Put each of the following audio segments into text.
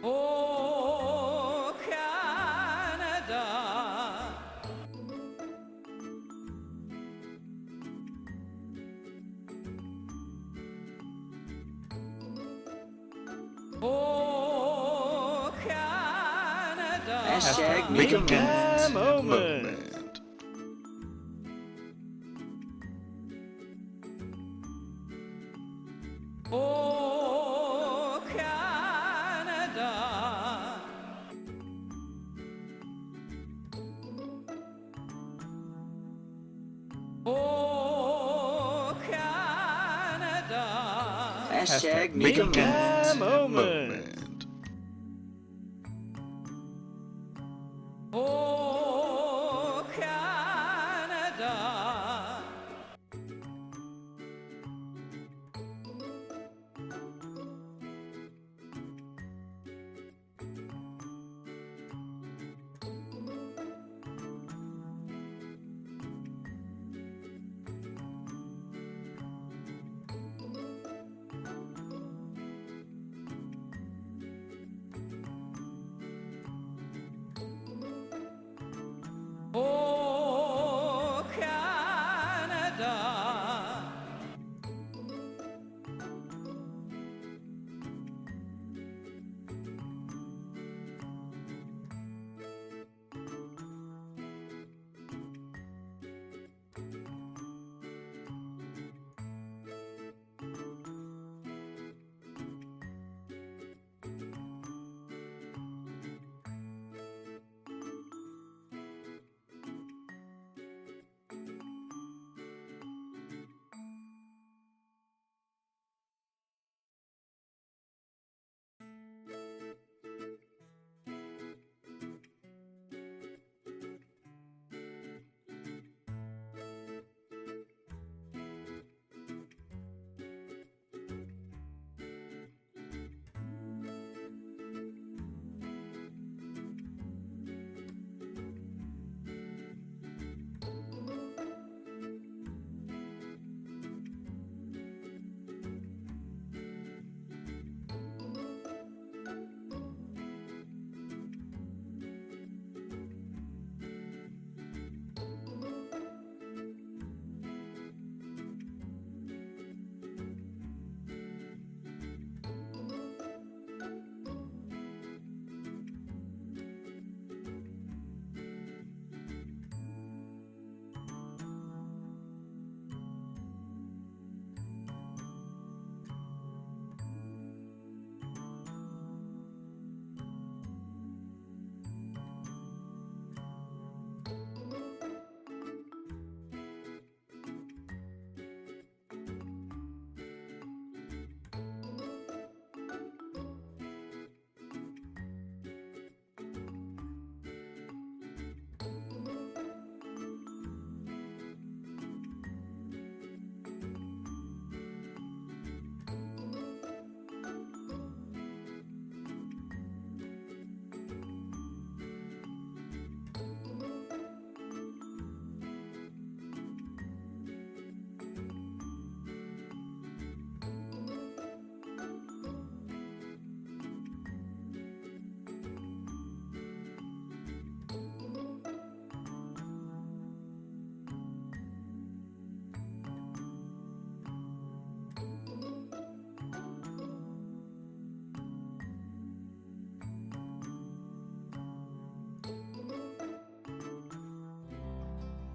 Oh, Canada. Oh, Canada. Hashtag make a moment. Oh, Canada. Oh, Canada. Hashtag make a moment. Oh, Canada. Oh, Canada.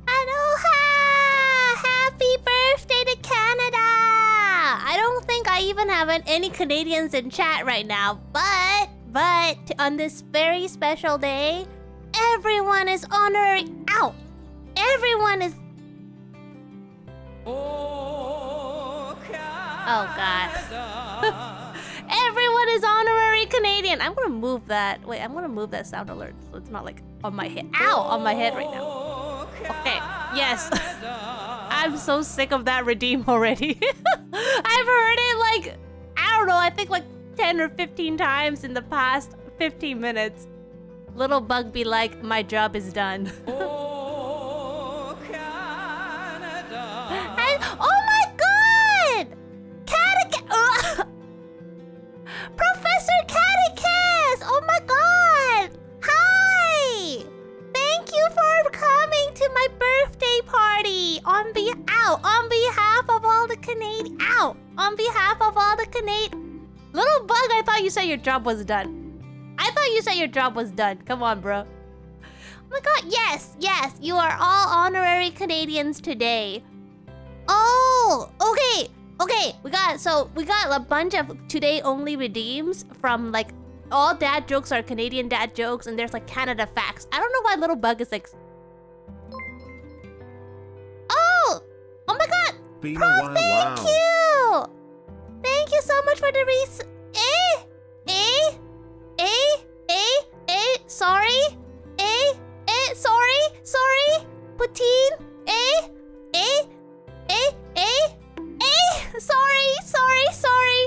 Aloha! Happy birthday to Canada! I don't think I even have any Canadians in chat right now, but on this very special day, everyone is honoring. Ow! Everyone is. Oh, God. Everyone is honorary Canadian. I'm gonna move that. Wait, I'm gonna move that sound alert so it's not like on my head. Ow! On my head right now. Okay. Yes. I'm so sick of that redeem already. I've heard it like, I don't know, I think like 10 or 15 times in the past 15 minutes. Little bug be like, my job is done. Oh, Canada. And, oh my god! Professor Catechus! Ow! On behalf of all the Canadian... Ow! On behalf of all the Canadian... Little bug, I thought you said your job was done. I thought you said your job was done. Come on, bro. Oh my god, yes, yes. You are all honorary Canadians today. Oh, okay. Okay, we got a bunch of today only redeems from like all dad jokes are Canadian dad jokes, and there's like Canada facts. I don't know why little bug is like... Oh! Oh my god! Been a Prof, while, thank wow. you! Thank you so much for the sorry? Sorry? Poutine?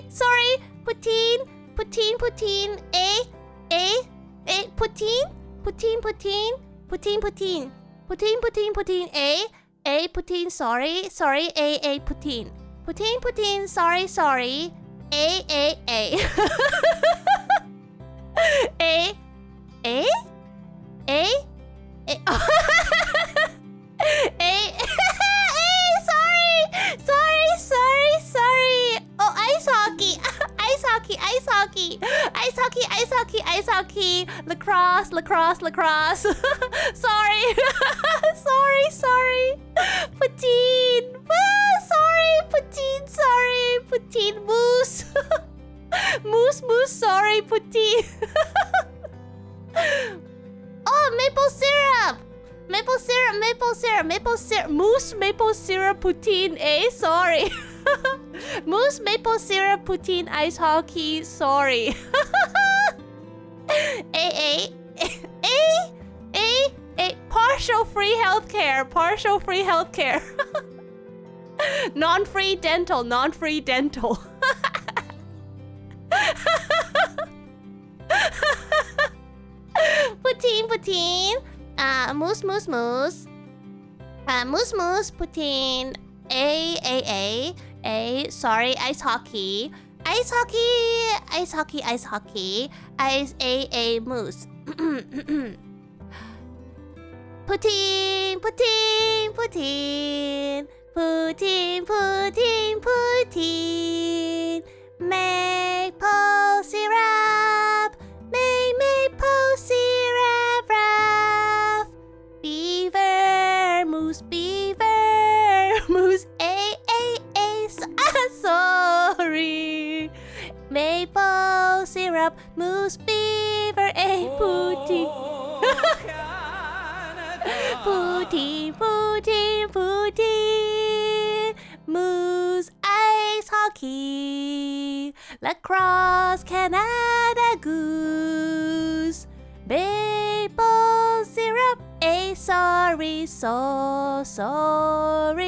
Sorry. Poutine. Poutine. Poutine, sorry, Poutine. Poutine, sorry. Sorry. Oh, ice hockey. Lacrosse. Sorry. Poutine. Poutine. Moose. Moose, sorry, Poutine. Oh, maple syrup. Moose, maple syrup, Poutine, sorry. Moose, maple syrup, Poutine, ice hockey, sorry. Partial free healthcare. Non-free dental. Poutine. Moose. Moose, Poutine. Sorry, ice hockey. Moose. Poutine. Maple syrup. Maple syrup. Beaver. Moose. Sorry. Maple syrup. Moose. Beaver. Poutine. Poutine. Moose, ice hockey. Lacrosse, Canada Goose. Maple syrup, sorry.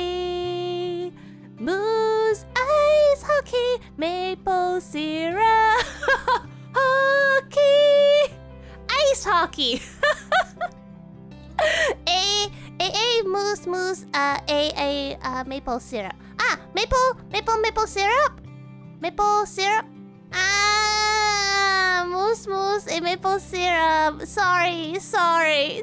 Moose, ice hockey. Maple syrup, hockey. Ice hockey. Moose, maple syrup. Maple syrup. Moose, maple syrup. Sorry. Sorry.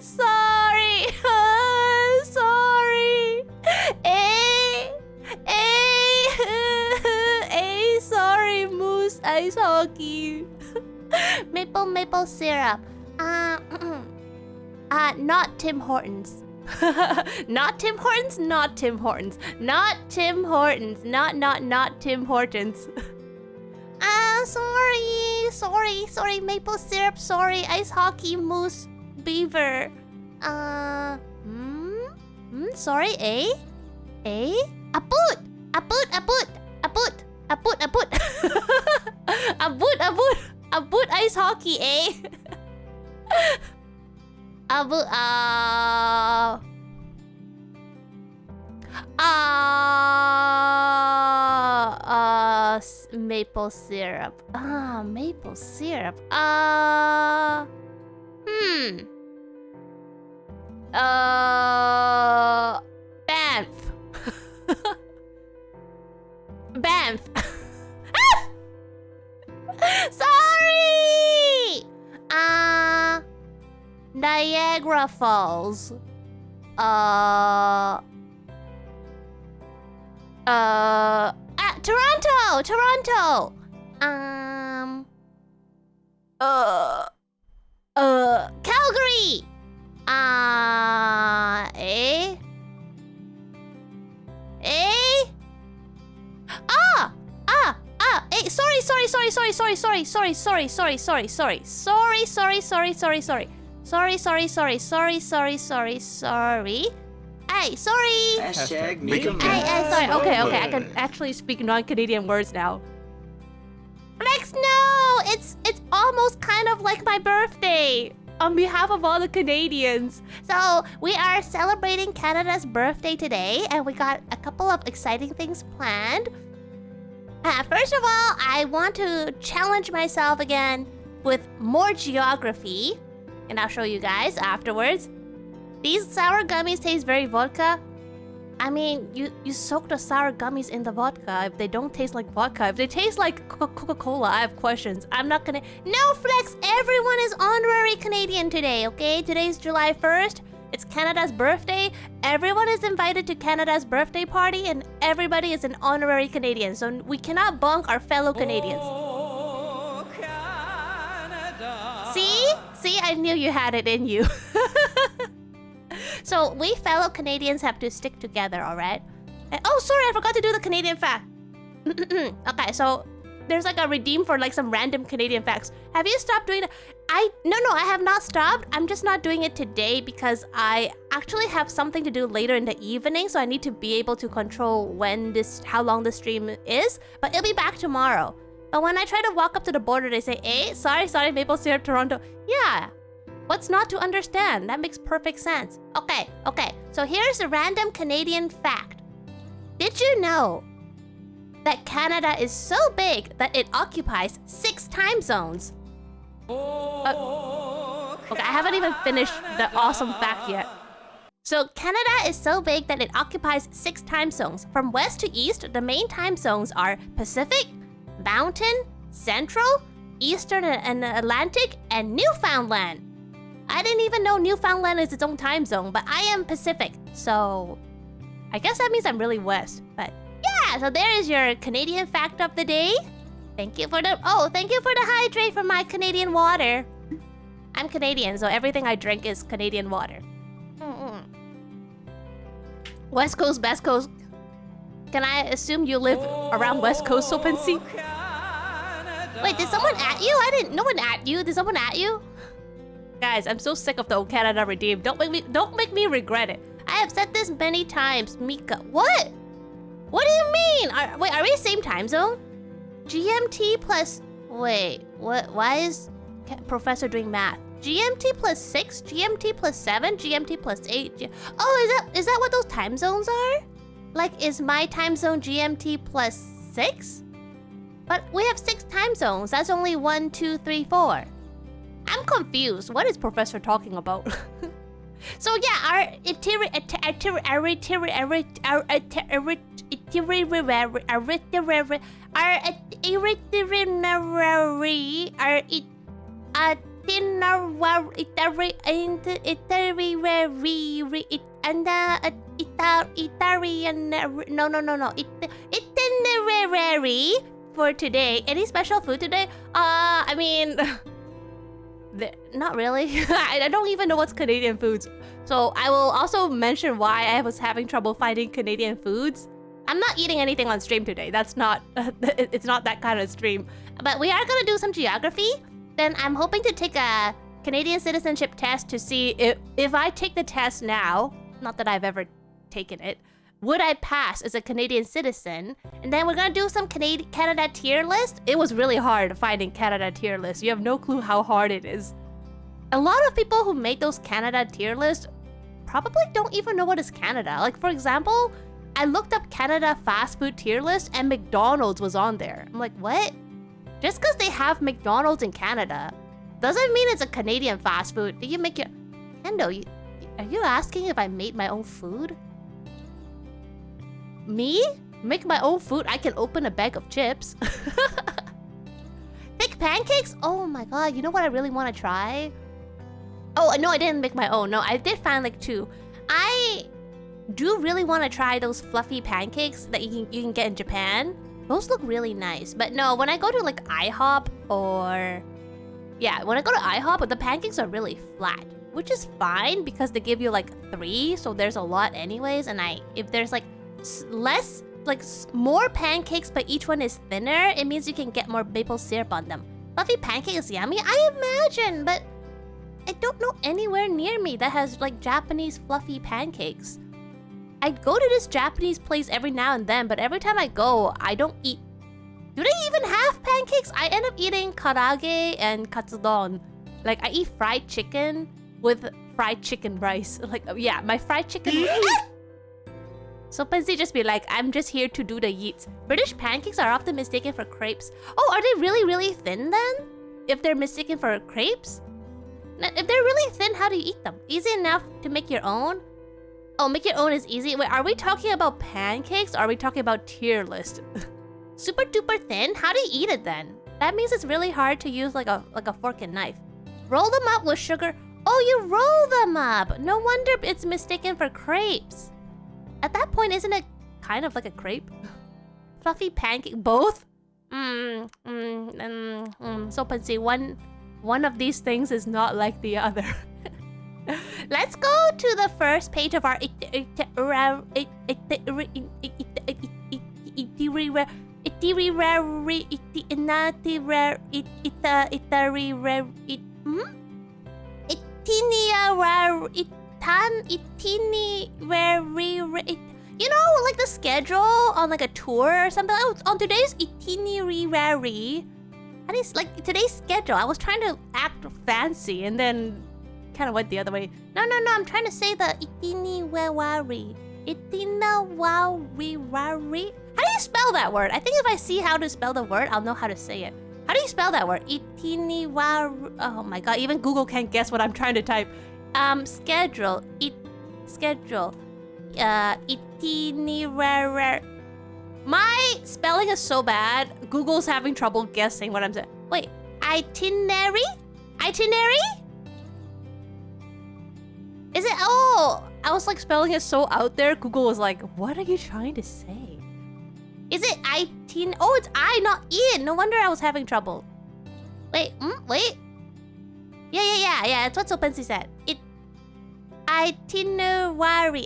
Sorry, Moose, ice hockey. Maple syrup. Not Tim Hortons. Not Tim Hortons. Not Tim Hortons. Sorry, maple syrup, sorry, ice hockey, moose, beaver. Sorry, Aput. Abut ice hockey, maple syrup. Maple syrup. Banff. Sorry. Niagara Falls. Toronto. Calgary. Sorry. Hey, sorry. Hashtag make a Hey, mess. sorry. Okay, I can actually speak non-Canadian words now. Flex, no! It's almost kind of like my birthday. On behalf of all the Canadians. So, we are celebrating Canada's birthday today, and we got a couple of exciting things planned. First of all, I want to challenge myself again with more geography, and I'll show you guys afterwards. These sour gummies taste very vodka. I mean, you soak the sour gummies in the vodka if they don't taste like vodka. If they taste like Coca-Cola, I have questions. I'm not gonna... No, Flex! Everyone is honorary Canadian today, okay? Today's July 1st. It's Canada's birthday. Everyone is invited to Canada's birthday party, and everybody is an honorary Canadian. So we cannot bunk our fellow Canadians. Oh, Canada. See, I knew you had it in you. So we fellow Canadians have to stick together, alright? Oh, sorry, I forgot to do the Canadian fact. Okay, so there's like a redeem for like some random Canadian facts. Have you stopped doing it? No, I have not stopped. I'm just not doing it today because I actually have something to do later in the evening, so I need to be able to control how long the stream is. But it'll be back tomorrow. But when I try to walk up to the border, they say, "Hey, sorry, maple syrup, Toronto." Yeah. What's not to understand? That makes perfect sense. Okay. So here's a random Canadian fact. Did you know that Canada is so big that it occupies 6 time zones? Okay, I haven't even finished the awesome fact yet. So Canada is so big that it occupies 6 time zones. From west to east, the main time zones are Pacific, Mountain, Central, Eastern and Atlantic, and Newfoundland. I didn't even know Newfoundland is its own time zone, but I am Pacific, so I guess that means I'm really west. But yeah, so there is your Canadian fact of the day. Thank you for the hydrate for my Canadian water. I'm Canadian, so everything I drink is Canadian water. West Coast, Best Coast. Can I assume you live around West Coast, Sopensi? Wait, did someone at you? No one at you. Did someone at you? Guys, I'm so sick of the old Canada redeem. Don't make me regret it. I have said this many times, Mika. What? What do you mean? Are we the same time zone? GMT plus... Wait, what? Why is Professor doing math? GMT plus 6, GMT plus 7, GMT plus 8. Oh, is that what those time zones are? Like, is my time zone GMT plus 6? But we have 6 time zones. That's only 1, 2, 3, 4. I'm confused. What is Professor talking about? So yeah, our itinerary for today. Any special food today? I mean, not really. I don't even know what's Canadian foods. So I will also mention why I was having trouble finding Canadian foods. I'm not eating anything on stream today. That's not, it's not that kind of stream. But we are gonna do some geography. Then I'm hoping to take a Canadian citizenship test to see if I take the test now, not that I've ever taken it, would I pass as a Canadian citizen? And then we're gonna do some Canada tier list. It was really hard finding Canada tier list. You have no clue how hard it is. A lot of people who make those Canada tier lists probably don't even know what is Canada. Like, for example, I looked up Canada fast food tier list and McDonald's was on there. I'm like, what? Just because they have McDonald's in Canada doesn't mean it's a Canadian fast food. Do you make your... Kendo, are you asking if I made my own food? Me? Make my own food? I can open a bag of chips. Thick pancakes? Oh my god, you know what I really want to try? Oh, no, I didn't make my own. No, I did find like 2. do really want to try those fluffy pancakes that you can get in Japan. Those look really nice. But no, when I go to like IHOP or... Yeah, when I go to IHOP, the pancakes are really flat. Which is fine because they give you like 3, so there's a lot anyways. And if there's like more pancakes but each one is thinner, it means you can get more maple syrup on them. Fluffy pancake is yummy, I imagine, but I don't know anywhere near me that has like Japanese fluffy pancakes. I go to this Japanese place every now and then, but every time I go, I don't eat. Do they even have pancakes? I end up eating karage and katsudon. Like I eat fried chicken with fried chicken rice. Like, yeah, my fried chicken. So Pansy just be like, I'm just here to do the yeets. British pancakes are often mistaken for crepes. Oh, are they really, really thin then? If they're mistaken for crepes? If they're really thin, how do you eat them? Easy enough to make your own? Oh, make your own is easy. Wait, are we talking about pancakes or are we talking about tier list? Super duper thin? How do you eat it then? That means it's really hard to use like a fork and knife. Roll them up with sugar. Oh, you roll them up. No wonder it's mistaken for crepes. At that point, isn't it kind of like a crepe? Fluffy pancake, both? So Pansy, one of these things is not like the other. Let's go to the first page of our you know, like the schedule on like a tour or something. Oh, on today's itinerary. How do you, like today's schedule? I was trying to act fancy and then kind of went the other way. No, I'm trying to say the itinerary. Itinerary. How do you spell that word? I think if I see how to spell the word, I'll know how to say it. How do you spell that word? Itinerary. Oh my god, even Google can't guess what I'm trying to type. Schedule. Schedule. Itinerary. My spelling is so bad, Google's having trouble guessing what I'm saying. Wait, itinerary? Itinerary? Is it? Oh, I was like spelling it so out there. Google was like, what are you trying to say? Is it itin? Oh, it's I, not in. No wonder I was having trouble. Wait, wait. Yeah. That's what Sopensi said. Itinerary.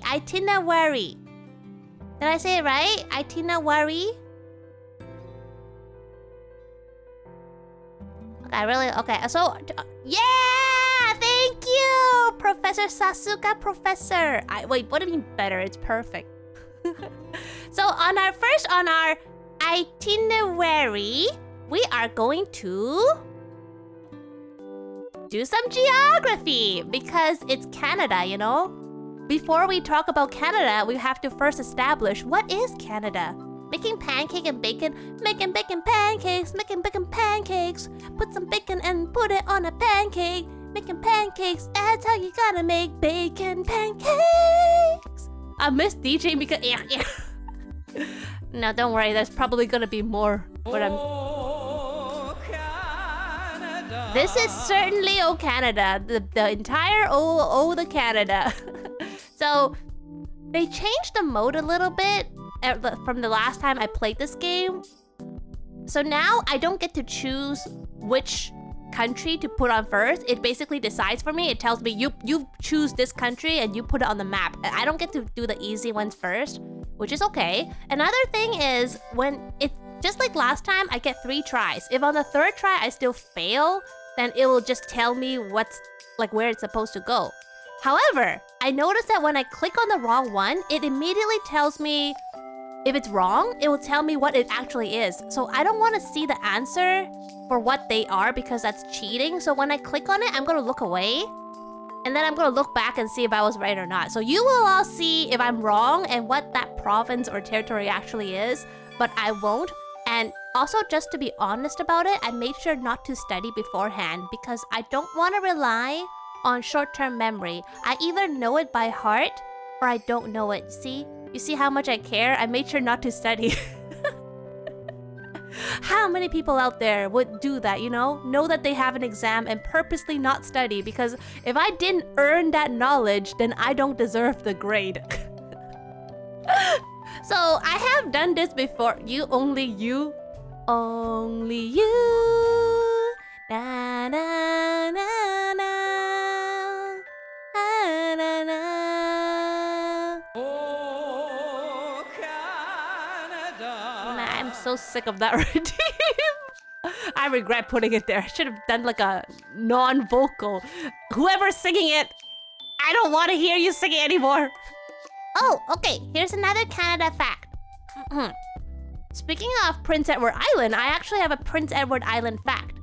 Did I say it right? Itinerary? Okay, so... Yeah! Thank you! Professor Sasuka, Professor. Wait, what do you mean better? It's perfect. So on our itinerary, we are going to... do some geography because it's Canada, you know? Before we talk about Canada, we have to first establish what is Canada. Making pancake and bacon, making bacon pancakes, making bacon pancakes. Put some bacon and put it on a pancake. Making pancakes, that's how you gotta make bacon pancakes. I miss DJing because... No, don't worry, there's probably gonna be more. This is certainly O Canada, the entire the Canada. So they changed the mode a little bit from the last time I played this game. So now I don't get to choose which country to put on first. It basically decides for me. It tells me you choose this country and you put it on the map. I don't get to do the easy ones first, which is okay. Another thing is when it's just like last time, I get 3 tries. If on the 3rd try I still fail, then it will just tell me what's like where it's supposed to go. However, I noticed that when I click on the wrong one, it immediately tells me if it's wrong, it will tell me what it actually is. So I don't want to see the answer for what they are because that's cheating. So when I click on it, I'm going to look away. And then I'm going to look back and see if I was right or not. So you will all see if I'm wrong and what that province or territory actually is. But I won't. And also, just to be honest about it, I made sure not to study beforehand because I don't want to rely on short-term memory. I either know it by heart or I don't know it. See? You see how much I care? I made sure not to study. How many people out there would do that, you know that they have an exam and purposely not study because if I didn't earn that knowledge, then I don't deserve the grade. So I have done this before. Only you. Na na na na. Na na na. Oh, Canada. Nah, I'm so sick of that redeem. I regret putting it there. I should have done like a non-vocal. Whoever's singing it, I don't want to hear you sing it anymore. Oh, okay. Here's another Canada fact. Speaking of Prince Edward Island, I actually have a Prince Edward Island fact.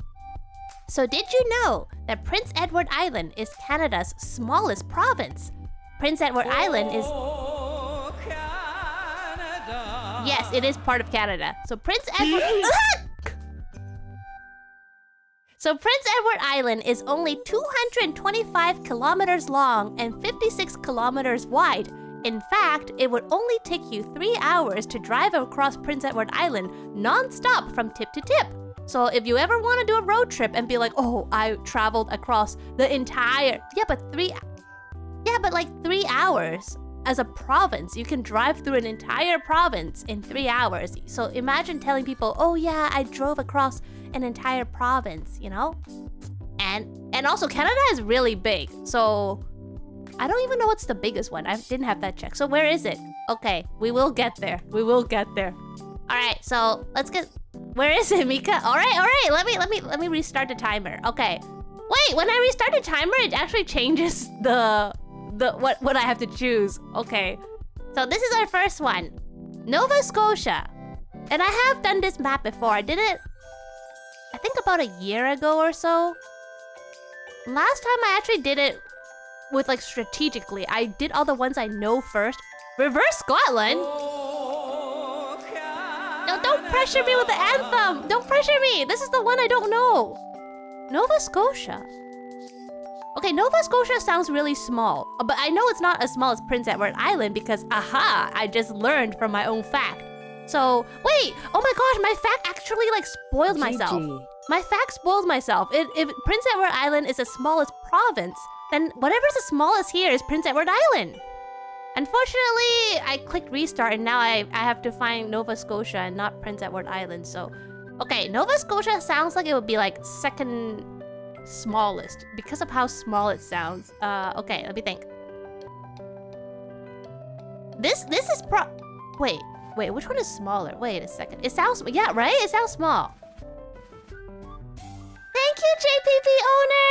So did you know that Prince Edward Island is Canada's smallest province? Prince Edward Island is... Oh, Canada. Yes, it is part of Canada. So Prince Edward... So Prince Edward Island is only 225 kilometers long and 56 kilometers wide. In fact, it would only take you 3 hours to drive across Prince Edward Island non-stop from tip to tip. So if you ever want to do a road trip and be like, oh, I traveled across the entire... like 3 hours. As a province, you can drive through an entire province in 3 hours. So imagine telling people, oh yeah, I drove across an entire province, you know? And also Canada is really big. So I don't even know what's the biggest one. I didn't have that checked. So where is it? Okay, we will get there. We will get there. All right, so let's get... Where is it, Mika? All right. Let me restart the timer. Okay. Wait, when I restart the timer, it actually changes what I have to choose. Okay. So this is our first one. Nova Scotia. And I have done this map before. I did it, I think about a year ago or so. Last time I actually did it with like strategically. I did all the ones I know first. Reverse Scotland? Oh, No, don't pressure me with the anthem. Don't pressure me. This is the one I don't know. Nova Scotia. Okay, Nova Scotia sounds really small. But I know it's not as small as Prince Edward Island because, aha, I just learned from my own fact. So, wait. Oh my gosh, my fact actually like spoiled myself. My fact spoiled myself. If Prince Edward Island is the smallest province, then whatever's the smallest here is Prince Edward Island. Unfortunately, I clicked restart and now I have to find Nova Scotia and not Prince Edward Island. So, okay, Nova Scotia sounds like it would be like second smallest because of how small it sounds. Okay, let me think. This is wait, which one is smaller? Wait a second. It sounds, yeah, right? It sounds small. Thank you, JPP owner!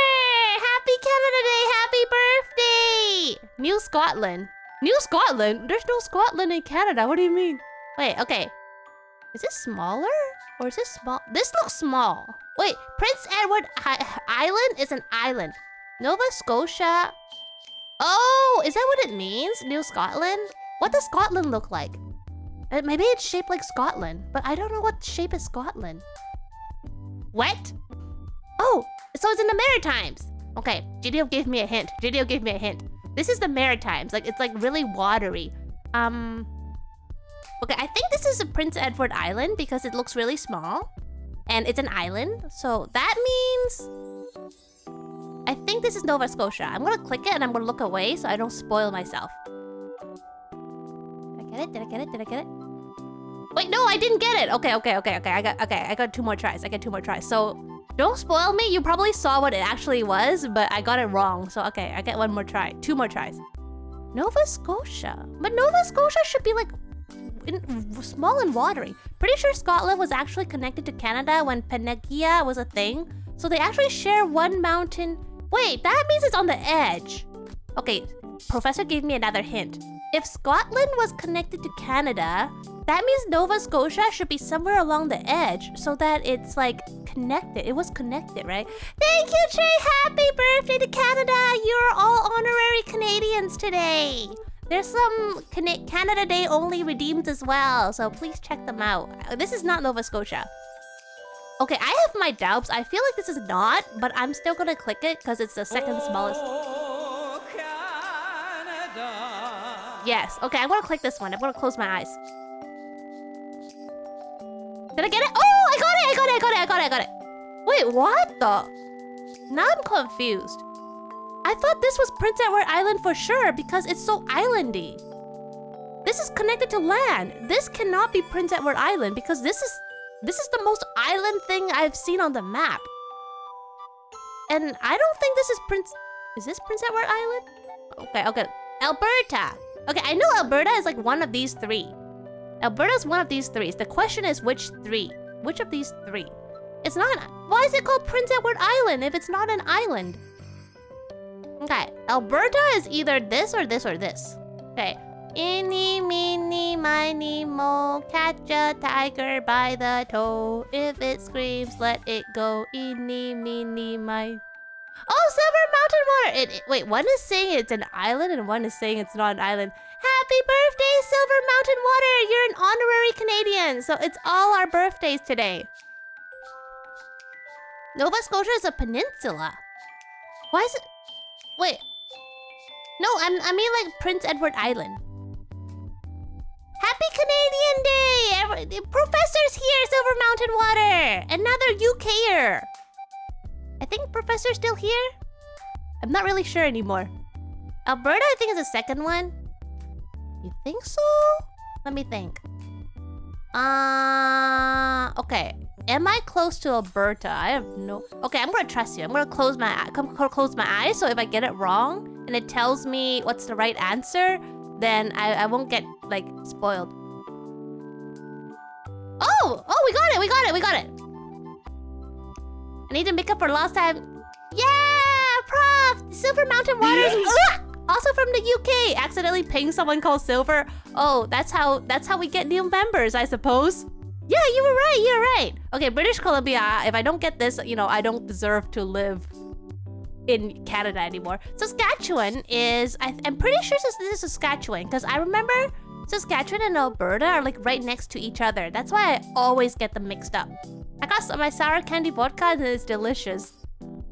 Happy Canada Day! Happy birthday! New Scotland. New Scotland? There's no Scotland in Canada. What do you mean? Wait, okay. Is this smaller? Or is this small? This looks small. Wait, Prince Edward Island is an island. Nova Scotia. Oh, is that what it means? New Scotland? What does Scotland look like? Maybe it's shaped like Scotland, but I don't know what shape is Scotland. Wet? Oh, so it's in the Maritimes. Okay, GDO gave me a hint. GDO gave me a hint. This is the Maritimes. Like, it's like really watery. Okay, I think this is a Prince Edward Island because it looks really small. And it's an island. So that means... I think this is Nova Scotia. I'm gonna click it and I'm gonna look away so I don't spoil myself. Did I get it? Did I get it? Did I get it? Wait, no, I didn't get it. Okay. I got 2 more tries. So don't spoil me. You probably saw what it actually was, but I got it wrong. So okay, I get 1 more try. 2 more tries. Nova Scotia. But Nova Scotia should be like small and watery. Pretty sure Scotland was actually connected to Canada when Panagia was a thing. So they actually share one mountain. Wait, that means it's on the edge. Okay, Professor gave me another hint. If Scotland was connected to Canada, that means Nova Scotia should be somewhere along the edge so that it's like connected. It was connected, right? Thank you, Trey. Happy birthday to Canada. You're all honorary Canadians today. There's some Canada Day only redeemed as well, so please check them out. This is not Nova Scotia. Okay, I have my doubts. I feel like this is not, but I'm still gonna click it because it's the second smallest. Oh, Canada. Yes. Okay, I'm gonna click this one. I'm gonna close my eyes. Did I get it? Oh, I got it. Wait, what the? Now I'm confused. I thought this was Prince Edward Island for sure because it's so islandy. This is connected to land. This cannot be Prince Edward Island because this is the most island thing I've seen on the map. And I don't think this is Prince... Is this Prince Edward Island? Okay. Alberta. Okay, I know Alberta is like one of these three. Alberta's one of these three. The question is which three? Which of these three? It's not... Why is it called Prince Edward Island if it's not an island? Okay, Alberta is either this or this or this. Okay. Eeny, meeny, miny, mo, catch a tiger by the toe. If it screams, let it go. Eeny, meeny, miny. Oh, Silver Mountain Water! Wait, one is saying it's an island and one is saying it's not an island. Happy birthday, Silver Mountain Water! You're an honorary Canadian, so it's all our birthdays today. Nova Scotia is a peninsula. Why is it... Wait. No, I mean like Prince Edward Island. Happy Canadian Day! The Professor's here, Silver Mountain Water! Another UKer! I think Professor's still here? I'm not really sure anymore. Alberta, I think, is the second one. You think so? Let me think. Okay. Am I close to Alberta? I have no... Okay, I'm gonna trust you. I'm gonna close my eyes, so if I get it wrong and it tells me what's the right answer, then I won't get, like, spoiled. Oh! Oh, we got it! I need to make up for lost time. Yeah! Prof! Silver Mountain Waters... Yes. Also from the UK! Accidentally paying someone called Silver. Oh, that's how we get new members, I suppose. Yeah, you're right. Okay, British Columbia, if I don't get this, you know, I don't deserve to live in Canada anymore. Saskatchewan is... I'm pretty sure this is Saskatchewan, because I remember Saskatchewan and Alberta are like right next to each other. That's why I always get them mixed up. I got my sour candy vodka and it's delicious.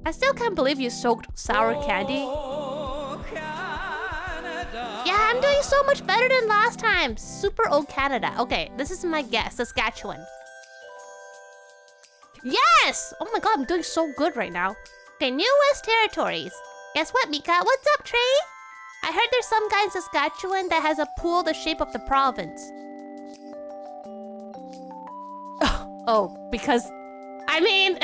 I still can't believe you soaked sour candy. Yeah, I'm doing so much better than last time. Super old Canada. Okay, this is my guess. Saskatchewan. Yes! Oh my god, I'm doing so good right now. Okay, New West Territories. Guess what, Mika? What's up, Trey? I heard there's some guy in Saskatchewan that has a pool the shape of the province. Oh, because... I mean...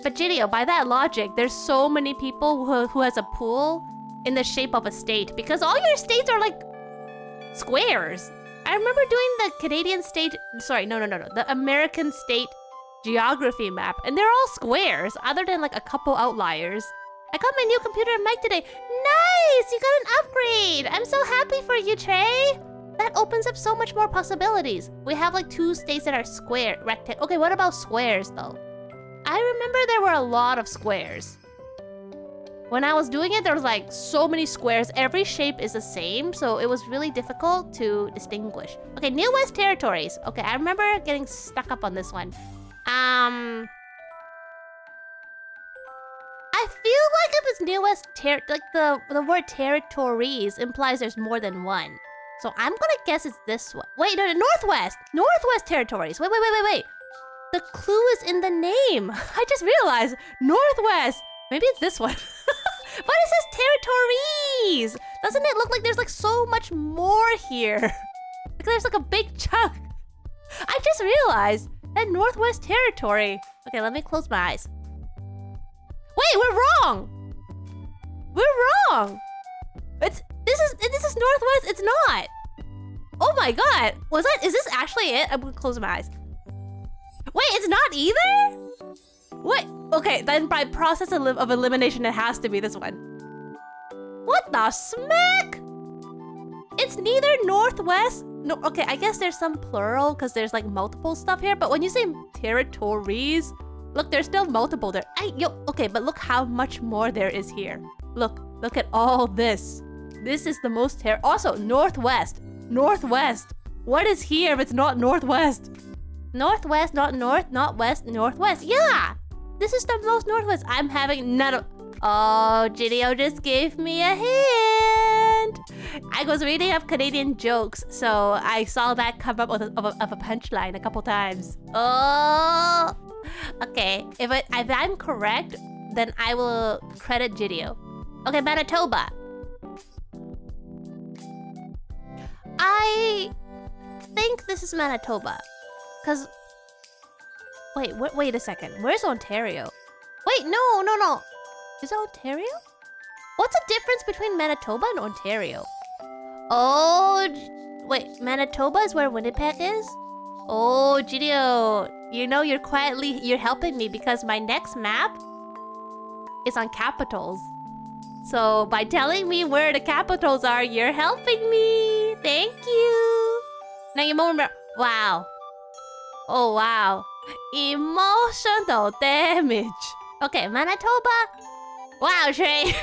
But Gideon, by that logic, there's so many people who has a pool in the shape of a state. Because all your states are like... squares. I remember doing the Canadian state... Sorry, no. The American state geography map. And they're all squares, other than like a couple outliers. I got my new computer and mic today. Nice! You got an upgrade! I'm so happy for you, Trey! That opens up so much more possibilities. We have like 2 states that are square, rectangle. Okay, what about squares though? I remember there were a lot of squares. When I was doing it, there was like so many squares. Every shape is the same, so it was really difficult to distinguish. Okay, New West Territories. Okay, I remember getting stuck up on this one. I feel like if it's New West like the word territories implies there's more than one. So I'm gonna guess it's this one. Wait, no, Northwest! Northwest Territories. Wait. The clue is in the name. I just realized. Northwest. Maybe it's this one. But it says territories. Doesn't it look like there's like so much more here? Like there's like a big chunk. I just realized that Northwest Territory. Okay, let me close my eyes. Wait, we're wrong. We're wrong. This is Northwest. It's not. Oh my god. Is this actually it? I'm gonna close my eyes. Wait, it's not either? What? Okay, then by process of elimination, it has to be this one. What the smack? It's neither Northwest. No, okay, I guess there's some plural because there's like multiple stuff here. But when you say territories, look, there's still multiple there. Okay, but look how much more there is here. Look at all this. This is the most also, Northwest. Northwest. What is here if it's not Northwest? Northwest, not North, not West, Northwest. Yeah! This is the most Northwest. I'm having none of... Oh, Gideon just gave me a hint. I was reading up Canadian jokes, so I saw that come up with a punchline a couple times. Oh! Okay, if I'm correct, then I will credit Gideon. Okay, Manitoba. I this is Manitoba. Cause wait a second. Where's Ontario? Wait, no. Is it Ontario? What's the difference between Manitoba and Ontario? Oh, wait, Manitoba is where Winnipeg is? Oh, Gidio, you know you're helping me because my next map is on capitals. So by telling me where the capitals are, you're helping me. Thank you. Now you remember. Wow. Oh wow. Emotional damage. Okay, Manitoba. Wow, Trey.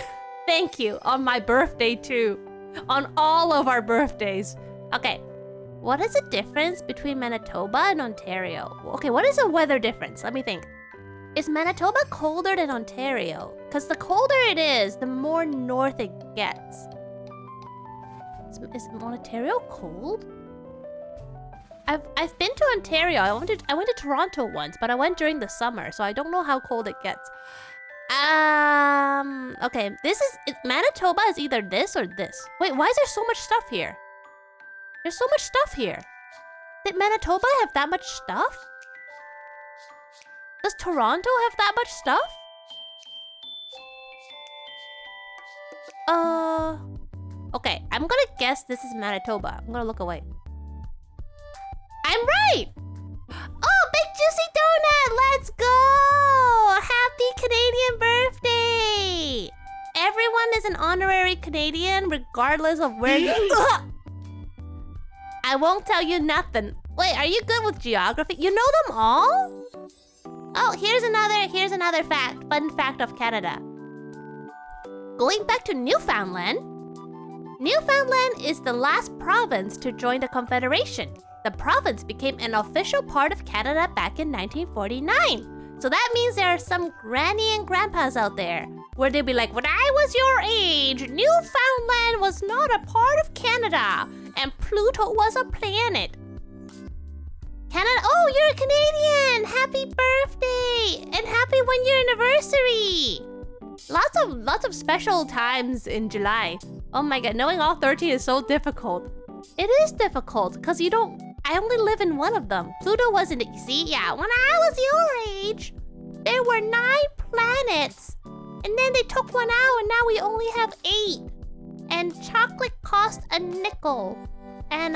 Thank you. On my birthday too. On all of our birthdays. Okay. What is the difference between Manitoba and Ontario? Okay, what is the weather difference? Let me think. Is Manitoba colder than Ontario? Because the colder it is, the more north it gets. Is Ontario cold? I've been to Ontario. I went to Toronto once, but I went during the summer, so I don't know how cold it gets. Okay, Manitoba is either this or this. Wait, why is there so much stuff here? There's so much stuff here. Did Manitoba have that much stuff? Does Toronto have that much stuff? Okay, I'm gonna guess this is Manitoba. I'm gonna look away. I'm right! Oh, Big Juicy Donut! Let's go! Happy Canadian birthday! Everyone is an honorary Canadian regardless of where you... I won't tell you nothing. Wait, are you good with geography? You know them all? Oh, here's another fun fact of Canada. Going back to Newfoundland. Newfoundland is the last province to join the Confederation. The province became an official part of Canada back in 1949. So that means there are some granny and grandpas out there where they'll be like, when I was your age, Newfoundland was not a part of Canada and Pluto was a planet. Canada, oh, you're a Canadian! Happy birthday! And happy 1-year anniversary! Lots of special times in July. Oh my god, knowing all 13 is so difficult. It is difficult, because I only live in one of them. Pluto wasn't, see, yeah, when I was your age, there were 9 planets. And then they took one out, and now we only have 8. And chocolate cost a nickel. And,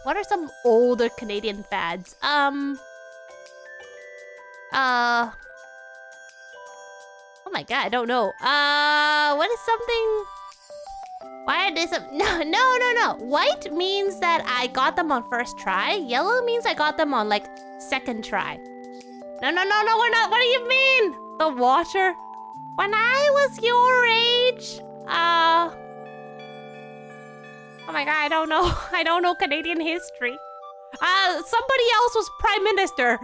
what are some older Canadian fads? Oh my god, I don't know. What is something... Why are they some... No. White means that I got them on first try. Yellow means I got them on, like, second try. No, we're not. What do you mean? The water? When I was your age, oh my god, I don't know. I don't know Canadian history. Somebody else was Prime Minister.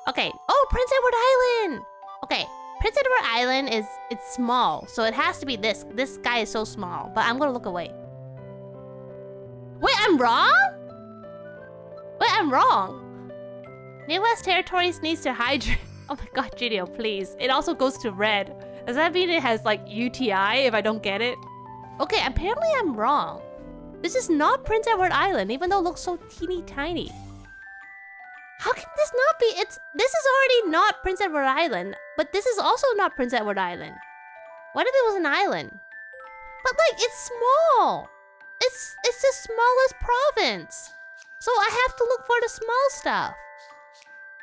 Okay. Oh, Prince Edward Island. Okay. Prince Edward Island it's small, so it has to be this. This guy is so small, but I'm gonna look away. Wait, I'm wrong? New West Territories needs to hydrate. Oh my god, Gideon, please. It also goes to red. Does that mean it has like UTI if I don't get it? Okay, apparently I'm wrong. This is not Prince Edward Island, even though it looks so teeny tiny. How can this not be? This is already not Prince Edward Island, but this is also not Prince Edward Island. What if it was an island? But like, it's small. It's the smallest province. So I have to look for the small stuff.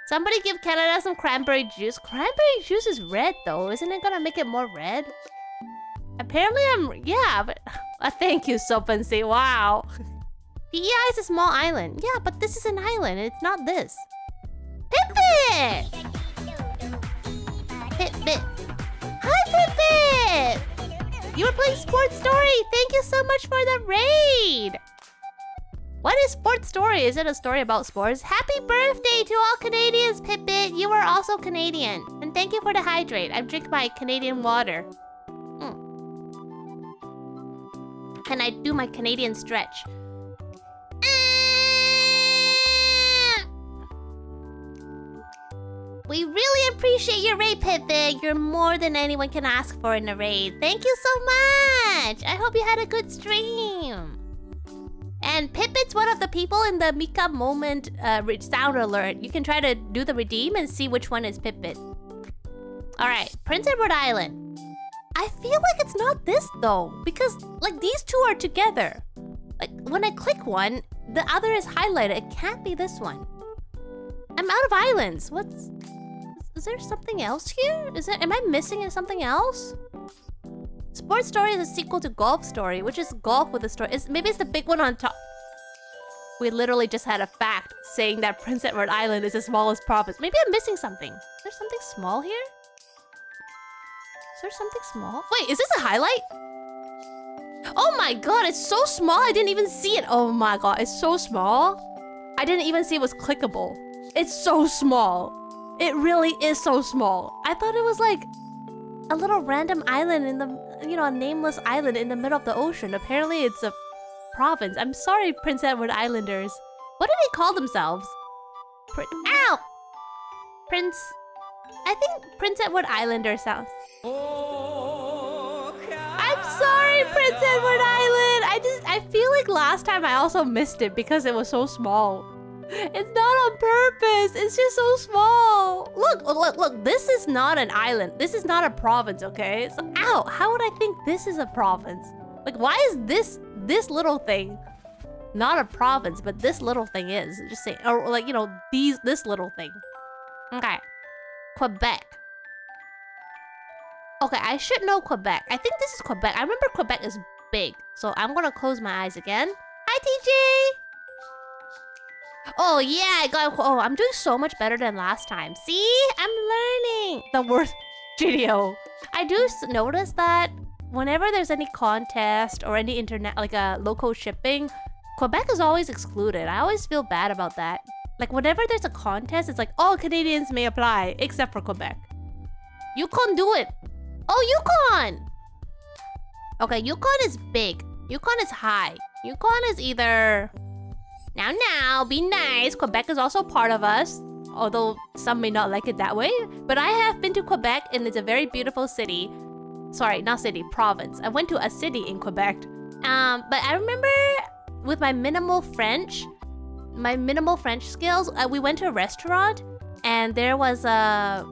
Somebody give Canada some cranberry juice. Cranberry juice is red though. Isn't it gonna make it more red? Apparently yeah, but... thank you, Sopansi. Wow. PEI is a small island. Yeah, but this is an island. It's not this. Pipit! Pipit. Hi, Pipit! You were playing Sports Story. Thank you so much for the raid. What is Sports Story? Is it a story about sports? Happy birthday to all Canadians, Pipit. You are also Canadian. And thank you for the hydrate. I drink my Canadian water. Can I do my Canadian stretch? We really appreciate your raid, Pipit. You're more than anyone can ask for in a raid. Thank you so much. I hope you had a good stream. And And Pipit's one of the people in the Mika moment sound alert. You can try to do the redeem and see which one is Pipit. Alright, Prince Edward Island. I feel like it's not this though, because like these two are together. Like when I click one, the other is highlighted. It can't be this one. I'm out of islands. Is there something else here? Am I missing something else? Sports Story is a sequel to Golf Story, which is golf with a story. Maybe it's the big one on top. We literally just had a fact saying that Prince Edward Island is the smallest province. Maybe I'm missing something. Is there something small here? Is there something small? Wait, is this a highlight? Oh my god, it's so small. I didn't even see it. Oh my god, it's so small. I didn't even see it was clickable. It's so small. It really is so small. I thought it was like a little random island in the, a nameless island in the middle of the ocean. Apparently it's a province. I'm sorry, Prince Edward Islanders. What do they call themselves? Ow! I think Prince Edward Islander sounds. I'm sorry, Prince Edward Island. I feel like last time I also missed it because it was so small. It's not on purpose. It's just so small. Look. This is not an island. This is not a province, okay? So, ow, how would I think this is a province? Like, why is this little thing not a province, but this little thing is? Just say, or like, this little thing. Okay. Quebec. Okay, I should know Quebec. I think this is Quebec. I remember Quebec is big. So I'm gonna close my eyes again. Hi, TJ! Oh, yeah, I'm doing so much better than last time. See? I'm learning. The worst video. I do notice that whenever there's any contest or any internet, like a local shipping, Quebec is always excluded. I always feel bad about that. Like, whenever there's a contest, it's like, all Canadians may apply, except for Quebec. Yukon, do it. Oh, Yukon! Okay, Yukon is big. Yukon is high. Yukon is either... Now, be nice. Quebec is also part of us. Although some may not like it that way. But I have been to Quebec and it's a very beautiful city. Sorry, not city, province. I went to a city in Quebec. But I remember with my minimal French skills, we went to a restaurant and there was a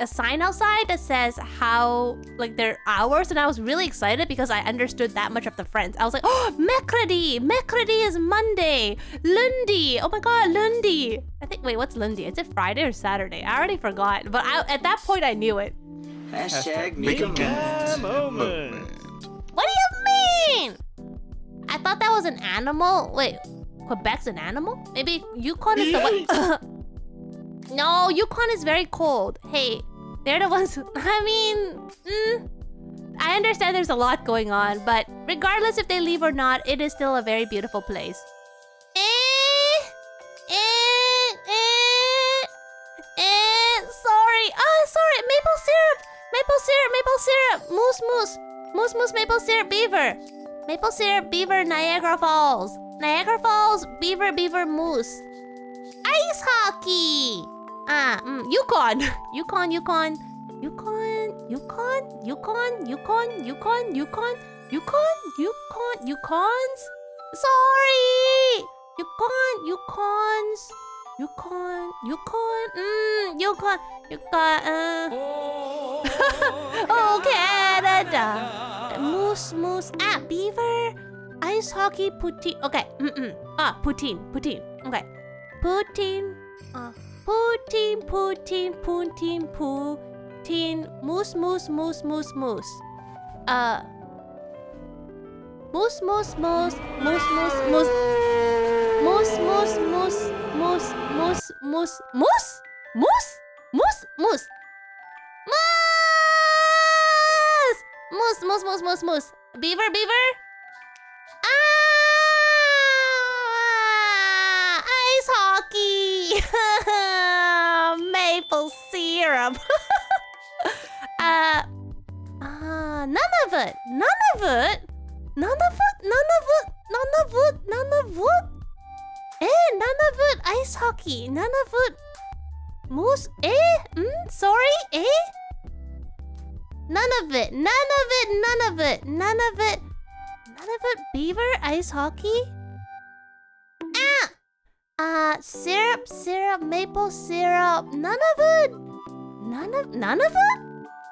sign outside that says how, like, their hours, and I was really excited because I understood that much of the French. I was like, oh, mercredi is Monday, lundi, oh my god, lundi. I think, wait, what's lundi? Is it Friday or Saturday? I already forgot, but at that point I knew it. Hashtag Mika moment. What do you mean? I thought that was an animal. Wait, Quebec's an animal? Maybe Yukon is the one. No, Yukon is very cold. Hey, they're the ones who... I mean... I understand there's a lot going on, but regardless if they leave or not, it is still a very beautiful place. Sorry. Sorry. Maple syrup. Moose, maple syrup, beaver. Maple syrup, beaver, Niagara Falls, beaver, moose. Ice hockey. Yukon. Yukons. Sorry. Yukon. Oh, Canada. Moose. Beaver. Ice hockey, poutine. Okay. Poutine. Okay. Poutine. Moose. Moose. Beaver. Ice hockey. Maple syrup. None of it. None of it. Ice hockey. None of it. Moose. Sorry. None of it. Beaver. Ice hockey. Syrup, maple syrup. None of it. None of it?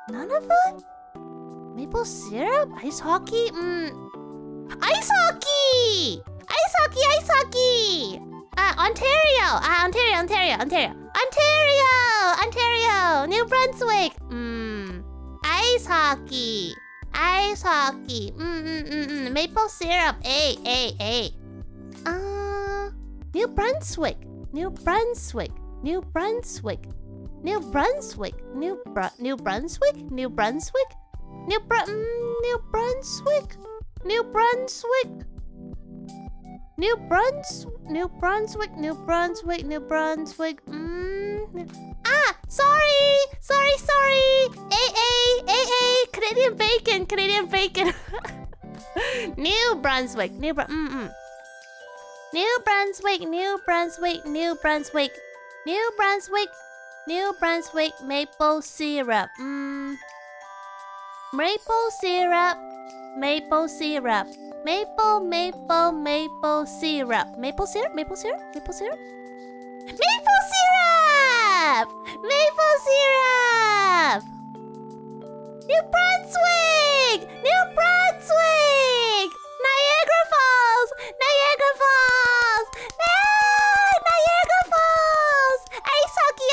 None of it? Maple syrup? Ice hockey? Ice hockey! Ice hockey! Ontario! New Brunswick! Ice hockey! Maple syrup! A. New Brunswick! New Brunswick! New Brunswick! New Brunswick! New Brunswick? New Brunswick? New Brunswick? New Brunswick? New Brunswick? New Brunswick? Sorry! AA! Canadian bacon! New Brunswick! New Brunswick maple syrup. Maple syrup. Maple syrup. Maple syrup. Maple syrup? Maple syrup? Maple syrup? Maple syrup! Maple syrup! New Brunswick! New Brunswick! Niagara Falls! Niagara Falls! Niagara Falls! Ice hockey!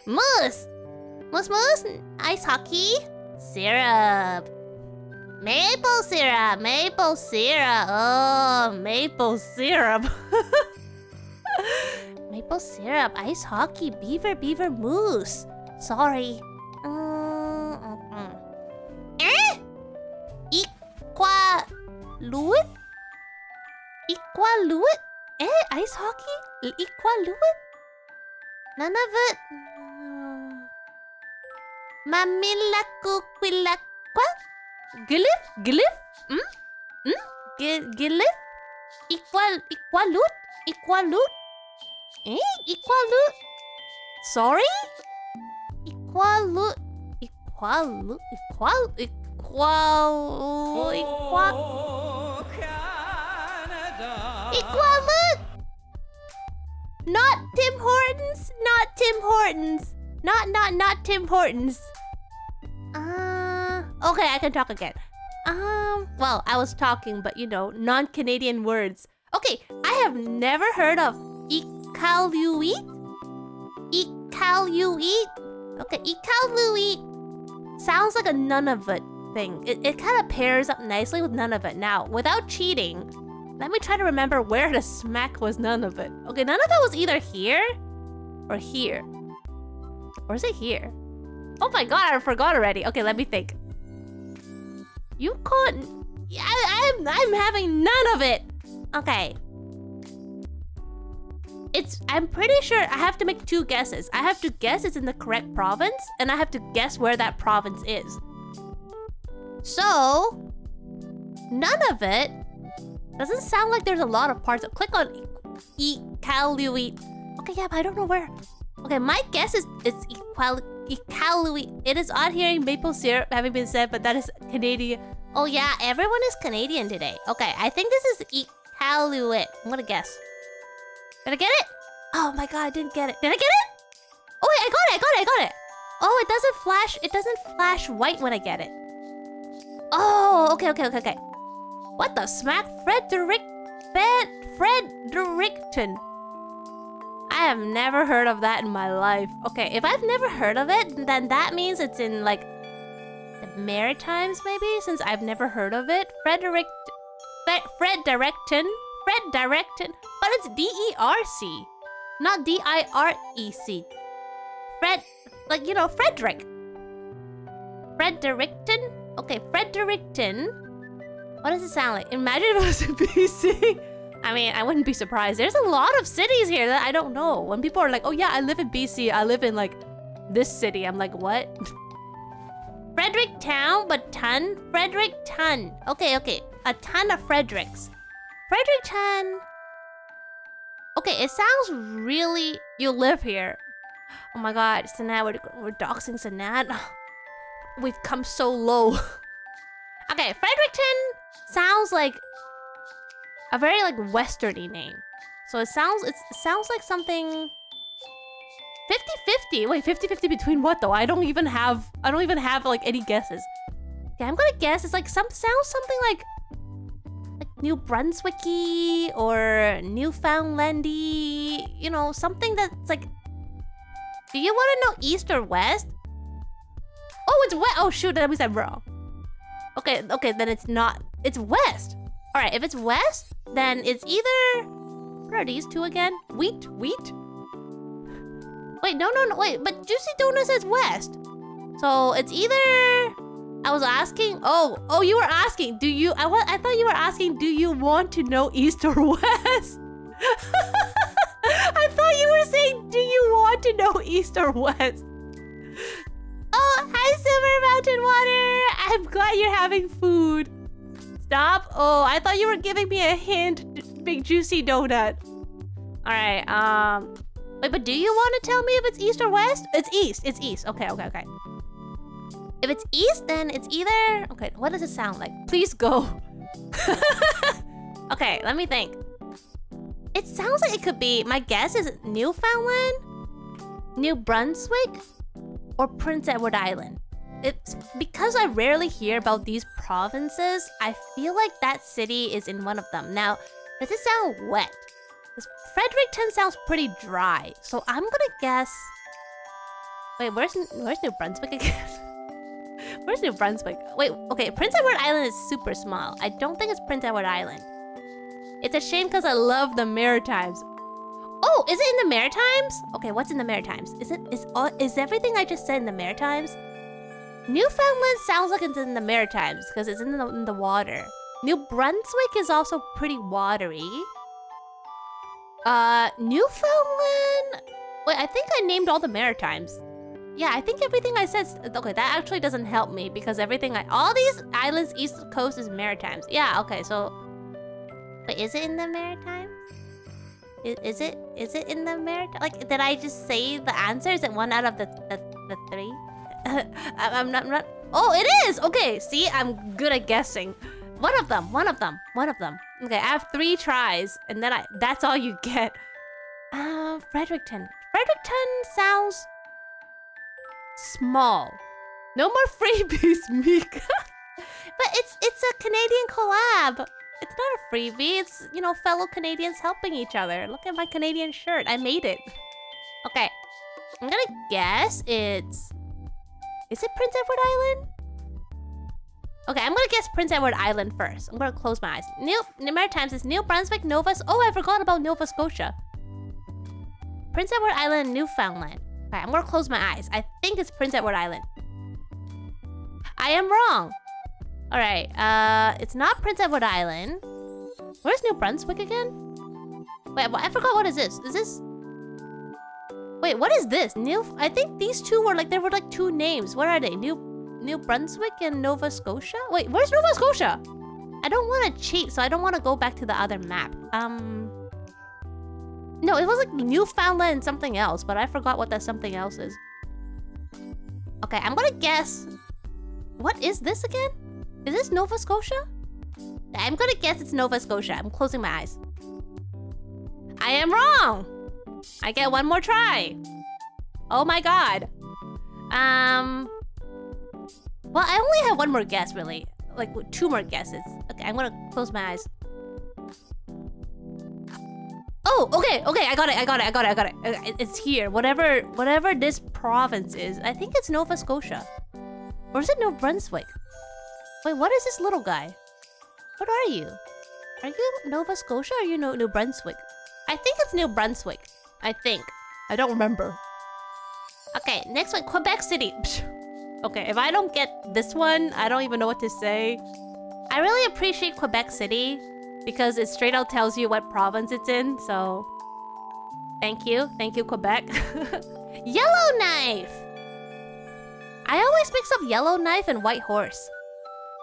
Moose! Ice hockey! Syrup! Maple syrup! Oh, maple syrup! Maple syrup, ice hockey, beaver, moose. Sorry. Equaluit? Ice hockey? Equaluit? None of it. Mamilakuquilaqua? Glyph? Glyph? Glyph? Equalut? Equalut? Sorry? Equalut? Oh, Canada. Equalut? Not Tim Hortons? Not Tim Hortons. Not Tim Hortons. Okay, I can talk again. Well, I was talking, but you know, non-Canadian words. Okay, I have never heard of Iqaluit. Okay, Iqaluit sounds like a Nunavut thing. It kind of pairs up nicely with Nunavut. Now, without cheating, let me try to remember where the smack was Nunavut. Okay, Nunavut was either here or here. Or is it here? Oh my god, I forgot already. Okay, let me think. Yukon. Yeah, I'm having none of it. Okay. I'm pretty sure I have to make 2 guesses. I have to guess it's in the correct province, and I have to guess where that province is. So, none of it doesn't sound like there's a lot of parts. Click on Iqaluit. Okay, yeah, but I don't know where. Okay, my guess is it's Iqaluit. It is odd hearing maple syrup having been said, but that is Canadian. Oh yeah, everyone is Canadian today. Okay, I think this is Iqaluit. I'm gonna guess. Did I get it? Oh my god, I didn't get it. Did I get it? Oh wait, I got it. Oh, it doesn't flash white when I get it. Oh, okay. What the smack? Fredericton. I have never heard of that in my life. Okay, if I've never heard of it, then that means it's in like the Maritimes maybe, since I've never heard of it. Fredericton. But it's D-E-R-C, not D-I-R-E-C. Like, you know, Frederick. Fredericton? Okay, Fredericton. What does it sound like? Imagine if it was in BC. I mean, I wouldn't be surprised. There's a lot of cities here that I don't know. When people are like, oh yeah, I live in BC. I live in like this city. I'm like, what? Fredericktown, but ton? Frederickton. Okay. A ton of Fredericks. Fredericton. Okay, it sounds really... You live here. Oh my god, Sanat, we're doxing Sanat. We've come so low. Okay, Fredericton sounds like... a very like westerny name. So it sounds like something 50-50. Wait, 50-50 between what though? I don't even have like any guesses. Yeah, I'm gonna guess it's like sounds something like New Brunswicky or Newfoundlandy, you know, something that's like. Do you want to know east or west? Oh, it's west. Oh shoot, that means I'm wrong. Okay, then it's not. It's west. All right, if it's west, then it's either. What are these two again? Wheat. Wait, no. Wait, but Juicy Donut says west. So it's either. I was asking. Oh, you were asking. Do you? I thought you were asking. Do you want to know east or west? I thought you were saying. Do you want to know east or west? Oh, hi, Silver Mountain Water. I'm glad you're having food. Stop. Oh, I thought you were giving me a hint. Big Juicy Donut. All right. Wait, but do you want to tell me if it's east or west? It's east. It's east. Okay. If it's east, then it's either... Okay, what does it sound like? Please go. Okay, let me think. It sounds like it could be... My guess is Newfoundland, New Brunswick, or Prince Edward Island. It's because I rarely hear about these provinces, I feel like that city is in one of them. Now, does it sound wet? Because Fredericton sounds pretty dry. So I'm gonna guess... Wait, where's New Brunswick again? Where's New Brunswick? Wait, okay, Prince Edward Island is super small. I don't think it's Prince Edward Island. It's a shame because I love the Maritimes. Oh, is it in the Maritimes? Okay, what's in the Maritimes? Is everything I just said in the Maritimes? Newfoundland sounds like it's in the Maritimes because it's in the water. New Brunswick is also pretty watery. Newfoundland... Wait, I think I named all the Maritimes. Yeah, I think everything I said... Okay, that actually doesn't help me because everything all these islands east coast is Maritimes. Yeah, okay, so... Wait, is it in the Maritimes? Is it in the Maritimes? Like, did I just say the answer? Is it one out of the three? I'm not... Oh, it is! Okay, see? I'm good at guessing. One of them. Okay, I have 3 tries, and then that's all you get. Fredericton. Fredericton sounds... small. No more freebies, Mika. But it's a Canadian collab. It's not a freebie. It's, you know, fellow Canadians helping each other. Look at my Canadian shirt. I made it. Okay. I'm gonna guess it's... Is it Prince Edward Island? Okay, I'm gonna guess Prince Edward Island first. I'm gonna close my eyes. New Maritimes is New Brunswick, Oh, I forgot about Nova Scotia. Prince Edward Island, Newfoundland. Okay, I'm gonna close my eyes. I think it's Prince Edward Island. I am wrong. Alright, it's not Prince Edward Island. Where's New Brunswick again? Wait, I forgot, what is this? Is this... Wait, what is this? I think these two were like, there were like 2 names. What are they? New Brunswick and Nova Scotia? Wait, where's Nova Scotia? I don't want to cheat, so I don't want to go back to the other map. No, it was like Newfoundland and something else, but I forgot what that something else is. Okay, I'm gonna guess... What is this again? Is this Nova Scotia? I'm gonna guess it's Nova Scotia. I'm closing my eyes. I am wrong! I get 1 more try. Oh my god. Well, I only have 1 more guess, really. Like, 2 more guesses. Okay, I'm gonna close my eyes. Oh, okay, I got it. It's here. Whatever this province is, I think it's Nova Scotia. Or is it New Brunswick? Wait, what is this little guy? What are you? Are you Nova Scotia or are you New Brunswick? I think it's New Brunswick. I think. I don't remember. Okay, next one, Quebec City. Okay, if I don't get this one, I don't even know what to say. I really appreciate Quebec City because it straight out tells you what province it's in, so... Thank you, Quebec. Yellowknife! I always mix up Yellowknife and Whitehorse.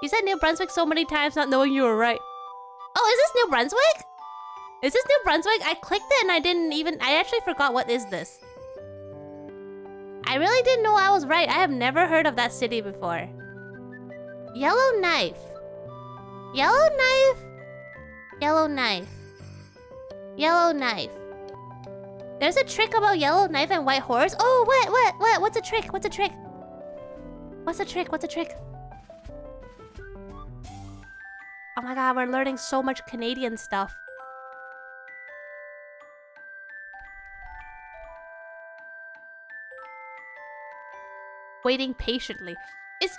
You said New Brunswick so many times not knowing you were right. Oh, is this New Brunswick? Is this New Brunswick? I clicked it and I actually forgot what is this. I really didn't know I was right. I have never heard of that city before. Yellowknife. Yellowknife Yellow knife. Yellow knife. There's a trick about yellow knife and white horse. Oh, what? What's a trick? What's a trick? What's a trick? What's a trick? Oh my god, we're learning so much Canadian stuff. Waiting patiently. Is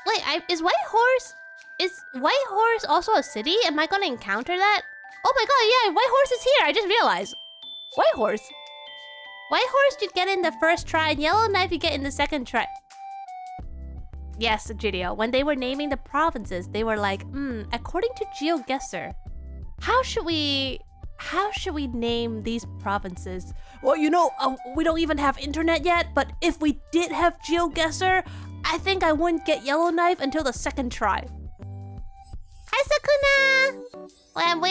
White Horse also a city? Am I gonna encounter that? Oh my god, yeah, White Horse is here. I just realized. White Horse you get in the first try, and Yellow Knife you get in the second try. Yes, Gideon. When they were naming the provinces, they were like, according to GeoGuessr, how should we name these provinces? Well, you know, we don't even have internet yet, but if we did have GeoGuessr, I think I wouldn't get Yellowknife until the second try. Hi, Sakuna! Well, I'm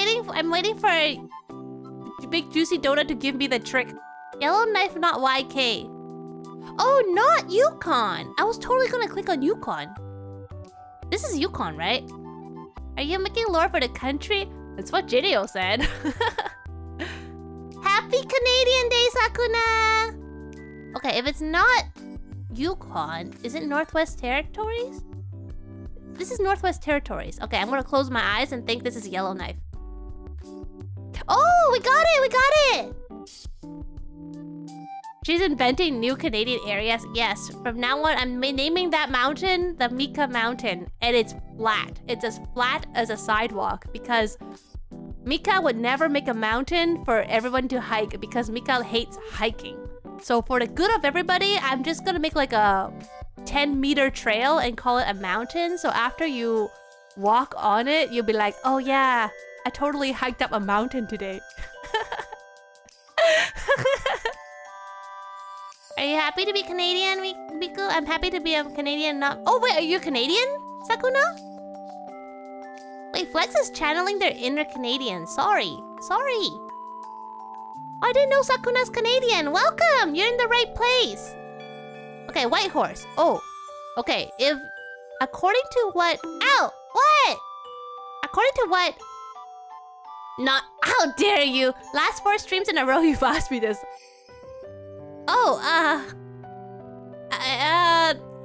waiting for a big juicy donut to give me the trick. Yellowknife, not YK. Oh, not Yukon! I was totally gonna click on Yukon. This is Yukon, right? Are you making lore for the country? That's what Jideo said. Happy Canadian Day, Sakuna! Okay, if it's not Yukon, is it Northwest Territories? This is Northwest Territories. Okay, I'm gonna close my eyes and think this is Yellowknife. Oh, we got it! We got it! She's inventing new Canadian areas. Yes, from now on, I'm naming that mountain the Mika Mountain. And it's flat. It's as flat as a sidewalk because Mika would never make a mountain for everyone to hike because Mika hates hiking. So for the good of everybody, I'm just gonna make like a 10-meter trail and call it a mountain. So after you walk on it, you'll be like, oh yeah, I totally hiked up a mountain today. Are you happy to be Canadian, Miku? I'm happy to be a Canadian, not... Oh, wait, are you Canadian, Sakuna? Wait, Flex is channeling their inner Canadian. Sorry. I didn't know Sakuna's Canadian. Welcome! You're in the right place. Okay, White Horse. Oh, okay. If... According to what... Ow! What? According to what... Not... How dare you! Last 4 streams in a row you've asked me this. Oh,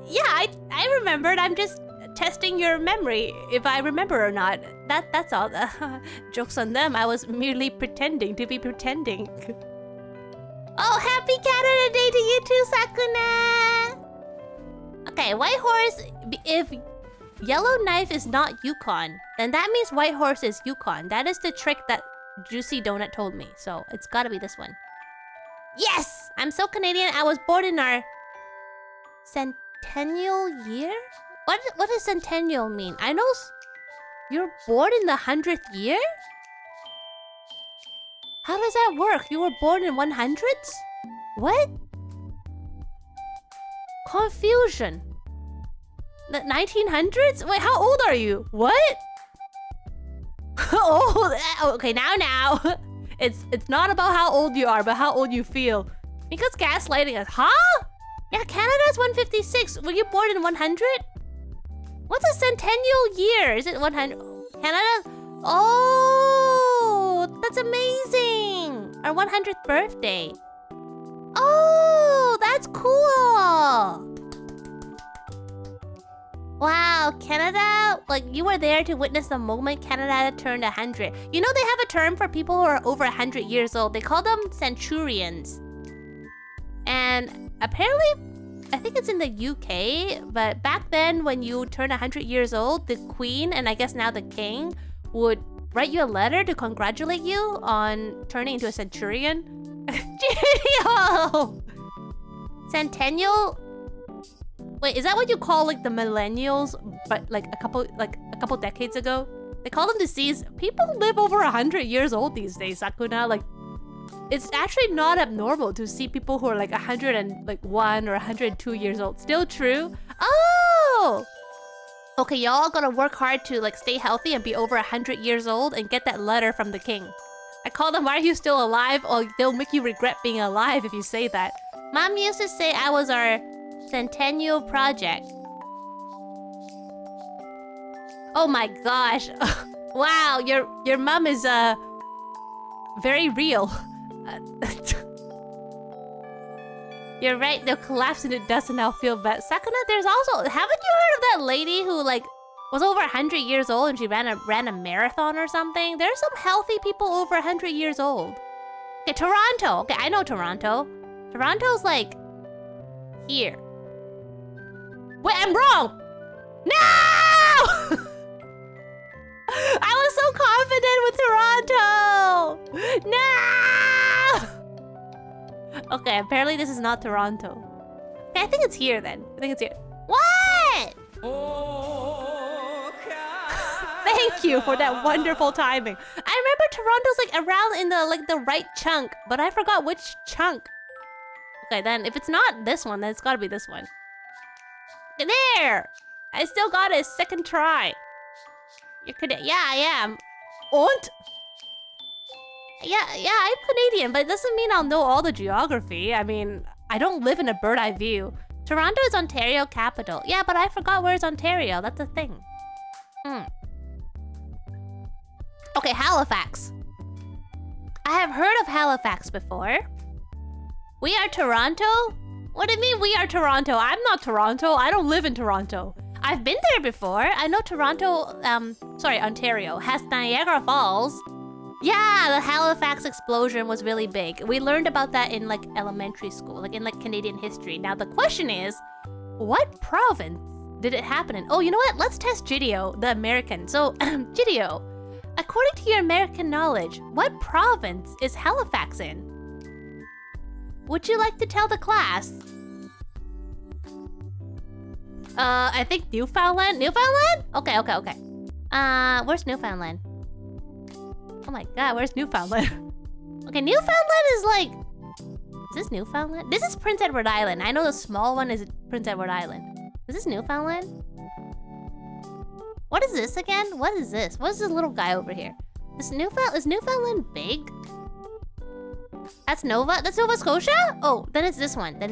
yeah, I remembered. I'm just testing your memory, if I remember or not. That's all. Joke's on them. I was merely pretending to be pretending. Oh, happy Canada Day to you too, Sakuna! Okay, White Horse, if Yellowknife is not Yukon, then that means White Horse is Yukon. That is the trick that Juicy Donut told me, so it's gotta be this one. Yes! I'm so Canadian. I was born in our centennial year? What does centennial mean? I know you're born in the 100th year? How does that work? You were born in 100s? What? Confusion. The 1900s? Wait, how old are you? What? Oh, okay, now. It's not about how old you are, but how old you feel. Because gaslighting us. Huh? Yeah, Canada's 156. Were you born in 100? What's a centennial year? Is it 100? Canada? Oh, that's amazing. Our 100th birthday. Oh, that's cool. Wow, Canada, like you were there to witness the moment Canada turned 100. You know they have a term for people who are over 100 years old. They call them centurions. And apparently, I think it's in the UK, but back then when you turn 100 years old, the Queen and I guess now the King would write you a letter to congratulate you on turning into a centurion. Genial! Centennial? Wait, is that what you call like the millennials, but like a couple decades ago? They call them deceased. People live over 100 years old these days, Sakuna. Like, it's actually not abnormal to see people who are like 101 or 102 years old. Still true? Oh! Okay, y'all gotta work hard to like stay healthy and be over 100 years old and get that letter from the king. I call them, why are you still alive? Or they'll make you regret being alive if you say that. Mom used to say I was our centennial project. Oh my gosh. Wow, your mom is very real. You're right, they'll collapse into dust and I'll feel bad. Sakuna, there's also... Haven't you heard of that lady who, like, was over 100 years old and she ran a marathon or something? There's some healthy people over 100 years old. Okay, Toronto. Okay, I know Toronto. Toronto's, like, here. Wait, I'm wrong! No! I was so confident with Toronto! No! Okay, apparently this is not Toronto. Okay, I think it's here then. I think it's here. What? Thank you for that wonderful timing. I remember Toronto's like around in the right chunk, but I forgot which chunk. Okay, then if it's not this one, then it's gotta be this one. There! I still got it, second try. You could, yeah, I am. Und? Yeah, I'm Canadian, but it doesn't mean I'll know all the geography. I mean, I don't live in a bird eye view. Toronto is Ontario capital. Yeah, but I forgot where's Ontario. That's a thing. Okay, Halifax. I have heard of Halifax before. We are Toronto? What do you mean we are Toronto? I'm not Toronto. I don't live in Toronto. I've been there before. I know Toronto, Ontario has Niagara Falls. Yeah, the Halifax explosion was really big. We learned about that in like elementary school, like in like Canadian history. Now the question is, what province did it happen in? Oh, you know what? Let's test Gidio, the American. So, Gidio, according to your American knowledge, what province is Halifax in? Would you like to tell the class? I think Newfoundland? Newfoundland? Okay. Where's Newfoundland? Oh my god, where's Newfoundland? Okay, Newfoundland is like... Is this Newfoundland? This is Prince Edward Island. I know the small one is Prince Edward Island. Is this Newfoundland? What is this again? What is this? What is this little guy over here? Is Newfoundland big? That's Nova? That's Nova Scotia? Oh, then it's this one. No!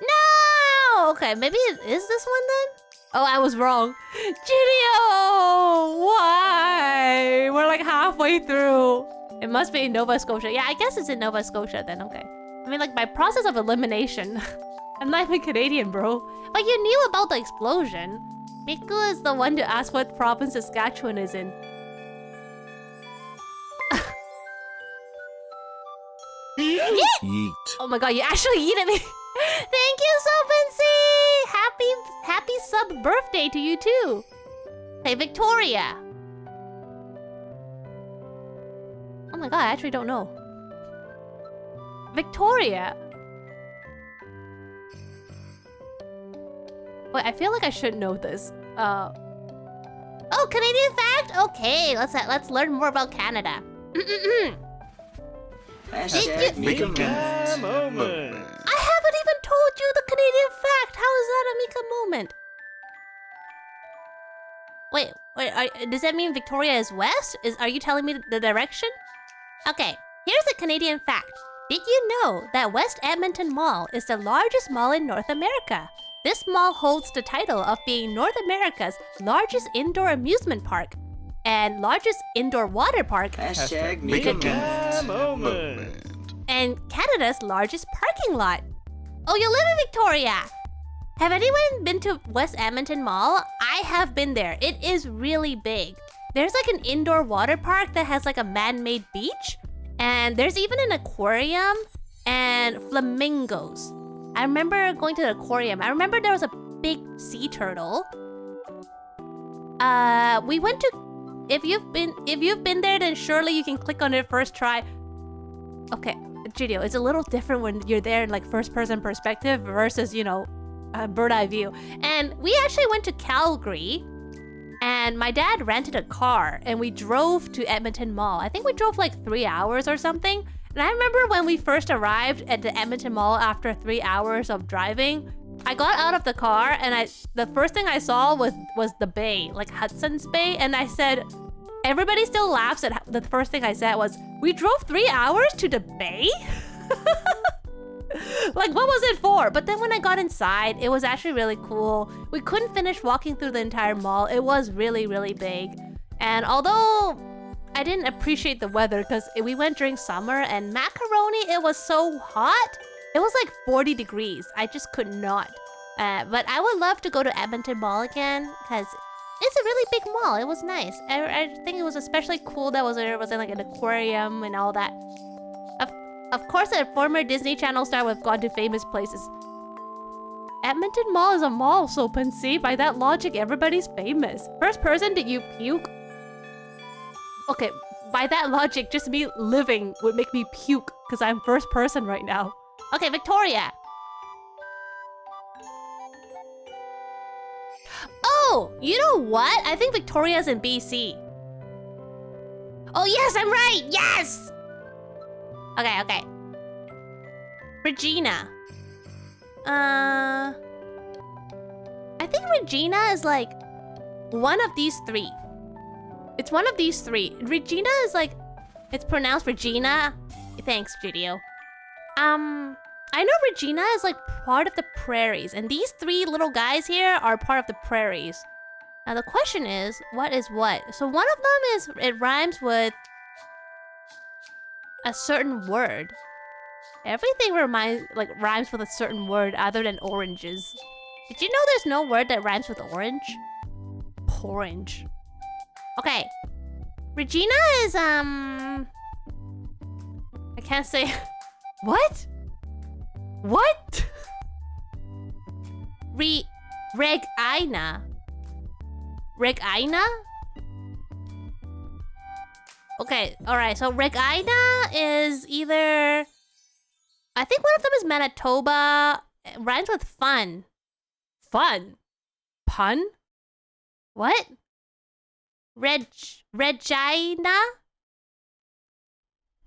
No! Okay, maybe it is this one then? Oh, I was wrong. Gidio! Why? We're like halfway through. It must be in Nova Scotia. Yeah, I guess it's in Nova Scotia then, okay. I mean, like, by process of elimination. I'm not even Canadian, bro. But you knew about the explosion. Miku is the one to ask what province Saskatchewan is in. Yeet. Oh my god, you actually yeeted me. Thank you, Sophie! Happy sub birthday to you too. Hey, Victoria. Oh my god, I actually don't know. Victoria. Wait, I feel like I should know this. Oh, Canadian fact? Okay, let's learn more about Canada. Hashtag Mika Moment. I haven't even told you the Canadian fact. How is that a Mika moment? Wait, does that mean Victoria is west? Are you telling me the direction? Okay, here's a Canadian fact. Did you know that West Edmonton Mall is the largest mall in North America? This mall holds the title of being North America's largest indoor amusement park and largest indoor water park Hashtag Mika Moment. and Canada's largest parking lot. Oh, you live in Victoria! Have anyone been to West Edmonton Mall? I have been there. It is really big. There's like an indoor water park that has like a man-made beach, and there's even an aquarium and flamingos. I remember going to the aquarium. I remember there was a big sea turtle. We went to... If you've been there, then surely you can click on it first try. Okay, Gidio, it's a little different when you're there in like first-person perspective versus, you know, a bird-eye view. And we actually went to Calgary, and my dad rented a car, and we drove to Edmonton Mall. I think we drove like 3 hours or something. And I remember when we first arrived at the Edmonton Mall after 3 hours of driving, I got out of the car and the first thing I saw was the bay, like Hudson's Bay, and I said, everybody still laughs at the first thing I said was, we drove 3 hours to the bay? Like, what was it for? But then when I got inside, it was actually really cool. We couldn't finish walking through the entire mall. It was really, really big. And although I didn't appreciate the weather because we went during summer and macaroni, it was so hot. It was like 40 degrees. I just could not. But I would love to go to Edmonton Mall again because it's a really big mall. It was nice. I think it was especially cool that it was in like an aquarium and all that. Of course, a former Disney Channel star would have gone to famous places. Edmonton Mall is a mall, so see, by that logic, everybody's famous. First person, did you puke? Okay, by that logic, just me living would make me puke because I'm first person right now. Okay, Victoria. Oh, you know what? I think Victoria's in BC. Oh, yes, I'm right. Yes. Okay. Regina. I think Regina is like one of these three. It's one of these three. Regina is like, it's pronounced Regina. Thanks, Gidio. I know Regina is like part of the prairies, and these three little guys here are part of the prairies. Now the question is, what is what? So one of them is, it rhymes with a certain word. Everything rhymes with a certain word other than oranges. Did you know there's no word that rhymes with orange? Orange. Okay. Regina is I can't say. What? What? Regina. Regina? Okay, alright, so Regina is either... I think one of them is Manitoba. It rhymes with fun. Fun? Pun? What? Regina?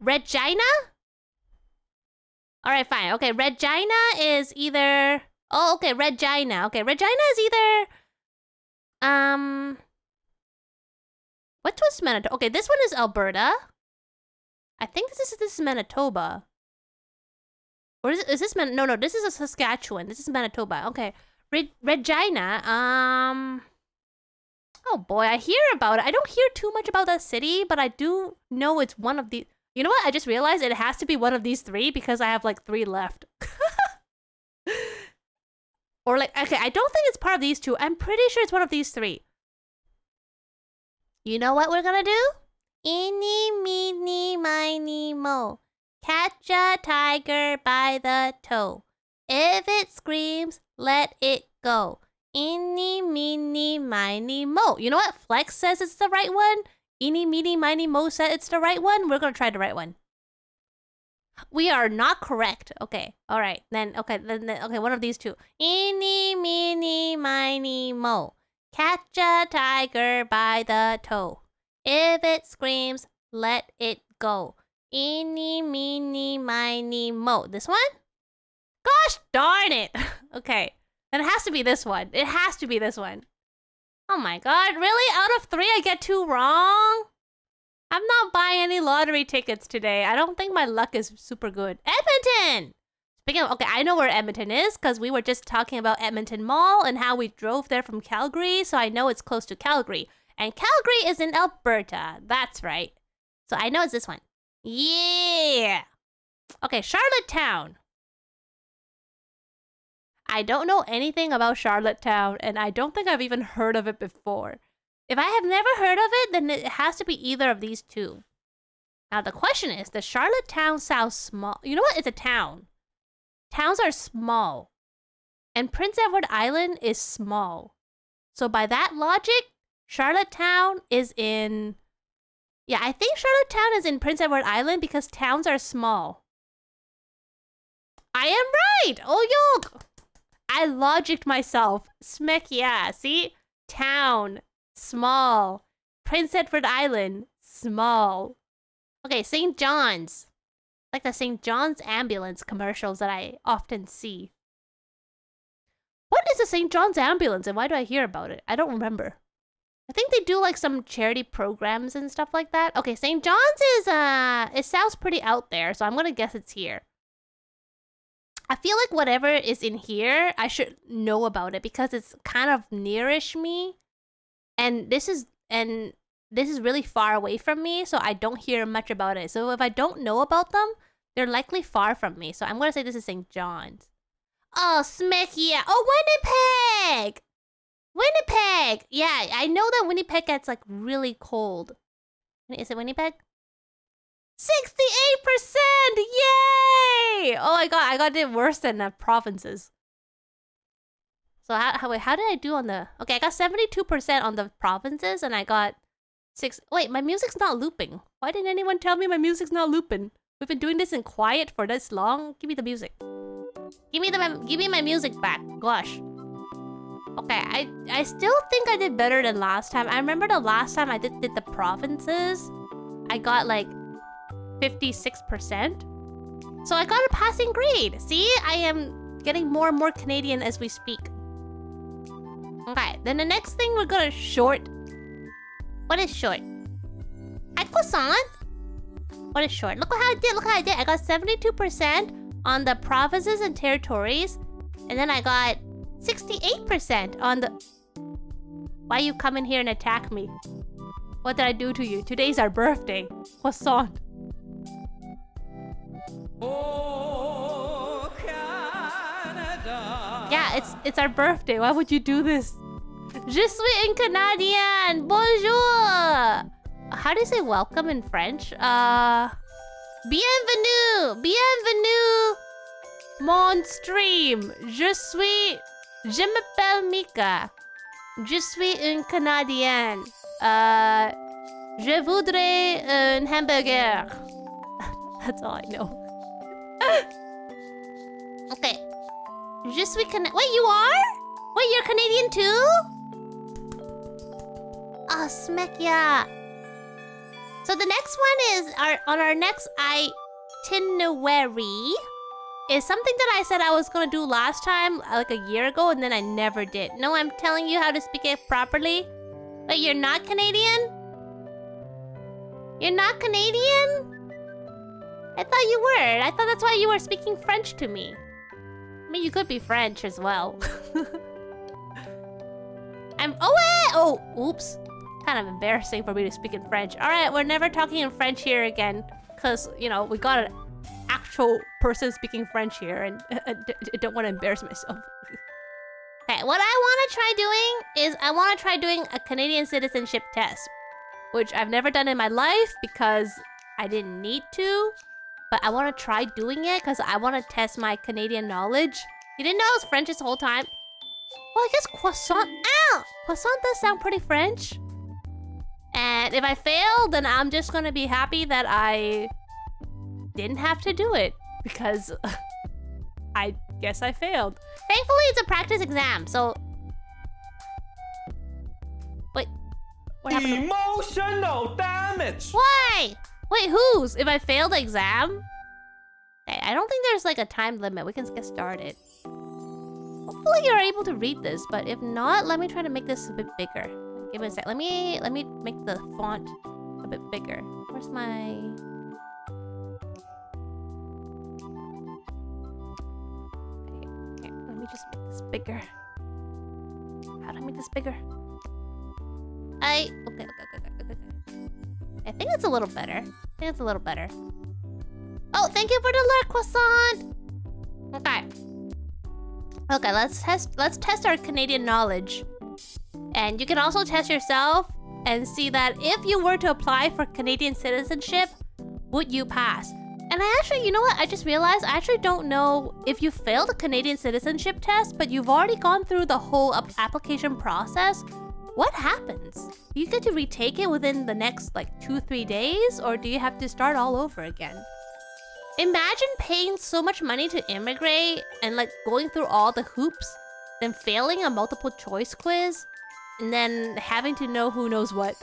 Regina? Alright, fine. Okay, Regina is either... Oh, okay, Regina. Okay, Regina is either... What was Manitoba? Okay, this one is Alberta. I think this is Manitoba. Or is this No, this is a Saskatchewan. This is Manitoba. Okay. Regina, oh boy, I hear about it. I don't hear too much about that city, but I do know it's one of the... You know what? I just realized it has to be one of these three because I have like 3 left. Or like, okay, I don't think it's part of these 2. I'm pretty sure it's one of these 3. You know what we're gonna do? Eeny, meeny, miny, mo. Catch a tiger by the toe. If it screams, let it go. Eeny, meeny, miny, mo. You know what? Flex says it's the right one. Eeny, meeny, miny, mo said it's the right one. We're gonna try the right one. We are not correct. Okay. Alright. Then, okay, one of these 2. Eeny, meeny, miny, mo. Catch a tiger by the toe. If it screams, let it go. Eeny, meeny, miny, mo. This one? Gosh darn it! Okay. Then it has to be this one. It has to be this one. Oh my god, really? Out of 3, I get 2 wrong? I'm not buying any lottery tickets today. I don't think my luck is super good. Edmonton! Speaking of, okay, I know where Edmonton is because we were just talking about Edmonton Mall and how we drove there from Calgary, so I know it's close to Calgary. And Calgary is in Alberta. That's right. So I know it's this one. Yeah! Okay, Charlottetown. I don't know anything about Charlottetown, and I don't think I've even heard of it before. If I have never heard of it, then it has to be either of these 2. Now the question is, does Charlottetown sound small? You know what? It's a town. Towns are small. And Prince Edward Island is small. So by that logic, Charlottetown is in... Yeah, I think Charlottetown is in Prince Edward Island because towns are small. I am right! Oh, yo! I logicked myself. Smack yeah, see? Town. Small. Prince Edward Island. Small. Okay, St. John's. Like the St. John's ambulance commercials that I often see. What is a St. John's ambulance and why do I hear about it? I don't remember. I think they do like some charity programs and stuff like that. Okay, St. John's is, it sounds pretty out there, so I'm gonna guess it's here. I feel like whatever is in here, I should know about it because it's kind of nearish me. And this is really far away from me, so I don't hear much about it. So if I don't know about them, they're likely far from me. So I'm gonna say this is St. John's. Oh, smack yeah. Oh, Winnipeg! Winnipeg! Yeah, I know that Winnipeg gets like really cold. Is it Winnipeg? 68%! Yay! Oh my god, I got it worse than the provinces. So how did I do on the... Okay, I got 72% on the provinces and I got 6... Wait, my music's not looping. Why didn't anyone tell me my music's not looping? We've been doing this in quiet for this long. Give me the music. Give me my music back. Gosh. Okay, I still think I did better than last time. I remember the last time I did the provinces, I got like 56%. So I got a passing grade. See, I am getting more and more Canadian as we speak. Okay, then the next thing we're gonna short. What is short? Hi, croissant. What is short? Look how I did. Look how I did. I got 72% on the provinces and territories, and then I got 68% on the... Why you come in here and attack me? What did I do to you? Today's our birthday. Croissant. Oh, Canada. Yeah, it's our birthday. Why would you do this? Je suis un Canadien. Bonjour. How do you say welcome in French? Bienvenue. Bienvenue. Mon stream. Je m'appelle Mika. Je suis un Canadien. Je voudrais un hamburger. That's all I know. Okay. Je suis Canadian. Wait, you are? Wait, you're Canadian too? Oh, smack yeah. So the next one is on our next itinerary is something that I said I was gonna do last time, like a year ago, and then I never did. No, I'm telling you how to speak it properly. Wait, you're not Canadian? You're not Canadian? I thought you were. I thought that's why you were speaking French to me. I mean, you could be French as well. Oh, oops. Kind of embarrassing for me to speak in French. Alright, we're never talking in French here again. Because, you know, we got an actual person speaking French here. And I don't want to embarrass myself. Okay, what I want to try doing is I want to try doing a Canadian citizenship test. Which I've never done in my life because I didn't need to. But I want to try doing it because I want to test my Canadian knowledge. You didn't know I was French this whole time? Well, I guess croissant... Ow! Croissant does sound pretty French. And if I fail, then I'm just gonna be happy that I didn't have to do it. Because I guess I failed. Thankfully, it's a practice exam, so... Wait. What happened? Emotional damage. Why? Wait, whose? If I fail the exam? Okay, I don't think there's like a time limit. We can get started. Hopefully you're able to read this, but if not, let me try to make this a bit bigger. Give me a sec. Let me make the font a bit bigger. Where's my... Okay, let me just make this bigger. How do I make this bigger? Okay. I think it's a little better. Oh, thank you for the alert, croissant. Okay. Okay, let's test our Canadian knowledge. And you can also test yourself and see that if you were to apply for Canadian citizenship, would you pass? And I actually, you know what? I just realized I actually don't know if you failed the Canadian citizenship test, but you've already gone through the whole application process. What happens? Do you get to retake it within the next like 2-3 days, or do you have to start all over again? Imagine paying so much money to immigrate and like going through all the hoops, then failing a multiple choice quiz, and then having to know who knows what.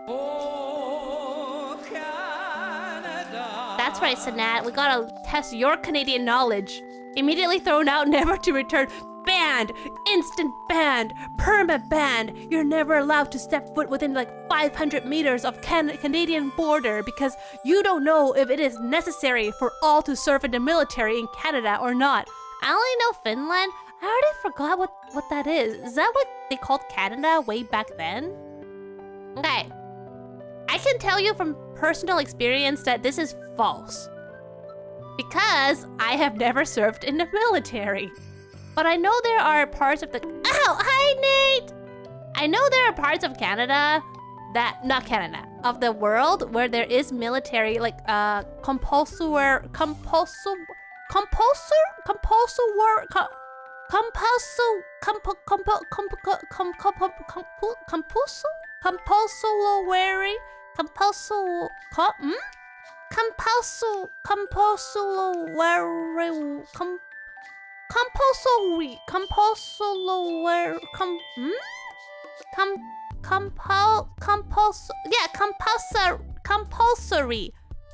Oh, Canada. That's right, Sanat. We gotta test your Canadian knowledge. Immediately thrown out, never to return. Bam! banned, instant banned, perma banned. You're never allowed to step foot within like 500 meters of Canadian border because you don't know if it is necessary for all to serve in the military in Canada or not. I only know Finland. I already forgot what that is. Is that what they called Canada way back then? Okay. I can tell you from personal experience that this is false. Because I have never served in the military. But I know there are parts of the... Ow! Hi, Nate! I know there are parts of Canada that... Not Canada. Of the world where there is military, like, compulsory... compulsory.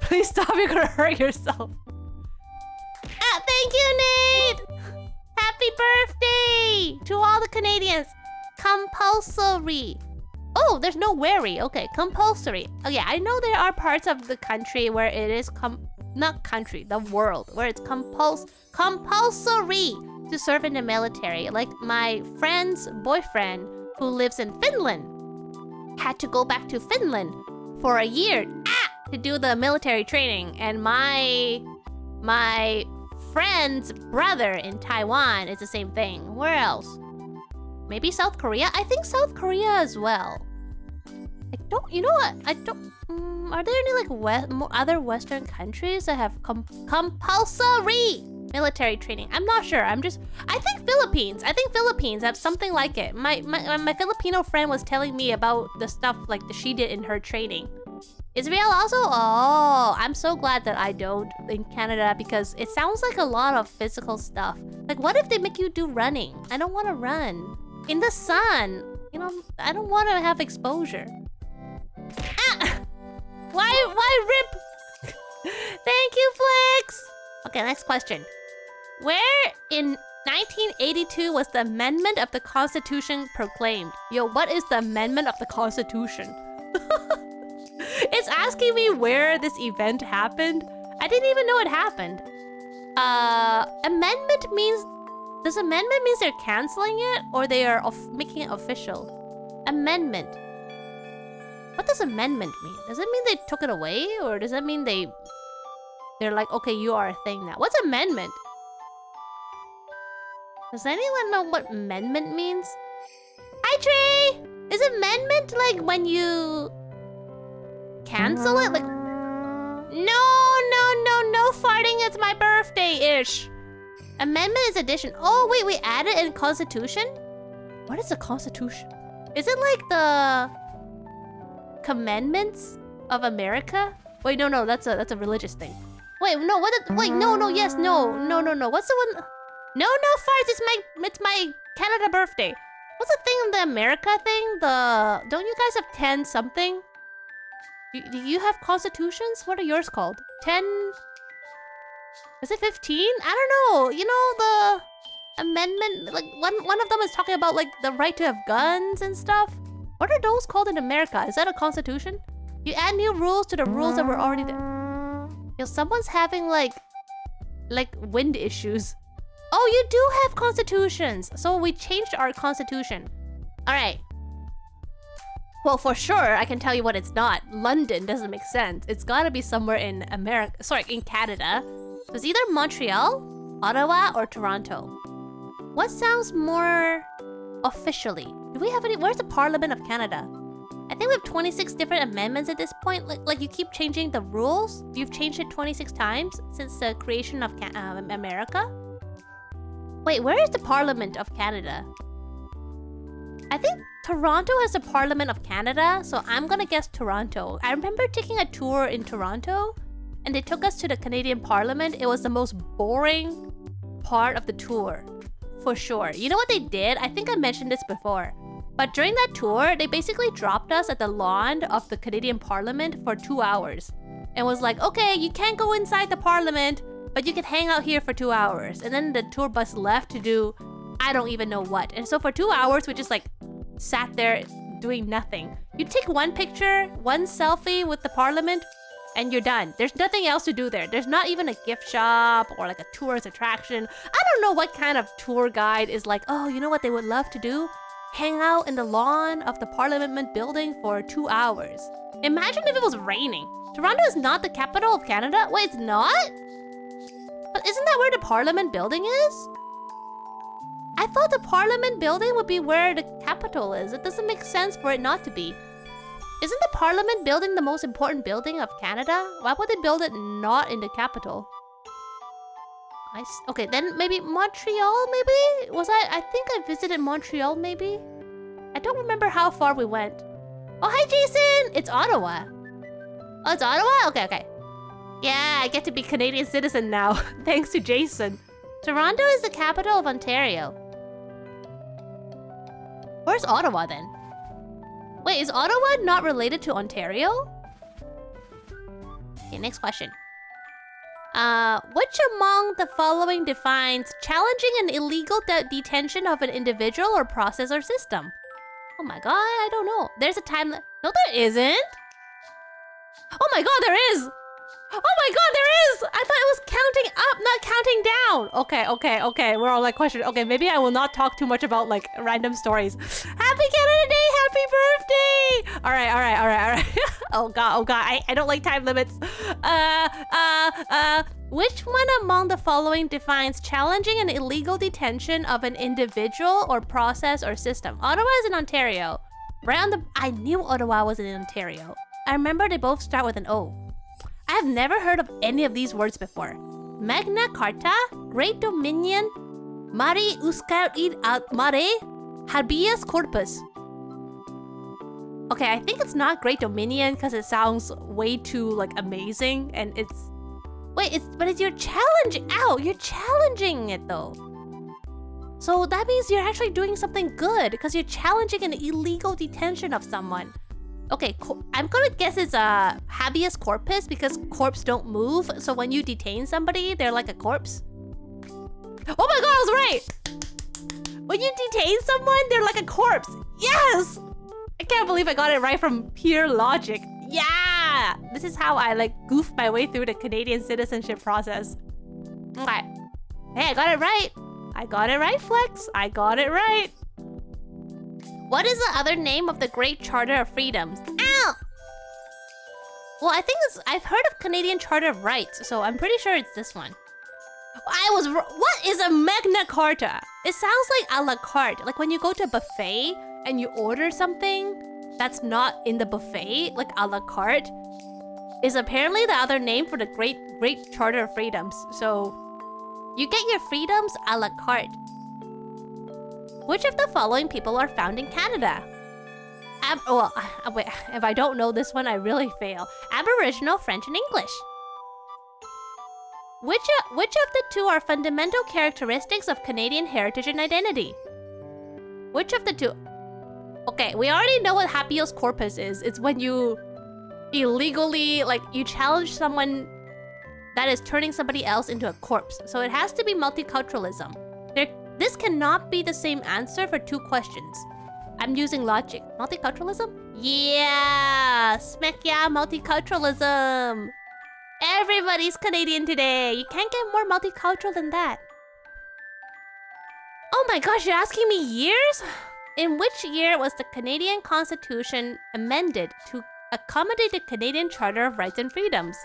Please stop, you're gonna hurt yourself. Ah, thank you, Nate! Happy birthday to all the Canadians. Compulsory. Oh, there's no wary. Okay, compulsory. Oh yeah, I know there are parts of the country where it is not country, the world, where it's compulsory to serve in the military. Like my friend's boyfriend who lives in Finland had to go back to Finland for a year to do the military training. And my friend's brother in Taiwan is the same thing. Where else? Maybe South Korea? I think South Korea as well. I don't... You know what? I don't... are there any like other Western countries that have compulsory military training? I'm not sure. I think Philippines. I think Philippines have something like it. My Filipino friend was telling me about the stuff like that she did in her training. Israel also? Oh, I'm so glad that I don't in Canada because it sounds like a lot of physical stuff. Like, what if they make you do running? I don't want to run. In the sun. You know, I don't want to have exposure. Ah! Why rip? Thank you, Flex! Okay, next question. Where in 1982 was the amendment of the Constitution proclaimed? Yo, what is the amendment of the Constitution? It's asking me where this event happened. I didn't even know it happened. Amendment means... Does amendment means they're canceling it or they are making it official? Amendment. What does amendment mean? Does it mean they took it away or does that mean they're like, okay, you are a thing now? What's amendment? Does anyone know what amendment means? Hi, Trey! Is amendment like when you cancel it? Like, no farting. It's my birthday-ish. Amendment is addition. Oh, wait, we added in Constitution? What is the Constitution? Is it like the commandments of America? Wait, no, that's a religious thing. Wait, no, yes, no. What's the one? No, farts. It's my Canada birthday. What's the thing in the America thing? Don't you guys have 10 something? Do you have constitutions? What are yours called? 10? Is it 15? I don't know. You know, the amendment, like one of them is talking about like the right to have guns and stuff. What are those called in America? Is that a constitution? You add new rules to the rules that were already there. Yo, someone's having like wind issues. Oh, you do have constitutions. So we changed our constitution. All right. Well, for sure, I can tell you what it's not. London doesn't make sense. It's gotta be somewhere in America. Sorry, in Canada. So it's either Montreal, Ottawa, or Toronto. What sounds more officially? Do we have any? Where's the Parliament of Canada? I think we have 26 different amendments at this point. Like you keep changing the rules. You've changed it 26 times since the creation of America. Wait, where is the Parliament of Canada? I think Toronto has the Parliament of Canada, so I'm gonna guess Toronto. I remember taking a tour in Toronto, and they took us to the Canadian Parliament. It was the most boring part of the tour, for sure. You know what they did? I think I mentioned this before. But during that tour, they basically dropped us at the lawn of the Canadian Parliament for 2 hours. And was like, okay, you can't go inside the Parliament, but you can hang out here for 2 hours. And then the tour bus left to do I don't even know what. And so for 2 hours, we just like sat there doing nothing. You take one picture, one selfie with the parliament, and you're done. There's nothing else to do there. There's not even a gift shop or like a tourist attraction. I don't know what kind of tour guide is like, oh, you know what they would love to do? Hang out in the lawn of the Parliament building for 2 hours. Imagine if it was raining. Toronto is not the capital of Canada? Wait, it's not? But isn't that where the Parliament building is? I thought the Parliament building would be where the capital is. It doesn't make sense for it not to be. Isn't the Parliament building the most important building of Canada? Why would they build it not in the capital? Okay, then maybe Montreal, maybe? I think I visited Montreal, maybe? I don't remember how far we went. Oh, hi, Jason! It's Ottawa. Oh, it's Ottawa? Okay. Yeah, I get to be Canadian citizen now, thanks to Jason. Toronto is the capital of Ontario. Where's Ottawa, then? Wait, is Ottawa not related to Ontario? Okay, next question. Which among the following defines challenging an illegal detention of an individual or process or system? Oh my god, I don't know. There's a time... No, there isn't. Oh my god, there is! Oh my god, there is! I thought it was counting up, not counting down. Okay. We're all like questions. Okay, maybe I will not talk too much about like random stories. Happy Canada Day! Happy birthday! Alright. Oh god. I don't like time limits. Which one among the following defines challenging an illegal detention of an individual or process or system? Ottawa is in Ontario. I knew Ottawa was in Ontario. I remember they both start with an O. I have never heard of any of these words before. Magna Carta, Great Dominion, Mari Uscar id ad mare, Habeas Corpus. Okay, I think it's not Great Dominion because it sounds way too like amazing, and it's... Wait, but you're challenging... Ow, you're challenging it though. So that means you're actually doing something good because you're challenging an illegal detention of someone. Okay, I'm gonna guess it's a habeas corpus because corpses don't move. So when you detain somebody, they're like a corpse. Oh my god, I was right! When you detain someone, they're like a corpse. Yes! I can't believe I got it right from pure logic. Yeah! This is how I like goof my way through the Canadian citizenship process. Okay. Hey, I got it right. I got it right, Flex. I got it right. What is the other name of the Great Charter of Freedoms? Ow! Well, I think I've heard of Canadian Charter of Rights, so I'm pretty sure it's this one. What is a Magna Carta? It sounds like a la carte. Like when you go to a buffet and you order something that's not in the buffet, like a la carte, is apparently the other name for the Great Charter of Freedoms. So you get your freedoms a la carte. Which of the following people are found in Canada? Wait, if I don't know this one, I really fail. Aboriginal, French, and English. Which of the two are fundamental characteristics of Canadian heritage and identity? Which of the two? Okay, we already know what habeas corpus is. It's when you illegally, like, you challenge someone that is turning somebody else into a corpse. So it has to be multiculturalism. This cannot be the same answer for two questions. I'm using logic. Multiculturalism? Yeah! Smack yeah, multiculturalism! Everybody's Canadian today. You can't get more multicultural than that. Oh my gosh, you're asking me years? In which year was the Canadian Constitution amended to accommodate the Canadian Charter of Rights and Freedoms?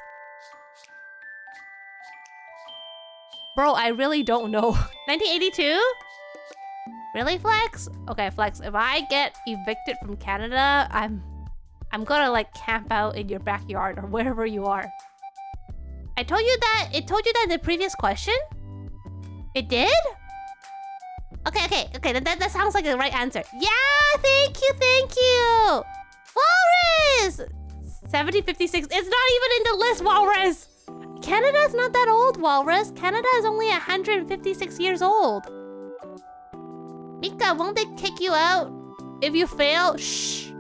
Bro, I really don't know. 1982? Really, Flex? Okay, Flex, if I get evicted from Canada, I'm gonna like camp out in your backyard or wherever you are. It told you that in the previous question? It did? Okay, that sounds like the right answer. Yeah, thank you! Walrus! 1756, it's not even in the list, Walrus! Canada's not that old, Walrus. Canada is only 156 years old. Mika, won't they kick you out if you fail? Shh!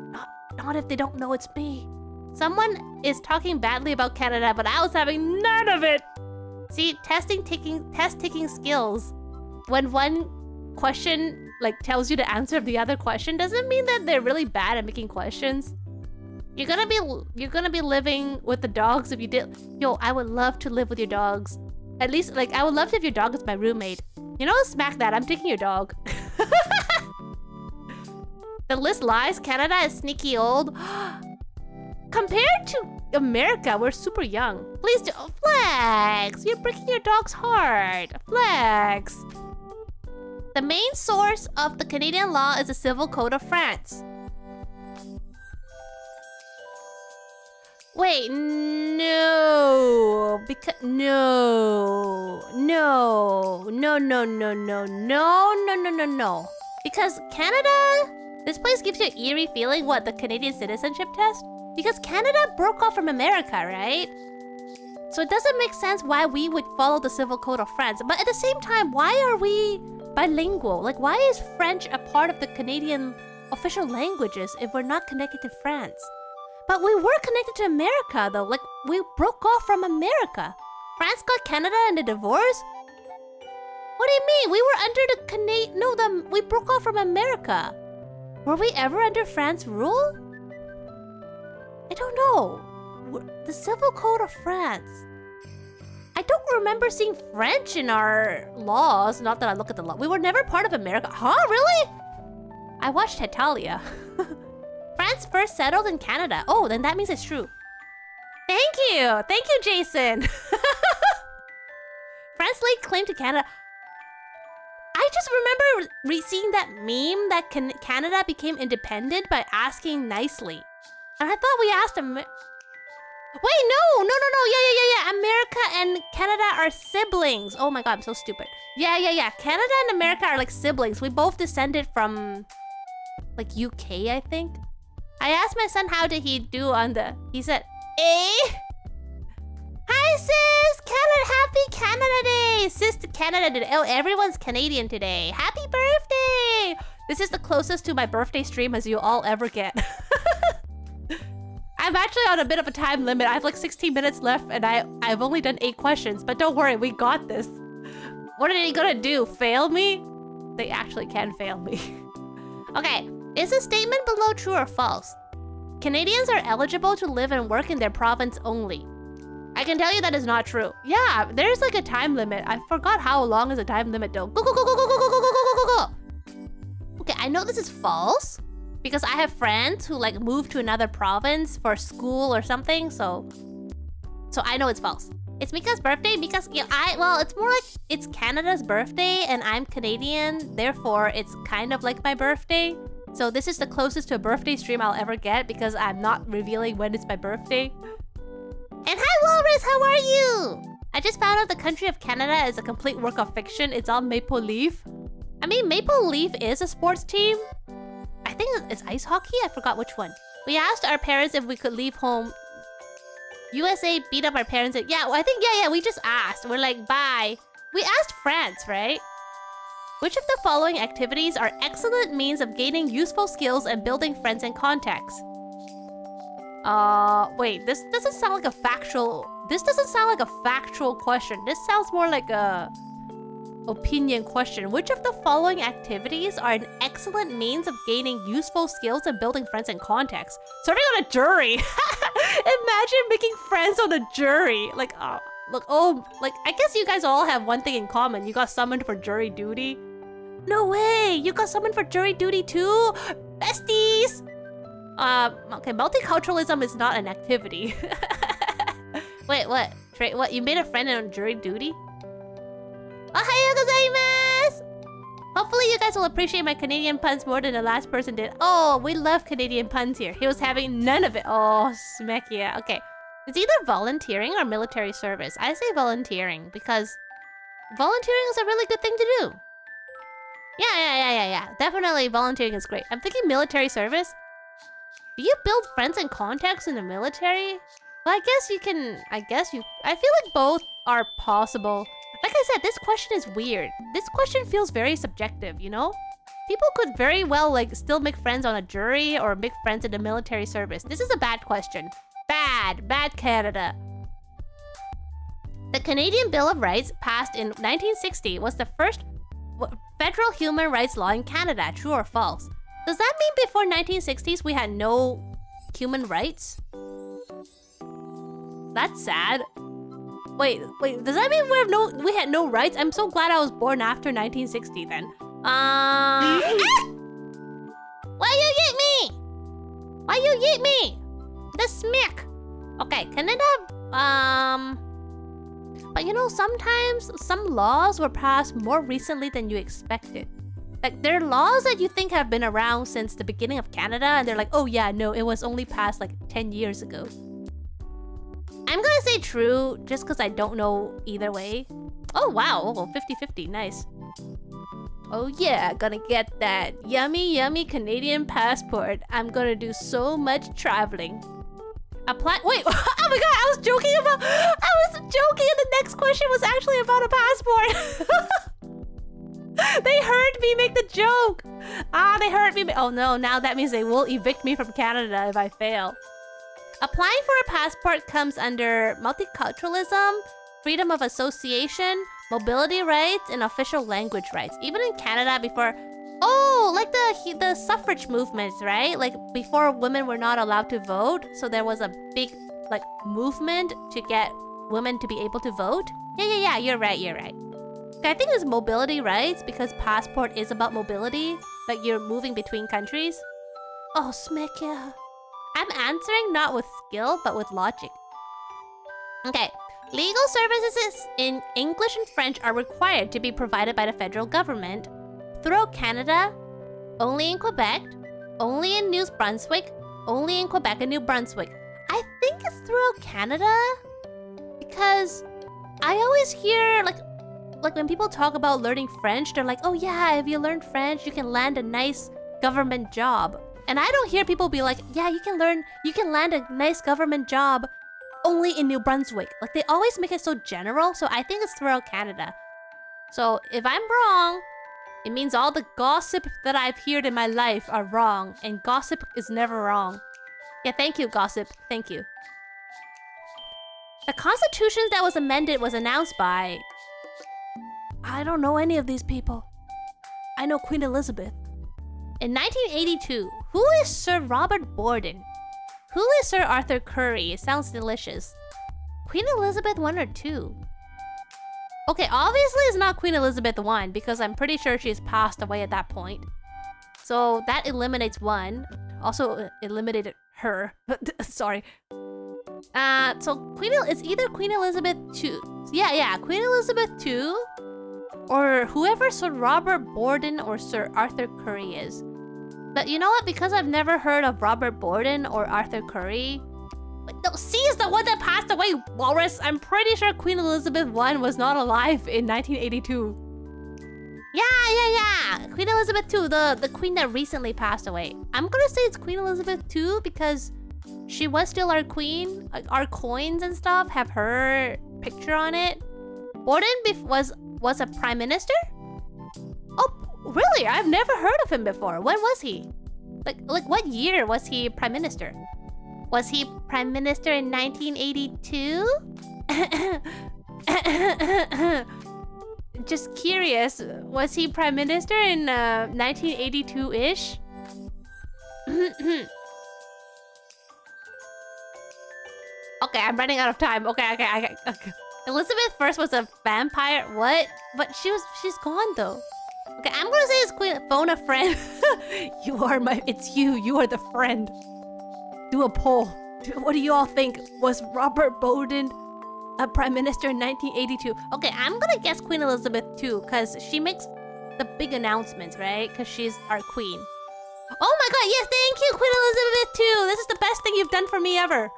Not if they don't know it's me. Someone is talking badly about Canada, but I was having none of it. See, test taking skills. When one question like tells you the answer of the other question doesn't mean that they're really bad at making questions. You're gonna be living with the dogs if you did. Yo, I would love to live with your dogs. At least, like, I would love if your dog is my roommate. You know, smack that. I'm taking your dog. The list lies. Canada is sneaky old. Compared to America, we're super young. Please do. Oh, Flex! You're breaking your dog's heart. Flex! The main source of the Canadian law is the Civil Code of France. Wait, no. Because no. Because Canada, this place gives you an eerie feeling. What, the Canadian citizenship test? Because Canada broke off from America, right? So it doesn't make sense why we would follow the Civil Code of France. But at the same time, why are we bilingual? Like, why is French a part of the Canadian official languages if we're not connected to France? But we were connected to America, though. Like, we broke off from America. France got Canada in the divorce? What do you mean? We were under the we broke off from America. Were we ever under France rule? I don't know. The Civil Code of France. I don't remember seeing French in our laws. Not that I look at the law. We were never part of America. Huh? Really? I watched Hetalia. France first settled in Canada. Oh, then that means it's true. Thank you. Thank you, Jason. France laid claim to Canada. I just remember seeing that meme that Canada became independent by asking nicely. And I thought we asked them. Wait, no. Yeah. America and Canada are siblings. Oh my god, I'm so stupid. Yeah. Canada and America are like siblings. We both descended from like UK, I think. I asked my son how did he do on the... He said, Hi, sis! Happy Canada Day! Sis to Canada Day. Oh, everyone's Canadian today. Happy birthday! This is the closest to my birthday stream as you all ever get. I'm actually on a bit of a time limit. I have like 16 minutes left and I've only done 8 questions. But don't worry, we got this. What are they gonna do? Fail me? They actually can fail me. Okay. Is the statement below true or false? Canadians are eligible to live and work in their province only. I can tell you that is not true. Yeah, there's like a time limit. I forgot how long is a time limit though. Go. Okay, I know this is false because I have friends who like moved to another province for school or something. So I know it's false. It's Mika's birthday because it's more like it's Canada's birthday and I'm Canadian. Therefore, it's kind of like my birthday. So this is the closest to a birthday stream I'll ever get because I'm not revealing when it's my birthday. And hi Walrus, how are you? I just found out the country of Canada is a complete work of fiction. It's all Maple Leaf. I mean, Maple Leaf is a sports team. I think it's ice hockey. I forgot which one. We asked our parents if we could leave home. USA beat up our parents. Yeah, I think, yeah, we just asked. We're like, bye. We asked France, right? Which of the following activities are excellent means of gaining useful skills and building friends and contacts? Wait, this doesn't sound like a factual... This doesn't sound like a factual question. This sounds more like a opinion question. Which of the following activities are an excellent means of gaining useful skills and building friends and contacts? Serving on a jury! Imagine making friends on a jury! Like, look, I guess you guys all have one thing in common. You got summoned for jury duty. No way! You got summoned for jury duty too? Besties! Okay, multiculturalism is not an activity. Wait, what? What? You made a friend on jury duty? Ohayo gozaimasu! Hopefully you guys will appreciate my Canadian puns more than the last person did. Oh, we love Canadian puns here. He was having none of it. Oh, smack yeah. Okay. It's either volunteering or military service. I say volunteering because volunteering is a really good thing to do. Yeah. Definitely volunteering is great. I'm thinking military service. Do you build friends and contacts in the military? Well, I guess you can... I feel like both are possible. Like I said, this question is weird. This question feels very subjective, you know? People could very well, like, still make friends on a jury or make friends in the military service. This is a bad question. Bad Canada. The Canadian Bill of Rights, passed in 1960, was the federal human rights law in Canada. True or false? Does that mean before 1960s we had no human rights? That's sad. Wait, does that mean we had no rights? I'm so glad I was born after 1960 then. Ah! Why you yeet me? Why you yeet me? The smack. Okay, Canada, but you know, sometimes some laws were passed more recently than you expected. Like, there are laws that you think have been around since the beginning of Canada, and they're like, oh yeah, no, it was only passed like 10 years ago. I'm gonna say true, just because I don't know either way. Oh wow, 50-50, nice. Oh yeah, gonna get that yummy Canadian passport. I'm gonna do so much traveling. Apply. Wait, oh my god, I was joking, and the next question was actually about a passport. They heard me make the joke. They heard me. Oh no, now that means they will evict me from Canada if I fail. Applying for a passport comes under multiculturalism, freedom of association, mobility rights, and official language rights. Even in Canada before... Oh, like the suffrage movements, right? Like before women were not allowed to vote, so there was a big like movement to get women to be able to vote. Yeah, you're right. Okay, I think it's mobility rights because passport is about mobility, like you're moving between countries. Oh, smack yeah. I'm answering not with skill, but with logic. Okay. Legal services in English and French are required to be provided by the federal government. Throughout Canada, only in Quebec, only in New Brunswick, only in Quebec and New Brunswick. I think it's throughout Canada because I always hear like when people talk about learning French, they're like, oh yeah, if you learn French, you can land a nice government job. And I don't hear people be like, yeah, you can land a nice government job only in New Brunswick. Like, they always make it so general, so I think it's throughout Canada. So, if I'm wrong, it means all the gossip that I've heard in my life are wrong, and gossip is never wrong. Yeah, thank you, gossip. Thank you. The Constitution that was amended was announced by... I don't know any of these people. I know Queen Elizabeth. In 1982, who is Sir Robert Borden? Who is Sir Arthur Curry? It sounds delicious. Queen Elizabeth 1 or 2? Okay, obviously it's not Queen Elizabeth 1 because I'm pretty sure she's passed away at that point. So that eliminates 1. Also eliminated her. Sorry. So it's either Queen Elizabeth 2. Yeah, Queen Elizabeth 2 or whoever Sir Robert Borden or Sir Arthur Curry is. But you know what? Because I've never heard of Robert Borden or Arthur Curry. Wait, no, C is the one that passed away, Walrus. I'm pretty sure Queen Elizabeth I was not alive in 1982. Yeah. Queen Elizabeth II, the queen that recently passed away. I'm gonna say it's Queen Elizabeth II because she was still our queen. Like, our coins and stuff have her picture on it. Borden was a prime minister? Oh, really? I've never heard of him before. When was he? Like what year was he prime minister? Was he prime minister in 1982? Just curious. Was he prime minister in 1982-ish? Okay, I'm running out of time. Okay. Elizabeth I was a vampire. What? But she's gone though. Okay, I'm gonna say it's Queen. Phone a friend. It's you. You are the friend. Do a poll. What do you all think? Was Robert Borden a prime minister in 1982? Okay, I'm gonna guess Queen Elizabeth II because she makes the big announcements, right? Because she's our queen. Oh my god, yes, thank you, Queen Elizabeth II. This is the best thing you've done for me ever.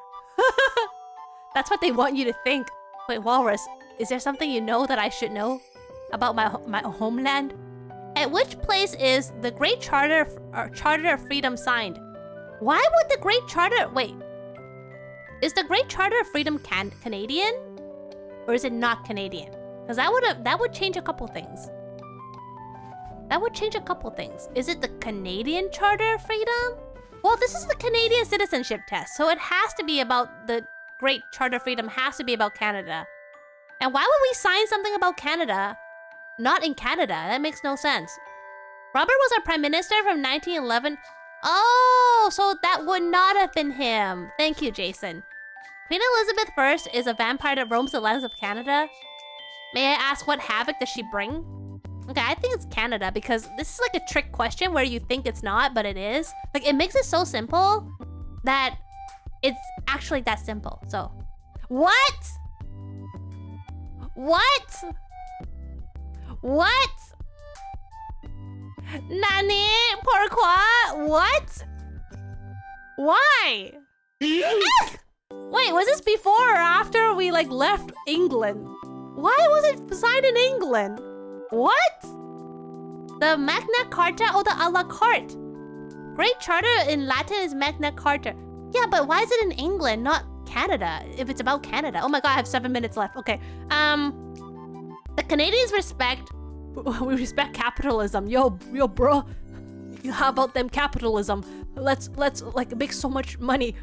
That's what they want you to think. Wait, Walrus, is there something you know that I should know about my homeland? At which place is the Great Charter of Freedom signed? Why would the Great Charter... Wait. Is the Great Charter of Freedom Canadian? Or is it not Canadian? Because that would change a couple things. Is it the Canadian Charter of Freedom? Well, this is the Canadian citizenship test, so it has to be about the Great Charter of Freedom has to be about Canada. And why would we sign something about Canada Not in Canada. That makes no sense. Robert was our prime minister from 1911. Oh, so that would not have been him. Thank you, Jason. Queen Elizabeth I is a vampire that roams the lands of Canada. May I ask what havoc does she bring? Okay, I think it's Canada because this is like a trick question where you think it's not, but it is. Like, it makes it so simple that it's actually that simple. So, what? What? What? Nani? Pourquoi? What? Why? Wait, was this before or after we like left England? Why was it signed in England? What? The Magna Carta or the a la carte? Great Charter in Latin is Magna Carta. Yeah, but why is it in England, not Canada? If it's about Canada. Oh my god, I have 7 minutes left. Okay. The Canadians we respect capitalism. Yo, bro. How about them capitalism? Let's like make so much money.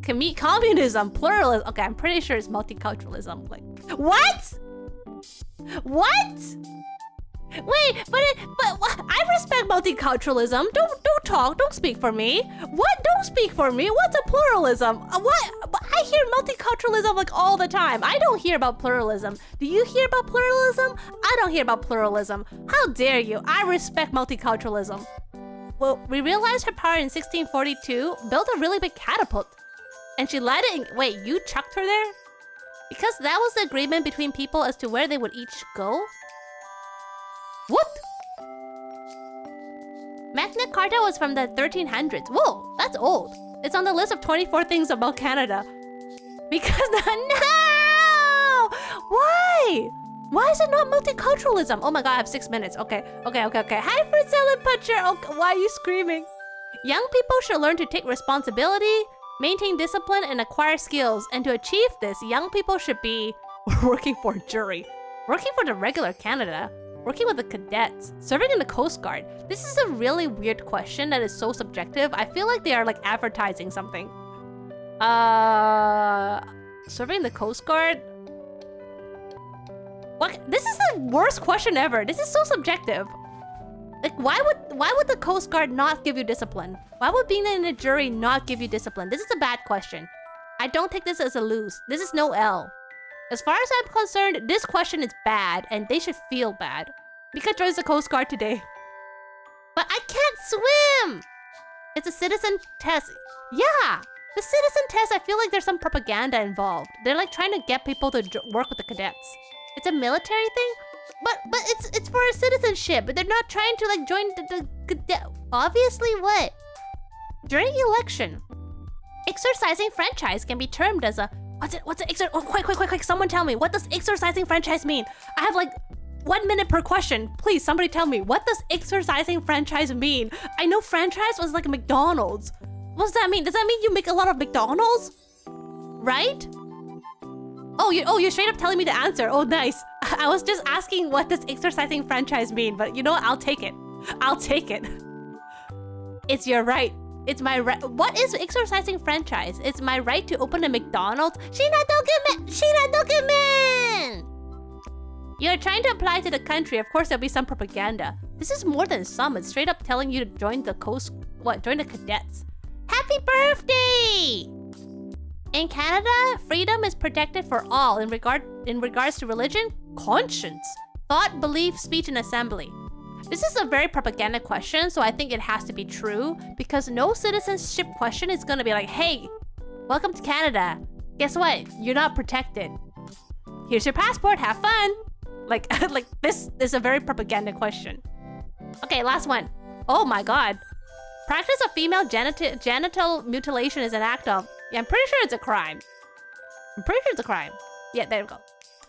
Communism, pluralism. Okay, I'm pretty sure it's multiculturalism. Like, what? What? Wait, but I respect multiculturalism. Don't speak for me. What? Don't speak for me. What's a pluralism? What? I hear multiculturalism like all the time. I don't hear about pluralism. Do you hear about pluralism? I don't hear about pluralism. How dare you? I respect multiculturalism. Well, we realized her power in 1642, built a really big catapult. And she let it in. Wait, you chucked her there? Because that was the agreement between people as to where they would each go? What? Magna Carta was from the 1300s. Whoa, that's old. It's on the list of 24 things about Canada. Because no! Why? Why is it not multiculturalism? Oh my god, I have 6 minutes. Okay. Hi, fruit salad puncher. Okay, why are you screaming? Young people should learn to take responsibility, maintain discipline, and acquire skills. And to achieve this, young people should be working for a jury, working for the regular Canada, working with the cadets, serving in the Coast Guard. This is a really weird question that is so subjective. I feel like they are like advertising something. Serving in the Coast Guard? What? This is the worst question ever. This is so subjective. Like, why would the Coast Guard not give you discipline? Why would being in a jury not give you discipline? This is a bad question. I don't take this as a lose. This is no L. As far as I'm concerned, this question is bad, and they should feel bad. Mika joins the Coast Guard today. But I can't swim! It's a citizen test. Yeah! The citizen test, I feel like there's some propaganda involved. They're like trying to get people to work with the cadets. It's a military thing? But it's for a citizenship, but they're not trying to like join the cadet. Obviously, what? During election, exercising franchise can be termed as a... What's it? Oh, quick, someone tell me. What does exercising franchise mean? I have like 1 minute per question. Please, somebody tell me. What does exercising franchise mean? I know franchise was like a McDonald's. What does that mean? Does that mean you make a lot of McDonald's? Right? Oh, you're straight up telling me the answer. Oh, nice. I was just asking what does exercising franchise mean, but you know what? I'll take it. It's your right. It's my right. What is exercising franchise? It's my right to open a McDonald's. Sheena, don't get me! You're trying to apply to the country. Of course, there'll be some propaganda. This is more than some. It's straight up telling you to join the join the cadets. Happy birthday! In Canada, freedom is protected for all in regards to religion, conscience, thought, belief, speech, and assembly. This is a very propaganda question, so I think it has to be true because no citizenship question is gonna be like, hey, welcome to Canada. Guess what? You're not protected. Here's your passport, have fun. Like this is a very propaganda question. Okay, last one. Oh my god. Practice of female genital mutilation is an act of... Yeah, I'm pretty sure it's a crime. Yeah, there we go.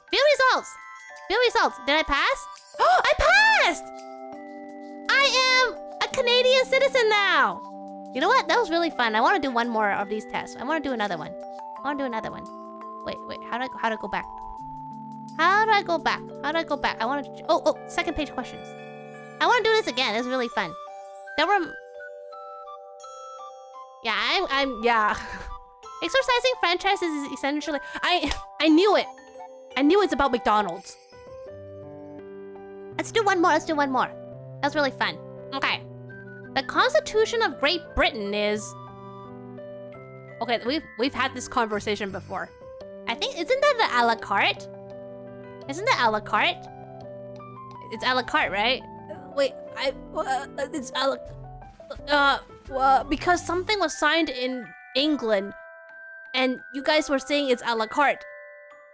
Field results. Did I pass? Oh, I passed! I am a Canadian citizen now. You know what? That was really fun. I want to do one more of these tests. I want to do another one. Wait. How do I go back? How do I go back? I want to... Oh, second page questions. I want to do this again. It's really fun. There were... Yeah, yeah. Exercising franchise is essentially... I knew it. I knew it's about McDonald's. Let's do one more. Let's do one more. That's really fun. Okay. The Constitution of Great Britain is... Okay, we've had this conversation before. I think, isn't that the a la carte? Isn't that a la carte? It's a la carte, right? Wait, it's a la... because something was signed in England, and you guys were saying it's a la carte.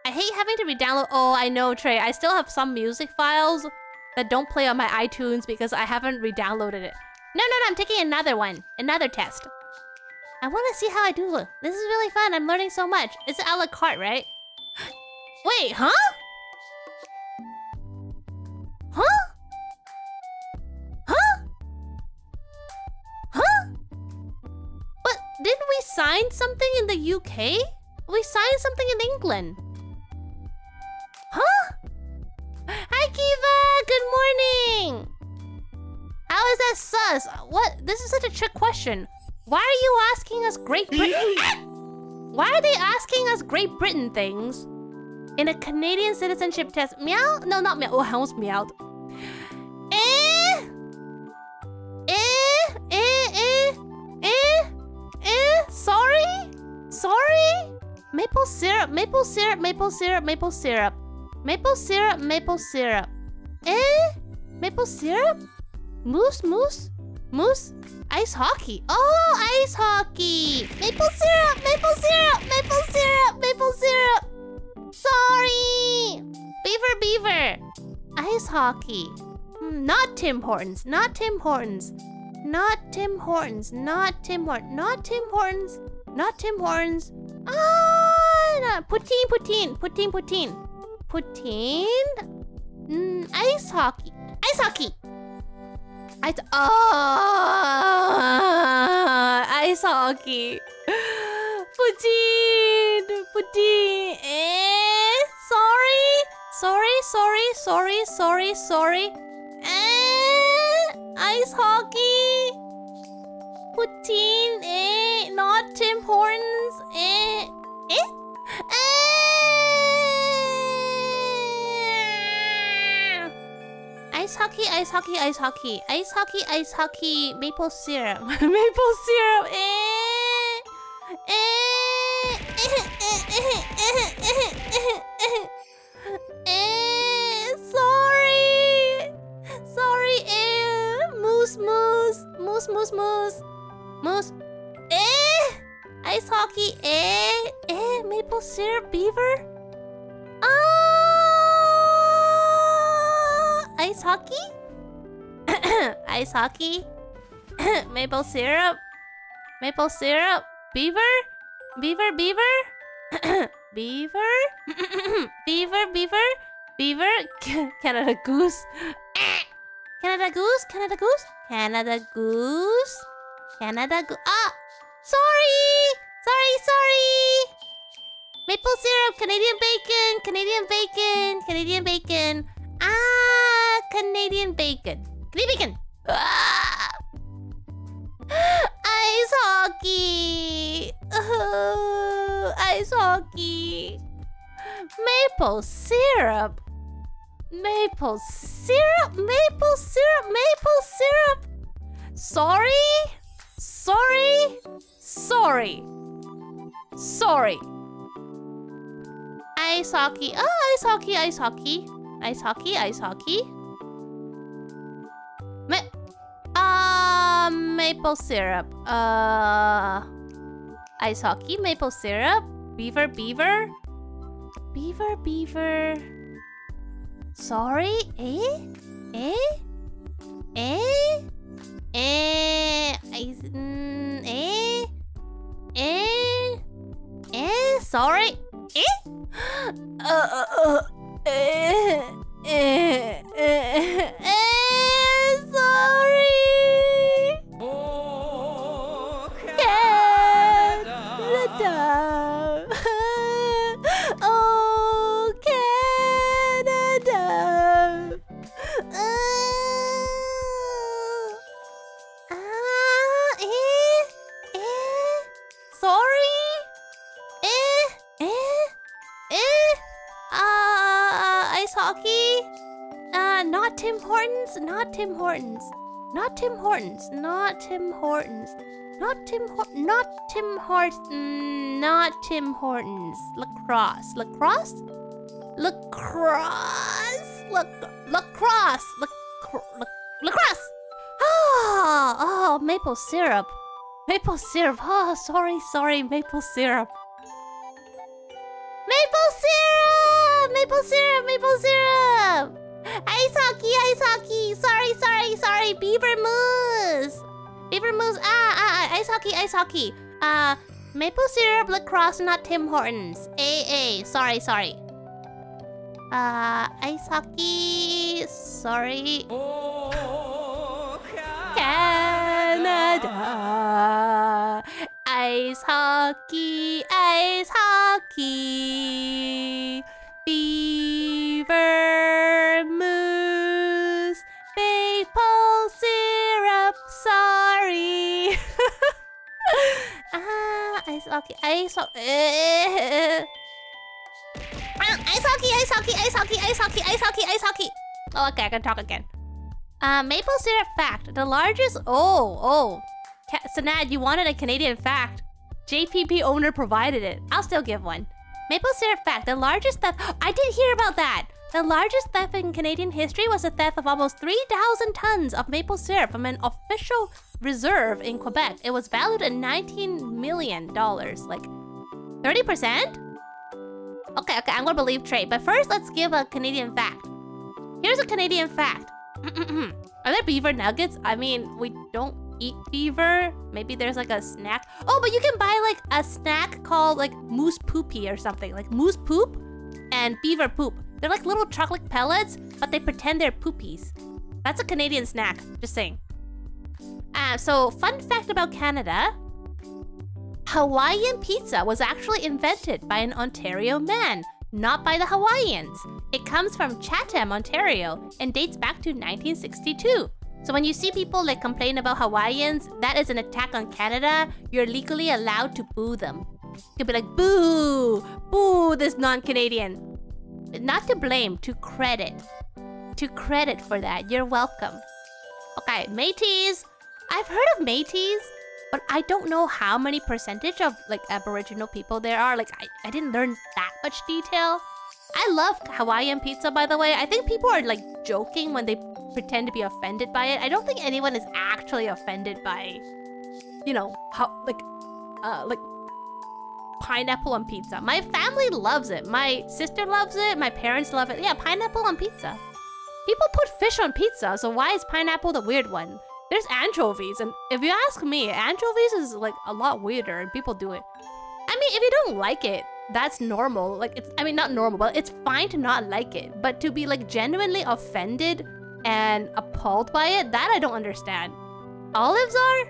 I hate having to re-download... Oh, I know, Trey. I still have some music files that don't play on my iTunes because I haven't re-downloaded it. No, I'm taking another one. Another test. I want to see how I do. This is really fun. I'm learning so much. It's a la carte, right? Wait, huh? Huh? Huh? Huh? But didn't we sign something in the UK? We signed something in England. Huh? Hi, Kiva! Good morning! How is that sus? What? This is such a trick question. Why are you asking us Great Britain? Why are they asking us Great Britain things in a Canadian citizenship test? Meow? No, not meow. Oh, I almost meowed. Sorry? Sorry? Maple syrup, maple syrup, maple syrup, maple syrup. Maple syrup, maple syrup. Maple syrup? Moose, moose? Moose? Ice hockey. Oh, ice hockey. Maple syrup, maple syrup, maple syrup, maple syrup. Sorry. Beaver, beaver. Ice hockey. Not Tim Hortons, not Tim Hortons. Not Tim Hortons, not Tim Hortons, not Tim Hortons, not Tim Hortons. No. Poutine, poutine, poutine, poutine. Poutine. Ice hockey. Ice hockey. Ice hockey. Poutine. Poutine. Sorry. Ice hockey. Poutine. Not Tim Hortons. Ice hockey, ice hockey, ice hockey. Ice hockey, ice hockey. Maple syrup. Maple syrup. Sorry. Moose. Ice hockey. Maple syrup. Beaver. Ice hockey? Ice hockey? Maple syrup? Maple syrup? Beaver? Beaver? Beaver? Beaver? Canada Goose? Canada Goose? Canada Goose? Canada Goose? Canada Goose? Ah! Sorry! Maple syrup! Canadian bacon! Canadian bacon! Canadian bacon! Canadian bacon. Canadian bacon. Ice hockey. Ice hockey. Maple syrup. Maple syrup. Maple syrup. Maple syrup. Sorry. Ice hockey. Ice hockey. Ice hockey. Ice hockey, ice hockey. Maple syrup. Ice hockey, maple syrup. Beaver. Sorry, sorry, sorry. Oh, Canada. Oh, Canada. Sorry. Ice hockey. Not Tim Hortons. Not Tim Hortons. Not Tim Hortons. Not Tim Hortons. Not Tim Hortons. Not Tim Hortons. Not Tim Hortons. Lacrosse. Lacrosse? Lacrosse. Lacrosse. Lacrosse. Oh, maple syrup. Maple syrup. Oh, sorry, maple syrup. Maple syrup! Maple syrup! Maple syrup! Ice hockey! Sorry! Beaver moose! Beaver moose! Ice hockey! Maple syrup, lacrosse, not Tim Hortons. AA. Sorry. Ice hockey. Sorry. Canada. Ice hockey. Beaver moose. Maple syrup. Sorry. Ice hockey. Ice hockey. Oh, okay, I can talk again. Maple syrup fact. The largest... Oh. Sanad, you wanted a Canadian fact. JPP owner provided it. I'll still give one. Maple syrup fact. The largest theft... I did hear about that. The largest theft in Canadian history was a theft of almost 3,000 tons of maple syrup from an official reserve in Quebec. It was valued at $19 million. Like, 30%? Okay, I'm gonna believe Trey. But first, let's give a Canadian fact. Here's a Canadian fact. Are there beaver nuggets? I mean, we don't eat beaver. Maybe there's like a snack. Oh, but you can buy like a snack called like moose poopy or something. Like moose poop and beaver poop. They're like little chocolate pellets, but they pretend they're poopies. That's a Canadian snack. Just saying. So, fun fact about Canada. Hawaiian pizza was actually invented by an Ontario man, not by the Hawaiians. It comes from Chatham, Ontario, and dates back to 1962. So when you see people like complain about Hawaiians, that is an attack on Canada. You're legally allowed to boo them. You could be like, boo, boo this non-Canadian. Not to blame, to credit. To credit for that. You're welcome. Okay, Métis. I've heard of Métis, but I don't know how many percentage of like Aboriginal people there are. Like I didn't learn that much detail. I love Hawaiian pizza, by the way. I think people are like joking when they pretend to be offended by it. I don't think anyone is actually offended by, you know, how like pineapple on pizza. My family loves it. My sister loves it. My parents love it. Yeah, pineapple on pizza. People put fish on pizza, so why is pineapple the weird one? There's anchovies, and if you ask me, anchovies is like a lot weirder, and people do it. I mean, if you don't like it, that's normal. Like, it's, I mean, not normal, but it's fine to not like it. But to be like genuinely offended and appalled by it, that I don't understand. Olives are?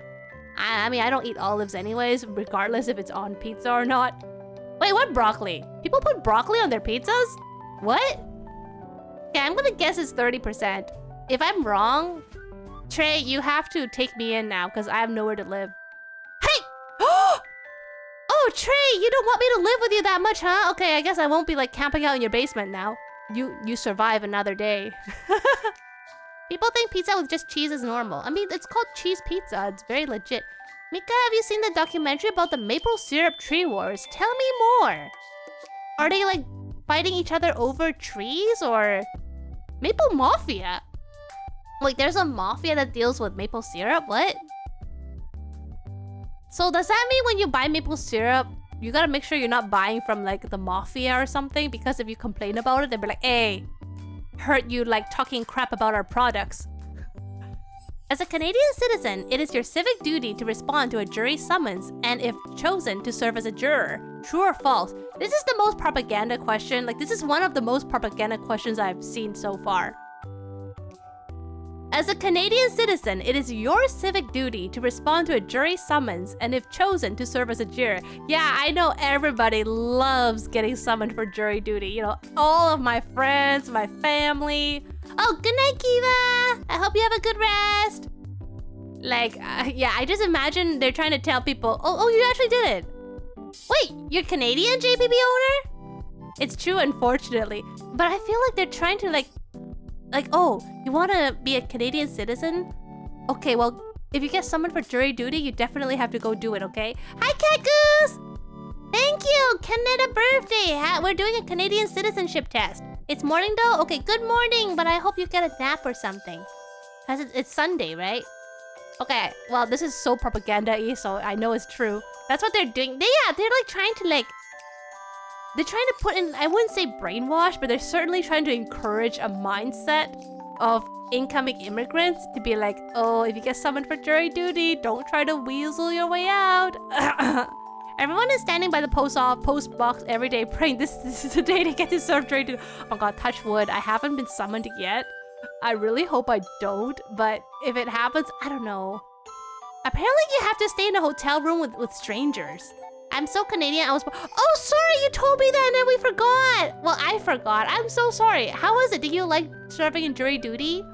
I mean, I don't eat olives anyways, regardless if it's on pizza or not. Wait, what broccoli? People put broccoli on their pizzas? What? Yeah, I'm gonna guess it's 30%. If I'm wrong, Trey, you have to take me in now, because I have nowhere to live. Hey! Oh, Trey, you don't want me to live with you that much, huh? Okay, I guess I won't be like camping out in your basement now. You survive another day. People think pizza with just cheese is normal. I mean, it's called cheese pizza. It's very legit. Mika, have you seen the documentary about the maple syrup tree wars? Tell me more. Are they like fighting each other over trees or maple mafia? Wait, there's a mafia that deals with maple syrup? What? So does that mean when you buy maple syrup, you gotta make sure you're not buying from like the mafia or something? Because if you complain about it, they'll be like, hey, heard you like talking crap about our products. As a Canadian citizen, it is your civic duty to respond to a jury summons and if chosen to serve as a juror. True or false? This is the most propaganda question. Like, this is one of the most propaganda questions I've seen so far. As a Canadian citizen, it is your civic duty to respond to a jury summons and if chosen to serve as a juror. Yeah, I know everybody loves getting summoned for jury duty. You know, all of my friends, my family. Oh, good night, Kiva! I hope you have a good rest. Like, yeah, I just imagine they're trying to tell people, oh, you actually did it. Wait, you're Canadian, JPB owner? It's true, unfortunately. But I feel like they're trying to, like, Like, oh, you want to be a Canadian citizen? Okay, well, if you get summoned for jury duty, you definitely have to go do it, okay? Hi, Cat Goose! Thank you! Canada birthday! We're doing a Canadian citizenship test. It's morning though? Okay, good morning, but I hope you get a nap or something. Because it's Sunday, right? Okay, well, this is so propaganda-y, so I know it's true. That's what they're doing. They're like trying to like... They're trying to put in, I wouldn't say brainwash, but they're certainly trying to encourage a mindset of incoming immigrants to be like, oh, if you get summoned for jury duty, don't try to weasel your way out. Everyone is standing by the post box every day praying this is the day to get to serve jury duty. Oh my god, touch wood. I haven't been summoned yet. I really hope I don't, but if it happens, I don't know. Apparently you have to stay in a hotel room with strangers. I'm so Canadian, I was... Oh, sorry, you told me that and then we forgot. Well, I forgot. I'm so sorry. How was it? Did you like serving in jury duty?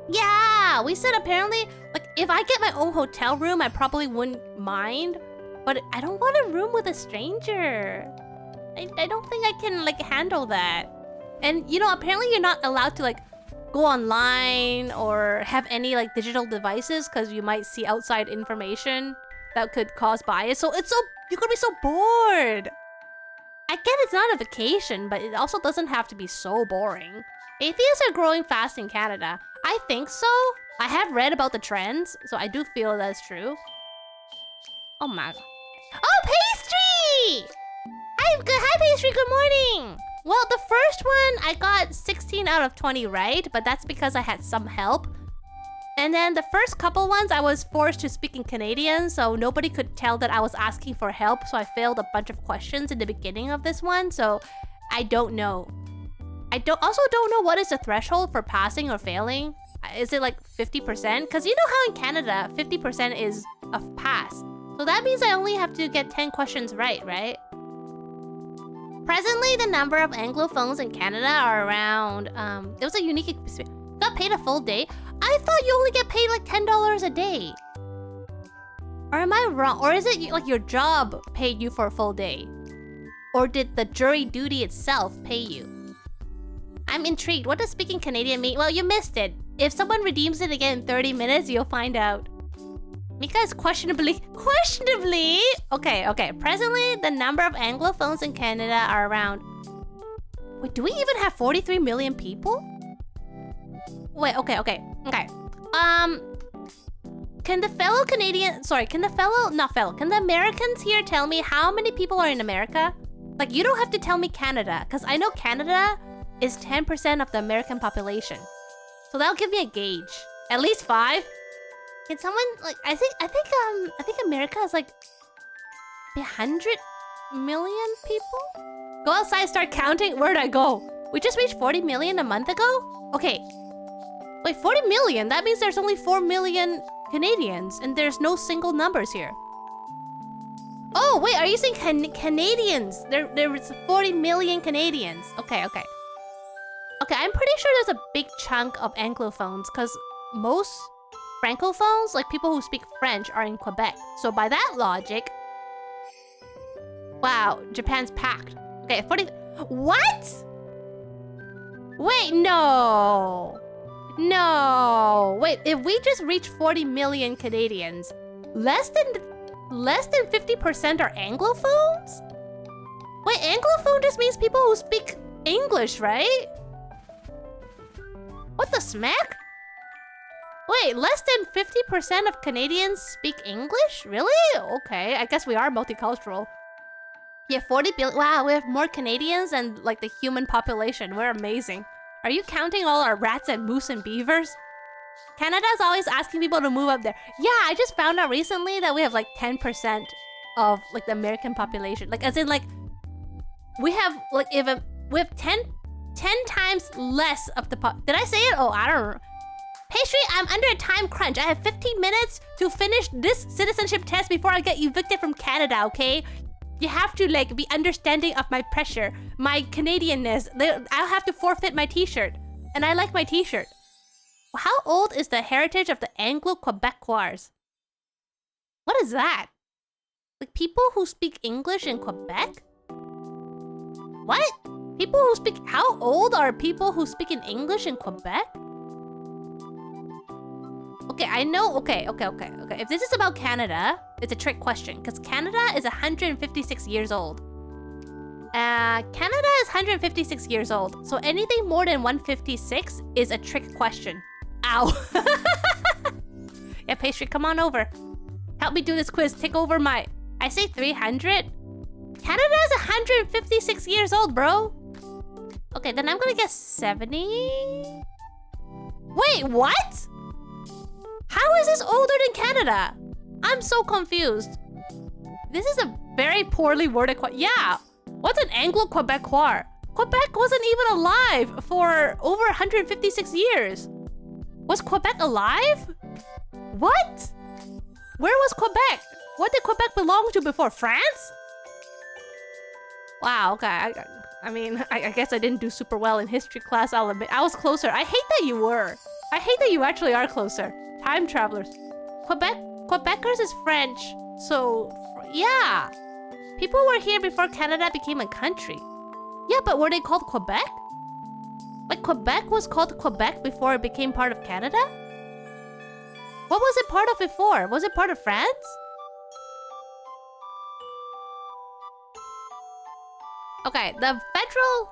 Yeah, we said apparently, like, if I get my own hotel room, I probably wouldn't mind. But I don't want a room with a stranger. I don't think I can, like, handle that. And, you know, apparently you're not allowed to, like, go online or have any, like, digital devices because you might see outside information that could cause bias. So it's so... You're gonna be so bored. I get it's not a vacation, but it also doesn't have to be so boring. Atheists are growing fast in Canada. I think so. I have read about the trends, so I do feel that's true. Oh my god. Oh, pastry! Hi, pastry, good morning! Well, the first one, I got 16 out of 20 right, but that's because I had some help. And then the first couple ones, I was forced to speak in Canadian, so nobody could tell that I was asking for help, so I failed a bunch of questions in the beginning of this one, so I don't know. I also don't know what is the threshold for passing or failing. Is it like 50%? Because you know how in Canada, 50% is a pass. So that means I only have to get 10 questions right? Presently, the number of Anglophones in Canada are around... It was a unique experience. Got paid a full day? I thought you only get paid like $10 a day. Or am I wrong? Or is it like your job paid you for a full day? Or did the jury duty itself pay you? I'm intrigued. What does speaking Canadian mean? Well, you missed it. If someone redeems it again in 30 minutes, you'll find out. Mika is questionably... Okay. Presently, the number of Anglophones in Canada are around... Wait, do we even have 43 million people? Wait, okay. Can the Americans here tell me how many people are in America? Like, you don't have to tell me Canada, because I know Canada is 10% of the American population. So that'll give me a gauge. At least 5. Can someone, like, I think America is like 100 million people? Go outside, start counting. Where'd I go? We just reached 40 million a month ago? Okay. Wait, 40 million? That means there's only 4 million Canadians, and there's no single numbers here. Oh, wait, are you saying Canadians? There is 40 million Canadians. Okay. Okay, I'm pretty sure there's a big chunk of Anglophones, because most Francophones, like people who speak French, are in Quebec. So by that logic... Wow, Japan's packed. Okay, 40... What?! Wait, no! No! Wait, if we just reach 40 million Canadians, less than 50% are Anglophones? Wait, Anglophone just means people who speak English, right? What the smack? Wait, less than 50% of Canadians speak English? Really? Okay, I guess we are multicultural. Yeah, 40 billion. Wow, we have more Canadians than like the human population. We're amazing. Are you counting all our rats and moose and beavers? Canada's always asking people to move up there. Yeah, I just found out recently that we have like 10% of like the American population. Like as in like we have like we have 10 times less of the Did I say it? Oh, I don't know. Pastry, I'm under a time crunch. I have 15 minutes to finish this citizenship test before I get evicted from Canada, okay? You have to like be understanding of my pressure, my Canadianness. I'll have to forfeit my t-shirt. And I like my t-shirt. How old is the heritage of the Anglo-Quebecois? What is that? Like people who speak English in Quebec? What? People who speak... How old are people who speak in English in Quebec? Okay, I know... Okay. If this is about Canada, it's a trick question. Because Canada is 156 years old. Canada is 156 years old. So anything more than 156 is a trick question. Ow. Yeah, Pastry, come on over. Help me do this quiz. Take over my... I say 300? Canada is 156 years old, bro. Okay, then I'm gonna guess 70? Wait, what? How is this older than Canada? I'm so confused. This is a very poorly worded question. Yeah. What's an Anglo-Quebecois? Quebec wasn't even alive for over 156 years. Was Quebec alive? What? Where was Quebec? What did Quebec belong to before? France? Wow, okay. I mean, I guess I didn't do super well in history class, I'll admit. I was closer. I hate that you were. I hate that you actually are closer. Time travelers. Quebecers is French. So, yeah. People were here before Canada became a country. Yeah, but were they called Quebec? Like, Quebec was called Quebec before it became part of Canada? What was it part of before? Was it part of France? Okay, the federal...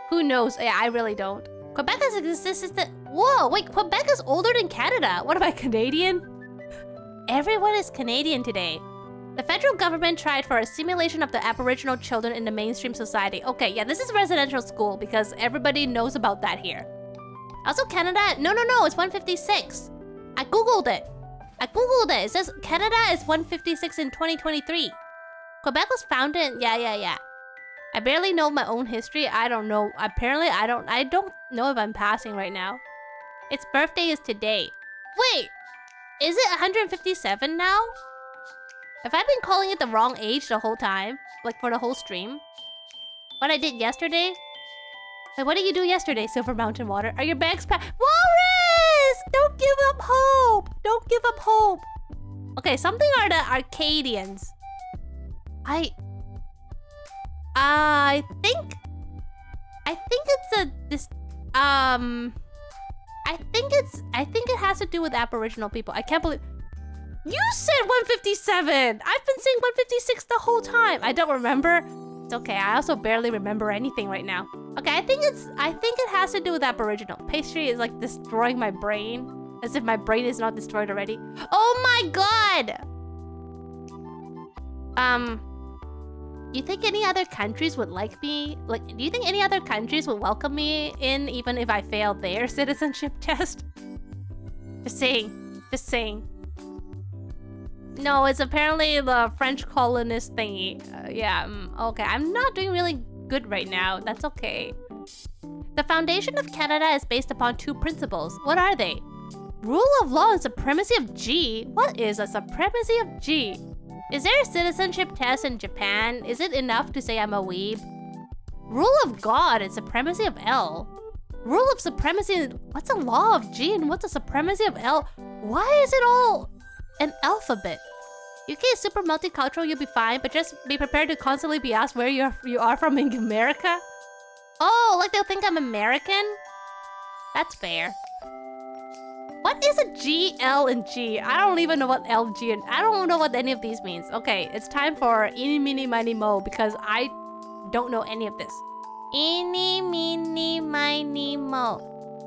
Who knows? Yeah, I really don't. Quebec has existed... Whoa, wait, Quebec is older than Canada. What am I, Canadian? Everyone is Canadian today. The federal government tried for a simulation of the Aboriginal children in the mainstream society. Okay, yeah, this is residential school because everybody knows about that here. Also, Canada... No, it's 156. I googled it. It says Canada is 156 in 2023. Quebec was founded... Yeah. I barely know my own history. I don't know. Apparently, I don't know if I'm passing right now. Its birthday is today. Wait! Is it 157 now? Have I been calling it the wrong age the whole time? Like, for the whole stream? What I did yesterday? Wait, what did you do yesterday, Silver Mountain Water? Are your bags packed? Walrus! Don't give up hope! Don't give up hope! Okay, something are the Arcadians. I think it's I think it has to do with Aboriginal people. I can't believe you said 157. I've been saying 156 the whole time. I don't remember. It's okay. I also barely remember anything right now. Okay, I think it has to do with Aboriginal. Pastry is like destroying my brain, as if my brain is not destroyed already. Oh my god. Do you think any other countries would like me? Like, do you think any other countries would welcome me in even if I fail their citizenship test? Just saying. No, it's apparently the French colonist thingy. Okay. I'm not doing really good right now. That's okay. The foundation of Canada is based upon two principles. What are they? Rule of law and supremacy of G? What is a supremacy of G? Is there a citizenship test in Japan? Is it enough to say I'm a weeb? Rule of God and supremacy of L. Rule of supremacy... What's a law of G and what's a supremacy of L? Why is it all an alphabet? UK is super multicultural, you'll be fine, but just be prepared to constantly be asked where you are from in America. Oh, like they'll think I'm American? That's fair. What is a G, L, and G? I don't even know what L, G, and I don't know what any of these means. Okay, it's time for Eeny, Meeny, Miny, Mo because I don't know any of this. Eeny, Meeny, Miny, Mo.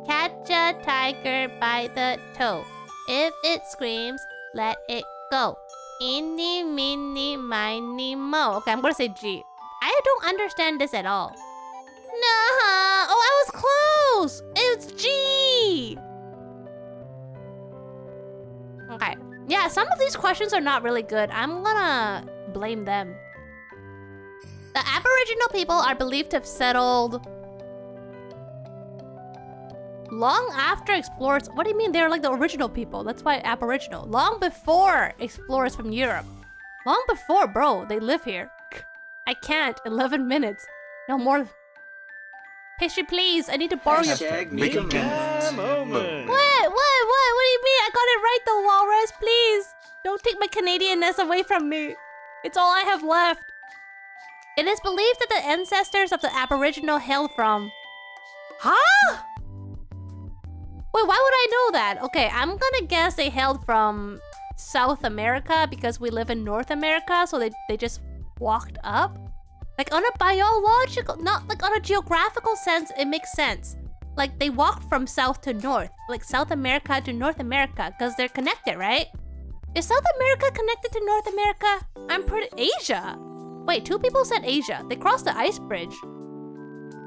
Catch a tiger by the toe. If it screams, let it go. Eeny, Meeny, Miny, Mo. Okay, I'm gonna say G. I don't understand this at all. No! Oh, I was close! It's G! Okay. Yeah, some of these questions are not really good. I'm gonna blame them. The Aboriginal people are believed to have settled long after explorers... What do you mean? They're like the original people. That's why Aboriginal. Long before explorers from Europe. Long before, bro. They live here. I can't. 11 minutes. No more... Pastry, please. I need to borrow your... Make a moment. What do you mean? I got it right though, Walrus. Please. Don't take my Canadianness away from me. It's all I have left. It is believed that the ancestors of the Aboriginal hailed from... Huh? Wait, why would I know that? Okay, I'm gonna guess they hailed from South America because we live in North America, so they just walked up? Like on a biological, not like on a geographical sense, it makes sense. Like they walked from south to north, like South America to North America, because they're connected, right? Is South America connected to North America? I'm pretty... Asia? Wait, 2 people said Asia. They crossed the ice bridge.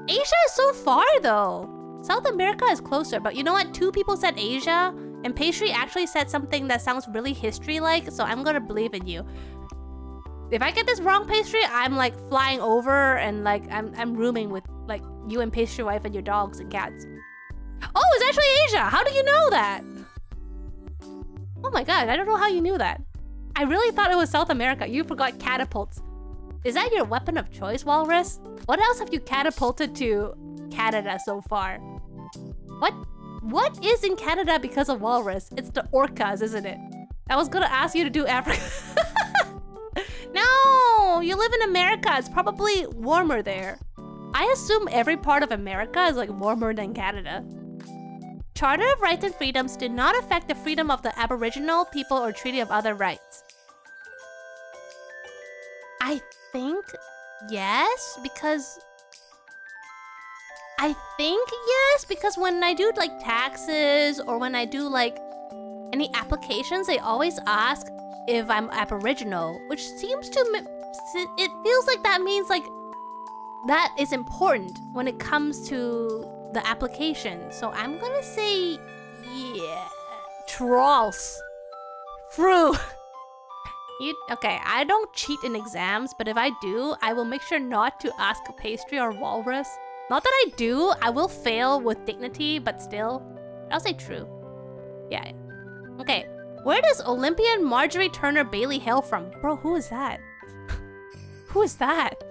Asia is so far though. South America is closer, but you know what? 2 people said Asia, and Pastry actually said something that sounds really history-like, so I'm gonna believe in you. If I get this wrong, Pastry, I'm like flying over and like I'm rooming with like you and Pastry Wife and your dogs and cats. Oh, it's actually Asia! How do you know that? Oh my god, I don't know how you knew that. I really thought it was South America. You forgot catapults. Is that your weapon of choice, Walrus? What else have you catapulted to Canada so far? What is in Canada because of Walrus? It's the orcas, isn't it? I was gonna ask you to do Africa. No, you live in America. It's probably warmer there. I assume every part of America is like warmer than Canada. Charter of Rights and Freedoms did not affect the freedom of the Aboriginal people or Treaty of Other Rights. I think yes, because... when I do like taxes or when I do like any applications, they always ask if I'm Aboriginal, which seems to... It feels like that means like that is important when it comes to the application. So I'm gonna say yeah. Trolls. True. Okay, I don't cheat in exams, but if I do, I will make sure not to ask Pastry or Walrus. Not that I do, I will fail with dignity, but still. I'll say true. Yeah. Okay, where does Olympian Marjorie Turner Bailey hail from? Bro, who is that? Who is that?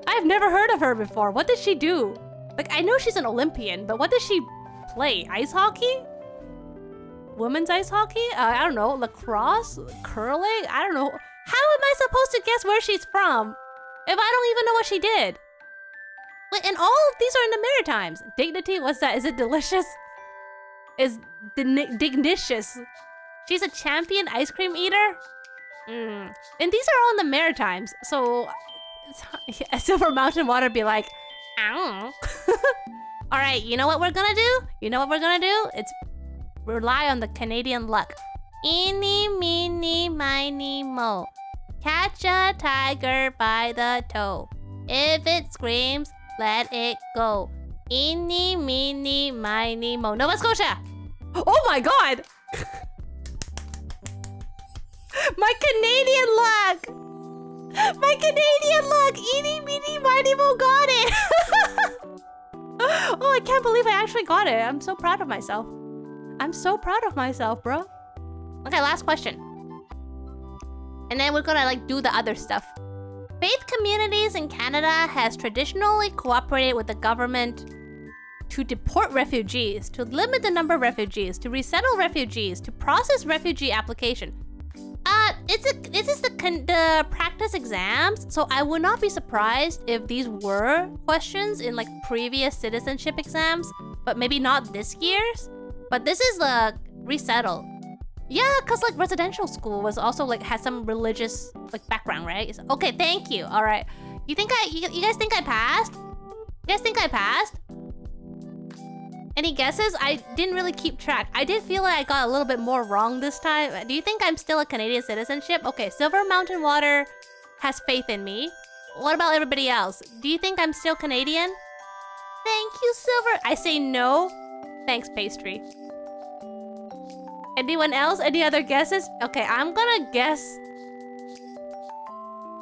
I've never heard of her before. What does she do? Like, I know she's an Olympian, but what does she play? Ice hockey? Women's ice hockey? I don't know. Lacrosse? Curling? I don't know. How am I supposed to guess where she's from if I don't even know what she did? Wait, and all of these are in the Maritimes. Dignity? What's that? Is it delicious? Is dignitious? She's a champion ice cream eater? And these are all in the Maritimes, so... Silver Mountain Water be like, ow. Alright, you know what we're gonna do? It's rely on the Canadian luck. Eeny, meeny, miny, mo. Catch a tiger by the toe. If it screams, let it go. Eeny, meeny, miny, mo. Nova Scotia! Oh my god! My Canadian luck! My Canadian luck! Eeny, meeny, miny, mo, got it! Oh, I can't believe I actually got it. I'm so proud of myself. Bro. Okay, last question. And then we're gonna like do the other stuff. Faith communities in Canada has traditionally cooperated with the government to deport refugees, to limit the number of refugees, to resettle refugees, to process refugee application. This is the practice exams, so I would not be surprised if these were questions in like previous citizenship exams, but maybe not this year's. But this is the resettle. Yeah, cause like residential school was also like had some religious like background, right? Okay, thank you. All right, you guys think I passed? You guys think I passed? Any guesses? I didn't really keep track. I did feel like I got a little bit more wrong this time. Do you think I'm still a Canadian citizenship? Okay, Silver Mountain Water has faith in me. What about everybody else? Do you think I'm still Canadian? Thank you, Silver. I say no. Thanks, Pastry. Anyone else? Any other guesses? Okay, I'm gonna guess...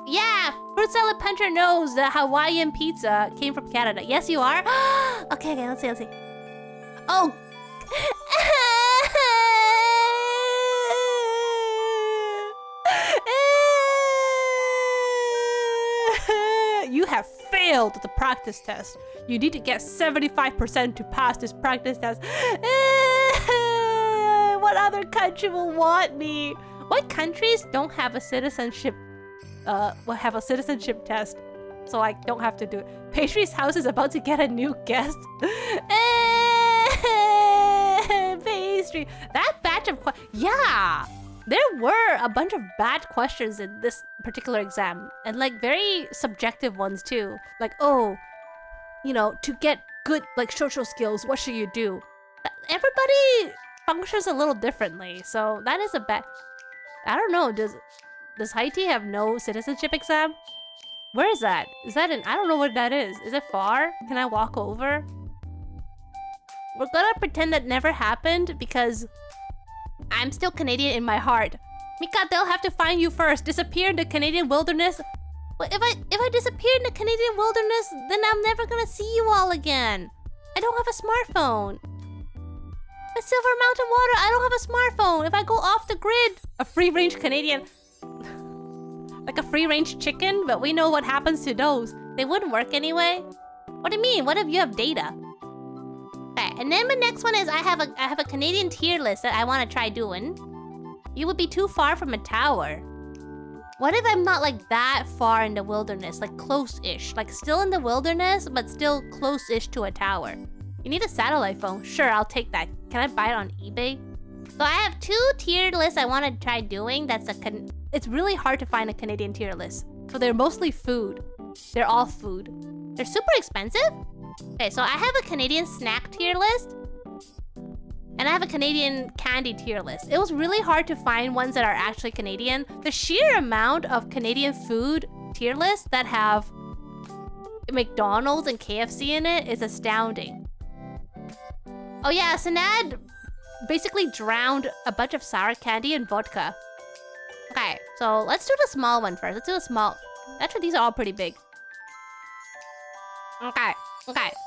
Yeah! Fruit Salad Puncher knows that Hawaiian pizza came from Canada. Yes, you are? Okay, let's see. Oh! You have failed the practice test. You need to get 75% to pass this practice test. What other country will want me? What countries don't have a citizenship test? so I don't have to do it. Pastry's house is about to get a new guest. Pastry. That batch of yeah, there were a bunch of bad questions in this particular exam, and like very subjective ones too. Like, oh, you know, to get good like social skills, what should you do? Everybody functions a little differently, so that is a bad. I don't know. Does Haiti have no citizenship exam? Where is that? Is that in? I don't know what that is. Is it far? Can I walk over? We're gonna pretend that never happened because I'm still Canadian in my heart. Mika, they'll have to find you first. Disappear in the Canadian wilderness. But if I disappear in the Canadian wilderness, then I'm never gonna see you all again. I don't have a smartphone. The Silver Mountain Water, I don't have a smartphone. If I go off the grid, a free-range Canadian, like a free-range chicken, but we know what happens to those. They wouldn't work anyway. What do you mean? What if you have data? Okay, and then the next one is I have a Canadian tier list that I want to try doing. You would be too far from a tower. What if I'm not like that far in the wilderness, like close-ish, like still in the wilderness, but still close-ish to a tower? You need a satellite phone? Sure, I'll take that. Can I buy it on eBay? So I have 2 tier lists I want to try doing. It's really hard to find a Canadian tier list. So they're mostly food. They're all food. They're super expensive. Okay, so I have a Canadian snack tier list. And I have a Canadian candy tier list. It was really hard to find ones that are actually Canadian. The sheer amount of Canadian food tier lists that have McDonald's and KFC in it is astounding. Oh yeah, Sanad basically drowned a bunch of sour candy in vodka. Okay, so let's do the small one first. Let's do the small. Actually, these are all pretty big. Okay,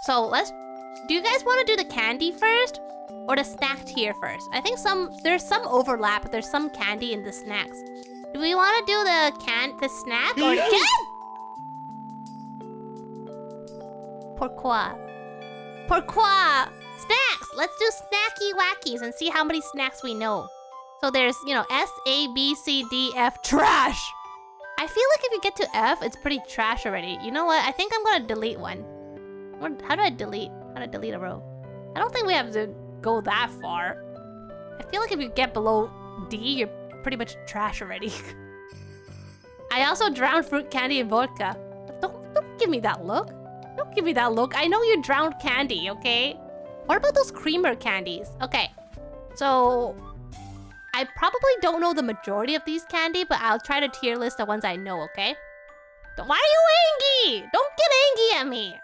so let's... Do you guys want to do the candy first? Or the snack tier first? I think there's some overlap, but there's some candy in the snacks. Do we want to do the snack or... Pourquoi? Snacks! Let's do snacky wackies and see how many snacks we know. So there's, you know, S, A, B, C, D, F. Trash! I feel like if you get to F, it's pretty trash already. You know what? I think I'm gonna delete one. How do I delete? How do I delete a row? I don't think we have to go that far. I feel like if you get below D, you're pretty much trash already. I also drowned fruit candy in vodka. Don't give me that look. Don't give me that look. I know you drowned candy, okay? What about those creamer candies? Okay, so I probably don't know the majority of these candy, but I'll try to tier list the ones I know, okay? Why are you angry? Don't get angry at me.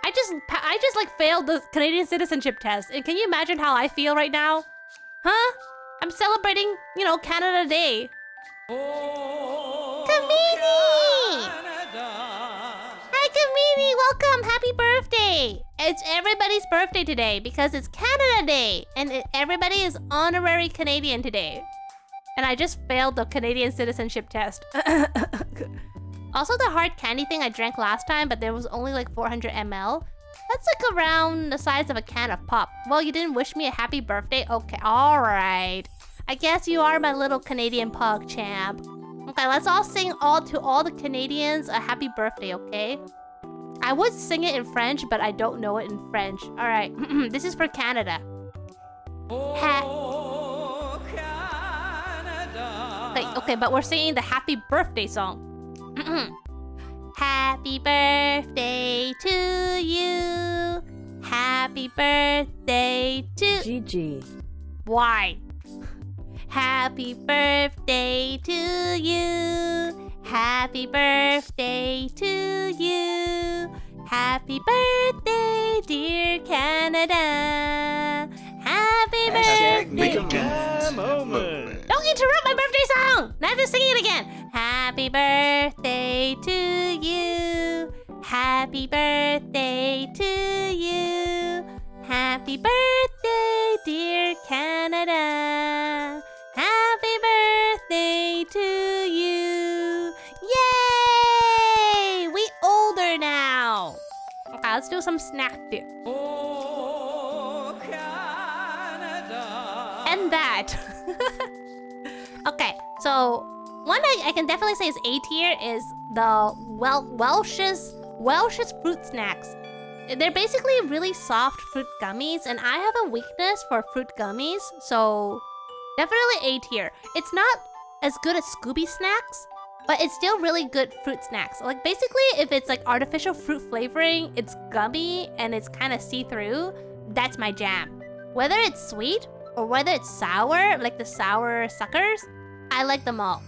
I just like failed the Canadian citizenship test, and can you imagine how I feel right now? Huh? I'm celebrating, you know, Canada Day. Kamini! Hi, Kamini! Welcome! Happy birthday! It's everybody's birthday today because it's Canada Day, and everybody is honorary Canadian today. And I just failed the Canadian citizenship test. Also, the hard candy thing I drank last time, but there was only like 400 ml. That's like around the size of a can of pop. Well, you didn't wish me a happy birthday? Okay, alright. I guess you are my little Canadian pug champ. Okay, let's all sing to all the Canadians a happy birthday, okay? I would sing it in French, but I don't know it in French. Alright, this is for Canada. Okay, but we're singing the happy birthday song. Happy birthday to you. Happy birthday to... GG. Why? Happy birthday to you. Happy birthday to you. Happy birthday, dear Canada. Happy birthday. Make a moment. Don't interrupt my birthday song! Now I have to sing it again. Happy birthday to you. Happy birthday to you. Happy birthday, dear Canada. Happy birthday to you. Yay! We older now. Okay, let's do some snack beer. And that. Okay, so one I can definitely say is A tier is the Welch's fruit snacks. They're basically really soft fruit gummies, and I have a weakness for fruit gummies, so definitely A tier. It's not as good as Scooby snacks, but it's still really good fruit snacks. Like basically, if it's like artificial fruit flavoring, it's gummy and it's kind of see-through, that's my jam. Whether it's sweet or whether it's sour, like the sour suckers, I like them all.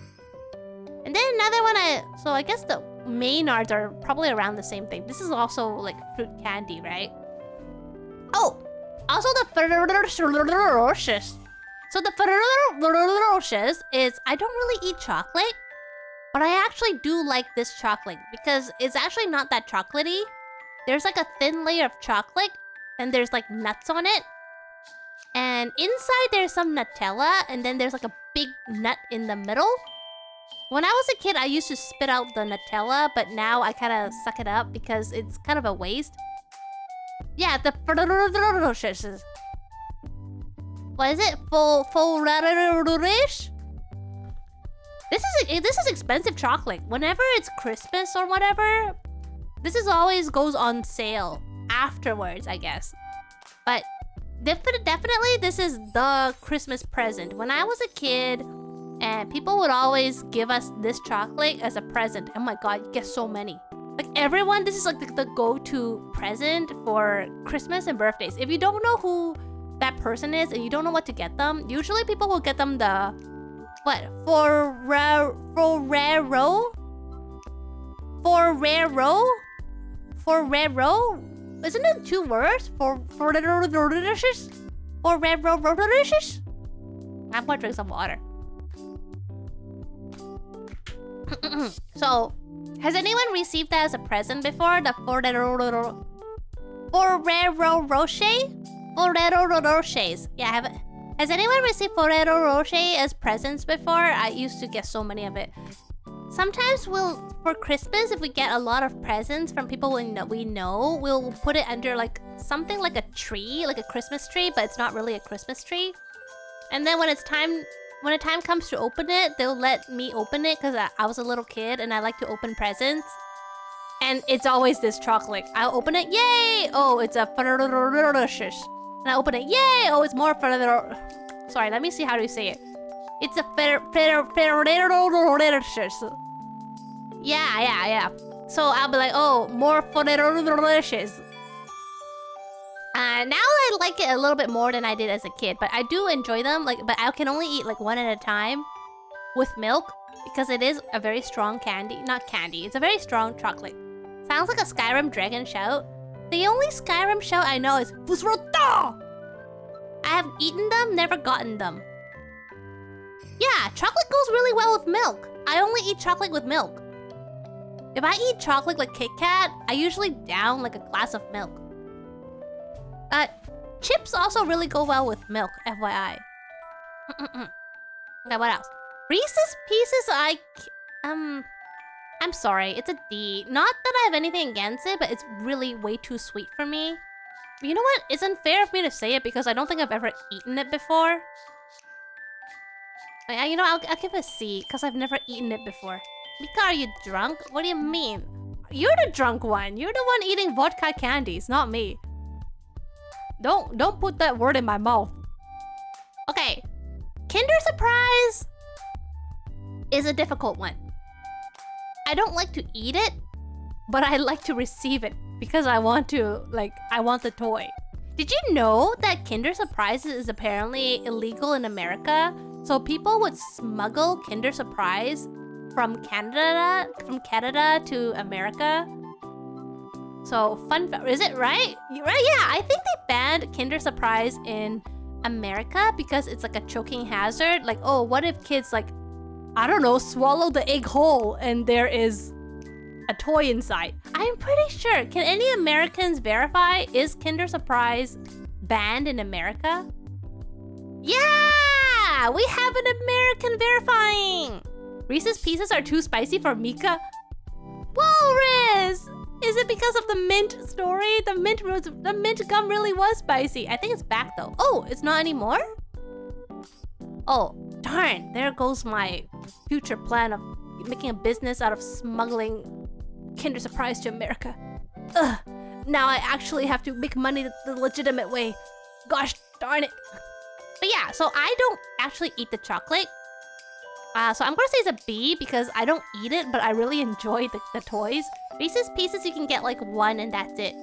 And then another one, so I guess the Maynards are probably around the same thing. This is also like fruit candy, right? Oh, also the Ferrero-Rochers. So the Ferrero-Rochers is, I don't really eat chocolate, but I actually do like this chocolate because it's actually not that chocolatey. There's like a thin layer of chocolate and there's like nuts on it. And inside there's some Nutella and then there's like a big nut in the middle. When I was a kid, I used to spit out the Nutella, but now I kind of suck it up because it's kind of a waste. Yeah, the Ferrero-Rochers. What is it? Ferrero-Rocher? This is expensive chocolate. Whenever it's Christmas or whatever, this is always goes on sale afterwards, I guess. But definitely this is the Christmas present. When I was a kid, and people would always give us this chocolate as a present. Oh my god, you get so many. Like everyone, this is like the go-to present for Christmas and birthdays. If you don't know who that person is and you don't know what to get them, usually people will get them the... What? Ferrero? Isn't it 2 words? Ferrero? I'm gonna drink some water. So, has anyone received that as a present before? The Ferrero Rochers. Yeah, I haven't. Has anyone received Ferrero Rocher as presents before? I used to get so many of it. Sometimes for Christmas, if we get a lot of presents from people we know, we'll put it under like something like a tree, like a Christmas tree, but it's not really a Christmas tree. And then when the time comes to open it, they'll let me open it because I was a little kid and I like to open presents. And it's always this chocolate. I'll open it, yay! Oh, it's a Ferrero Rocher. And I open it, yay! Oh, it's more Ferrero... Sorry, let me see how to say it. It's a Ferrero Rocher. Yeah. So I'll be like, oh, more Ferrero Rochers. Now I like it a little bit more than I did as a kid, but I do enjoy them. But I can only eat like one at a time with milk because it is a very strong candy. Not candy, it's a very strong chocolate. Sounds like a Skyrim dragon shout. The only Skyrim shout I know is Fusrota! I have eaten them, never gotten them. Yeah, chocolate goes really well with milk. I only eat chocolate with milk. If I eat chocolate like Kit Kat, I usually down like a glass of milk. Chips also really go well with milk, FYI. Okay, what else? Reese's Pieces, I'm sorry, it's a D. Not that I have anything against it, but it's really way too sweet for me. You know what? It's unfair of me to say it because I don't think I've ever eaten it before. You know, I'll give it a C because I've never eaten it before. Mika, are you drunk? What do you mean? You're the drunk one. You're the one eating vodka candies, not me. Don't put that word in my mouth. Okay. Kinder Surprise is a difficult one. I don't like to eat it, but I like to receive it because I want the toy. Did you know that Kinder Surprise is apparently illegal in America? So people would smuggle Kinder Surprise from Canada to America. So fun fact, is it right? Right? Yeah, I think they banned Kinder Surprise in America because it's like a choking hazard. Like, oh, what if kids like, I don't know, swallow the egg whole and there is a toy inside? I'm pretty sure. Can any Americans verify? Is Kinder Surprise banned in America? Yeah! We have an American verifying! Reese's Pieces are too spicy for Mika? Walrus! Is it because of the mint story? The mint gum really was spicy. I think it's back though. Oh, it's not anymore? Oh, darn. There goes my future plan of, making a business out of smuggling Kinder Surprise to America. Ugh. Now I actually have to make money the legitimate way. Gosh darn it. But yeah, so I don't actually eat the chocolate. So I'm gonna say it's a B because I don't eat it, but I really enjoy the toys. Reese's Pieces, you can get like one and that's it.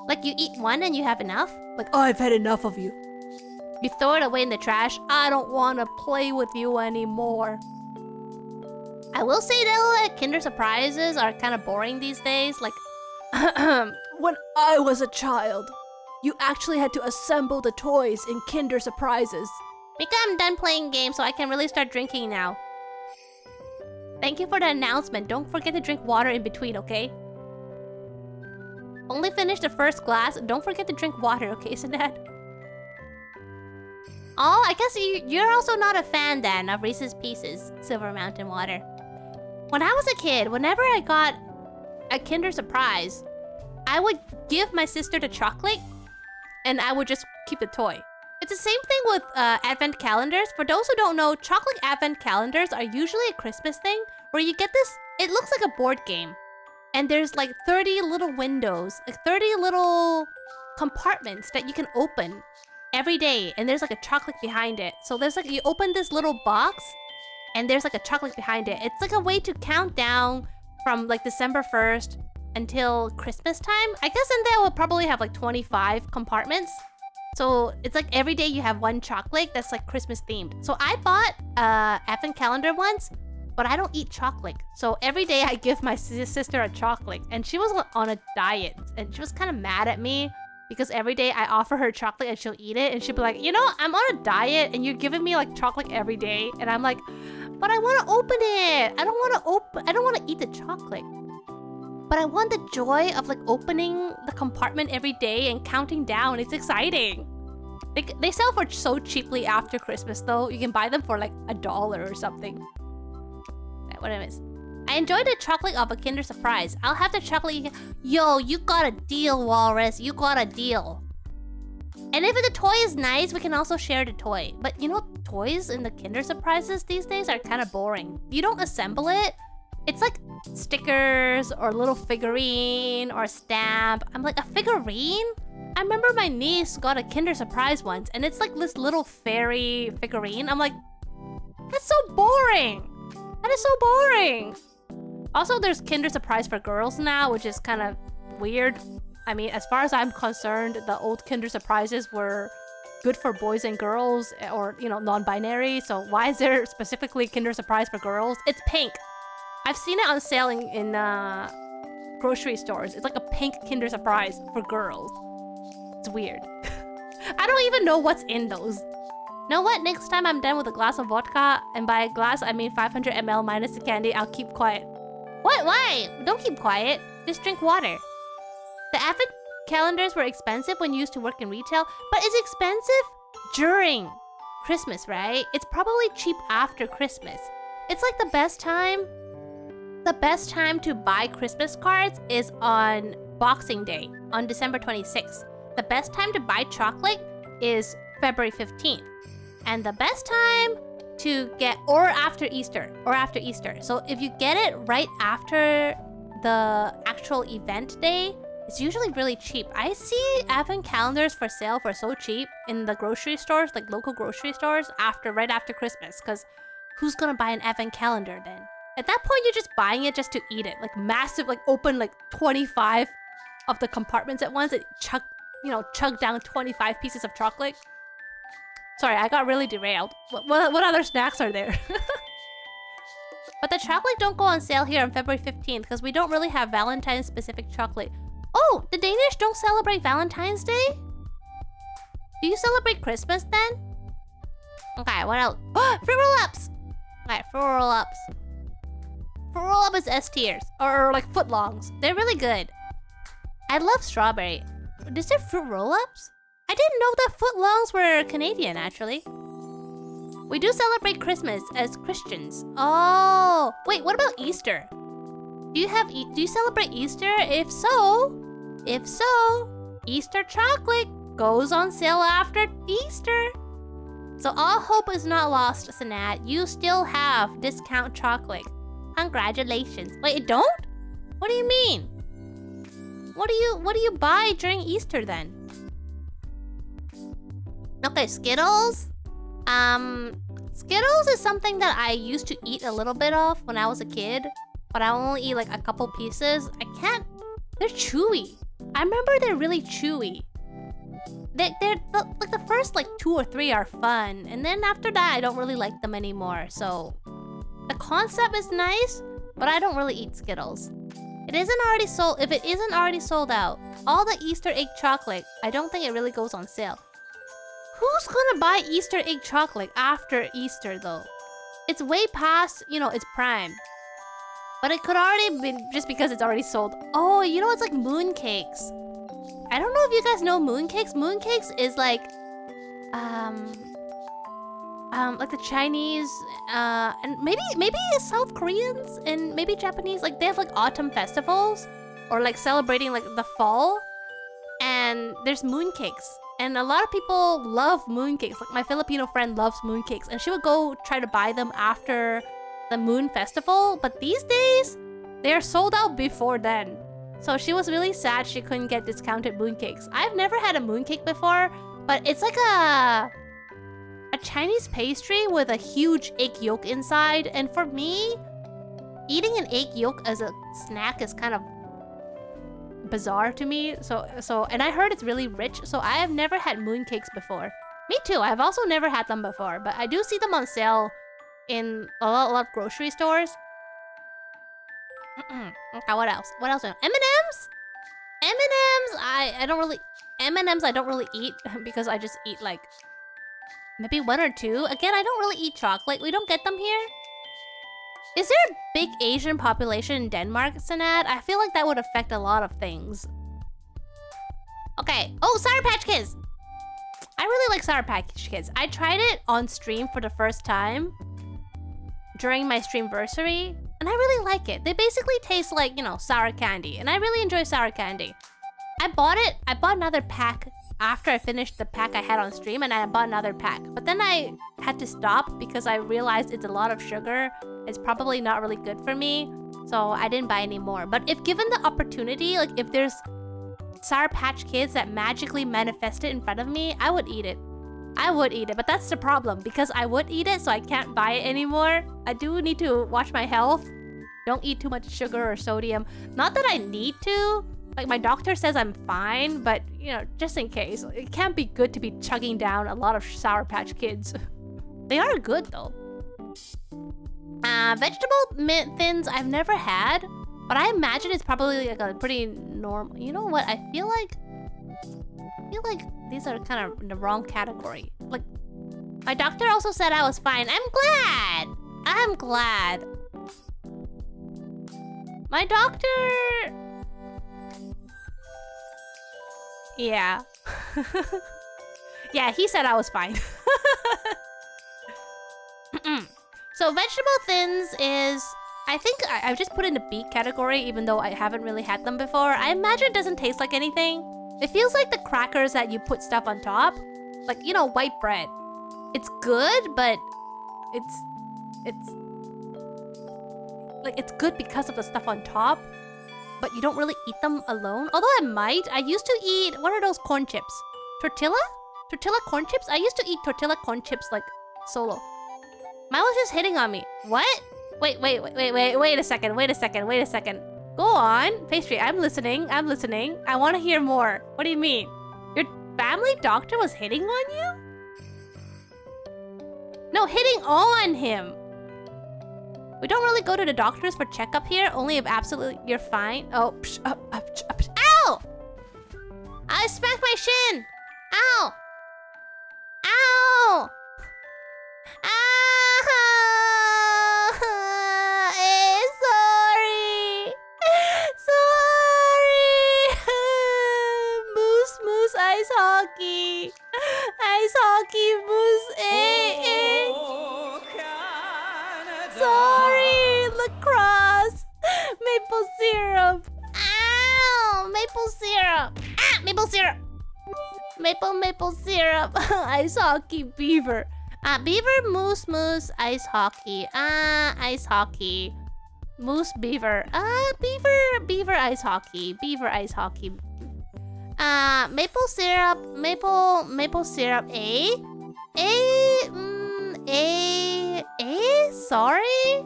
Like you eat one and you have enough. Like, oh, I've had enough of you. You throw it away in the trash. I don't want to play with you anymore. I will say though that Kinder Surprises are kind of boring these days. Like, when I was a child, you actually had to assemble the toys in Kinder Surprises. Mika, I'm done playing games, so I can really start drinking now. Thank you for the announcement. Don't forget to drink water in between, okay? Only finish the first glass. Don't forget to drink water, okay, Sinad? Oh, I guess you're also not a fan then of Reese's Pieces, Silver Mountain Water. When I was a kid, whenever I got a Kinder Surprise, I would give my sister the chocolate, and I would just keep the toy. It's the same thing with advent calendars. For those who don't know, chocolate advent calendars are usually a Christmas thing where you get this, it looks like a board game. And there's like 30 little windows, like 30 little compartments that you can open every day. And there's like a chocolate behind it. So there's like, you open this little box and there's like a chocolate behind it. It's like a way to count down from like December 1st until Christmas time. I guess in there we'll probably have like 25 compartments. So it's like every day you have one chocolate that's like Christmas themed. So I bought advent calendar once, but I don't eat chocolate. So every day I give my sister a chocolate, and she was on a diet, and she was kind of mad at me because every day I offer her chocolate and she'll eat it, and she'll be like, you know, I'm on a diet and you're giving me like chocolate every day, and I'm like, but I want to open it. I don't want to eat the chocolate. But I want the joy of like opening the compartment every day and counting down. It's exciting. They sell for so cheaply after Christmas though. You can buy them for like $1 or something. What I miss? I enjoy the chocolate of a Kinder Surprise. I'll have the chocolate. Yo, you got a deal, Walrus. You got a deal. And if the toy is nice, we can also share the toy. But you know, toys in the Kinder Surprises these days are kind of boring. You don't assemble it. It's like stickers or little figurine or stamp. I'm like, a figurine? I remember my niece got a Kinder Surprise once, and it's like this little fairy figurine. I'm like, that's so boring. That is so boring. Also, there's Kinder Surprise for girls now, which is kind of weird. I mean, as far as I'm concerned, the old Kinder Surprises were good for boys and girls, or, you know, non-binary. So why is there specifically Kinder Surprise for girls? It's pink. I've seen it on sale in grocery stores. It's like a pink Kinder Surprise for girls. It's weird. I don't even know what's in those. Know what? Next time I'm done with a glass of vodka, and by a glass I mean 500 ml minus the candy, I'll keep quiet. What? Why? Don't keep quiet. Just drink water. The advent calendars were expensive when you used to work in retail, but it's expensive during Christmas, right? It's probably cheap after Christmas. It's like the best time. The best time to buy Christmas cards is on Boxing Day, on December 26th. The best time to buy chocolate is February 15th. And the best time to get, or after Easter. So if you get it right after the actual event day, it's usually really cheap. I see advent calendars for sale for so cheap in the grocery stores, like local grocery stores, right after Christmas. Because who's gonna buy an advent calendar then? At that point, you're just buying it just to eat it. Like massive, like open like 25 of the compartments at once and chug down 25 pieces of chocolate. Sorry, I got really derailed. What other snacks are there? But the chocolate don't go on sale here on February 15th because we don't really have Valentine's specific chocolate. Oh, the Danish don't celebrate Valentine's Day? Do you celebrate Christmas then? Okay, what else? Fruit roll-ups! Okay, fruit roll-ups. Fruit roll-up is S tiers, or like footlongs. They're really good. I love strawberry. Is there fruit roll-ups? I didn't know that footlongs were Canadian, actually. We do celebrate Christmas as Christians. Oh, wait, what about Easter? Do you celebrate Easter? If so, Easter chocolate goes on sale after Easter. So all hope is not lost, Sanat. You still have discount chocolate. Congratulations. Wait, it don't? What do you mean? What do you buy during Easter then? Okay, Skittles. Skittles is something that I used to eat a little bit of when I was a kid, but I only eat like a couple pieces. I can't. They're chewy. I remember they're really chewy. They're like the first like 2 or 3 are fun, and then after that I don't really like them anymore. So the concept is nice, but I don't really eat Skittles. It isn't already sold. If it isn't already sold out, all the Easter egg chocolate, I don't think it really goes on sale. Who's gonna buy Easter egg chocolate after Easter though? It's way past, you know, its prime. But it could already be just because it's already sold. Oh, you know, it's like mooncakes. I don't know if you guys know mooncakes. Mooncakes is like the Chinese and maybe South Koreans and maybe Japanese, like they have like autumn festivals or like celebrating like the fall, and there's mooncakes. And a lot of people love mooncakes. Like my Filipino friend loves mooncakes, and she would go try to buy them after the moon festival. But these days, they're sold out before then. So she was really sad she couldn't get discounted mooncakes. I've never had a mooncake before, but it's like a Chinese pastry with a huge egg yolk inside. And for me, eating an egg yolk as a snack is kind of bizarre to me. And I heard it's really rich, so I have never had mooncakes before. Me too. I've also never had them before, but I do see them on sale in a lot of grocery stores. Okay, what else? What else? M&Ms? M&Ms, I don't really... M&Ms I don't really eat because I just eat like maybe 1 or 2. Again, I don't really eat chocolate. We don't get them here. Is there a big Asian population in Denmark, Sanad? I feel like that would affect a lot of things. Okay. Oh, Sour Patch Kids! I really like Sour Patch Kids. I tried it on stream for the first time during my streamversary, and I really like it. They basically taste like, you know, sour candy, and I really enjoy sour candy. I bought another pack after I finished the pack I had on stream, and I bought another pack. But then I had to stop because I realized it's a lot of sugar. It's probably not really good for me, so I didn't buy any more. But if given the opportunity, like if there's Sour Patch Kids that magically manifested in front of me, I would eat it. I would eat it, but that's the problem. Because I would eat it, so I can't buy it anymore. I do need to watch my health. Don't eat too much sugar or sodium. Not that I need to. Like, my doctor says I'm fine, but, you know, just in case. It can't be good to be chugging down a lot of Sour Patch Kids. They are good, though. Vegetable thins I've never had, but I imagine it's probably like a pretty normal... You know what? I feel like these are kind of in the wrong category. Like, my doctor also said I was fine. I'm glad. My doctor... Yeah. Yeah, he said I was fine. So vegetable thins is... I think I've just put in the beet category, even though I haven't really had them before. I imagine it doesn't taste like anything. It feels like the crackers that you put stuff on top. Like, you know, white bread. It's good, but it's good because of the stuff on top. But you don't really eat them alone. Although I might. I used to eat... What are those corn chips? Tortilla? Tortilla corn chips? I used to eat tortilla corn chips like solo. Mine was just hitting on me. What? Wait a second. Go on. Pastry, I'm listening. I want to hear more. What do you mean? Your family doctor was hitting on you? No, hitting on him. We don't really go to the doctors for checkup here, only if absolutely you're fine. Oh, ow! I smacked my shin. Ow! Ow! Sorry. Ice hockey, moose. Sorry, lacrosse. Maple syrup. Ow, maple syrup. Maple syrup. Maple syrup. Ice hockey beaver. Beaver, moose, moose, ice hockey. Ice hockey. Moose, beaver. Beaver, ice hockey. Beaver, ice hockey. Maple syrup, maple syrup. A. Sorry.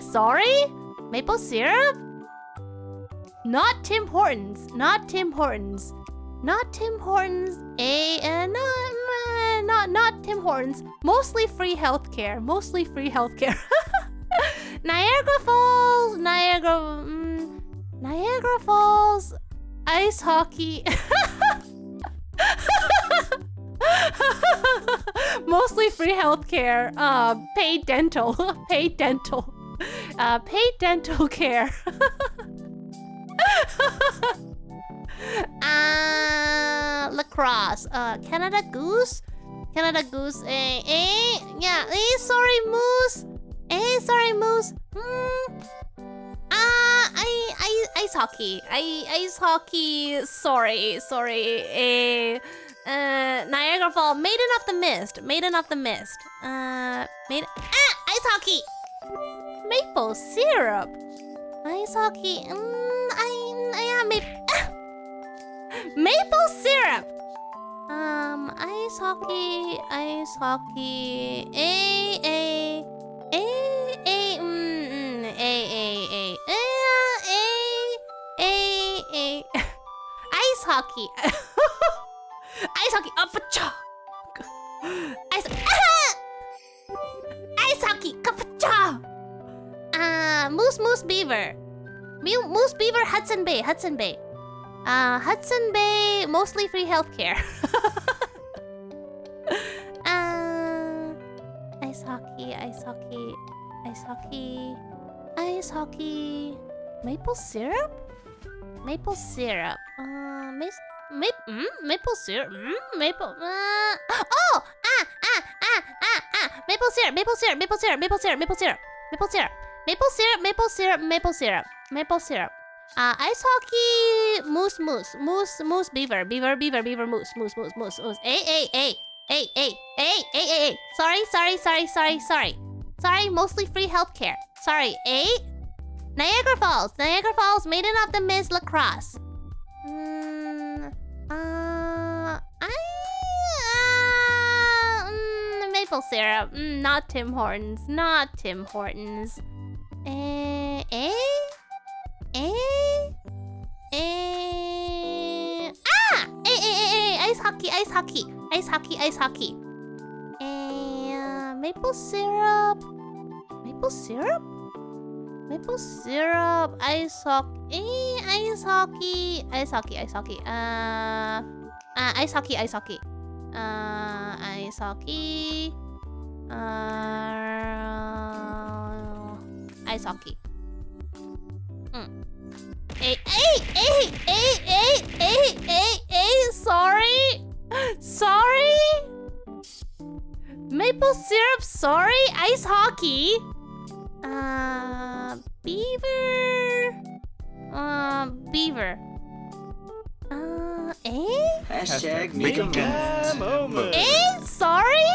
Sorry. Maple syrup. Not Tim Hortons. Not Tim Hortons. Not Tim Hortons. Not Tim Hortons. Mostly free healthcare. Mostly free healthcare. Niagara Falls. Niagara Falls. Ice hockey. Mostly free healthcare. Paid dental. Paid dental. Paid dental care. Lacrosse. Canada Goose. Canada Goose. Yeah. Sorry, Moose. Sorry, Moose. Ice hockey. Ice hockey. Sorry. Niagara Falls. Maiden of the Mist. Maiden of the Mist. Ice hockey. Maple syrup. Ice hockey. Maple syrup. Ice hockey. Ice hockey. Ice hockey. Ice hockey. Ice hockey. Moose beaver. Moose beaver. Hudson Bay. Hudson Bay. Hudson Bay. Mostly free healthcare. Ice hockey. Ice hockey. Ice hockey. Ice hockey. Maple syrup. Maple syrup. Maple syrup. Maple. Maple syrup. Maple syrup. Maple syrup. Maple syrup. Maple syrup. Maple syrup. Maple syrup. Maple syrup. Maple syrup. Maple syrup. Ice hockey. Moose. Beaver. Moose. Sorry. Mostly free healthcare. Sorry. Niagara Falls. Maiden of the Mist. Lacrosse. Maple syrup. Not Tim Hortons. Ice hockey. Maple syrup. Ice hockey. Ice hockey. Ice hockey. Ice hockey. Sorry. Maple syrup. Sorry. Ice hockey. Beaver. Hashtag make a moment. Sorry?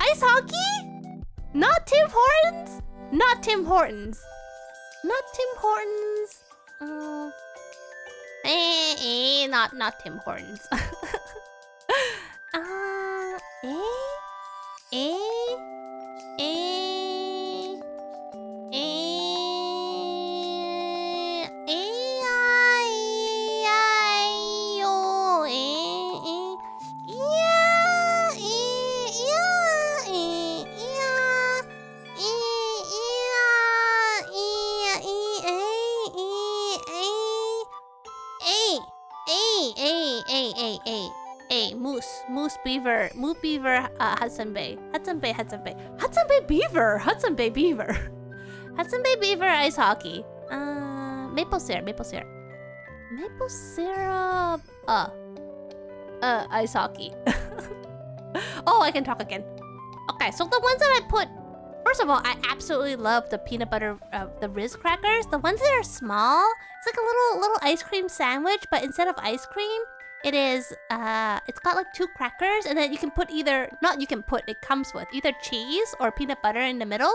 Ice hockey? Not Tim Hortons? Not Tim Hortons. Not Tim Hortons. Moose beaver, Hudson Bay beaver, ice hockey, maple syrup, ice hockey. Oh, I can talk again. Okay, so the ones that I put, first of all, I absolutely love the peanut butter, the Rizz crackers. The ones that are small, it's like a little ice cream sandwich, but instead of ice cream, It is, it's got like 2 crackers, and then you can put either, not you can put, it comes with either cheese or peanut butter in the middle.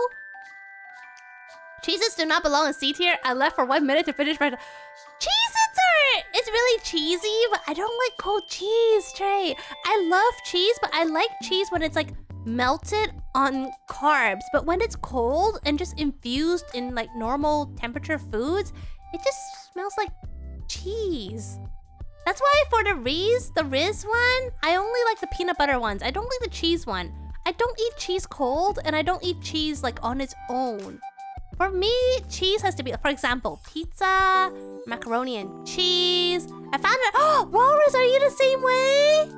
Cheeses do not belong in C tier. I left for 1 minute to finish my... Cheez-Its are... It's really cheesy, but I don't like cold cheese, Trey. I love cheese, but I like cheese when it's like melted on carbs. But when it's cold and just infused in like normal temperature foods, it just smells like cheese. That's why for the Riz one, I only like the peanut butter ones. I don't like the cheese one. I don't eat cheese cold, and I don't eat cheese like on its own. For me, cheese has to be, for example, pizza, macaroni and cheese. I found it. Oh, Walrus, are you the same way?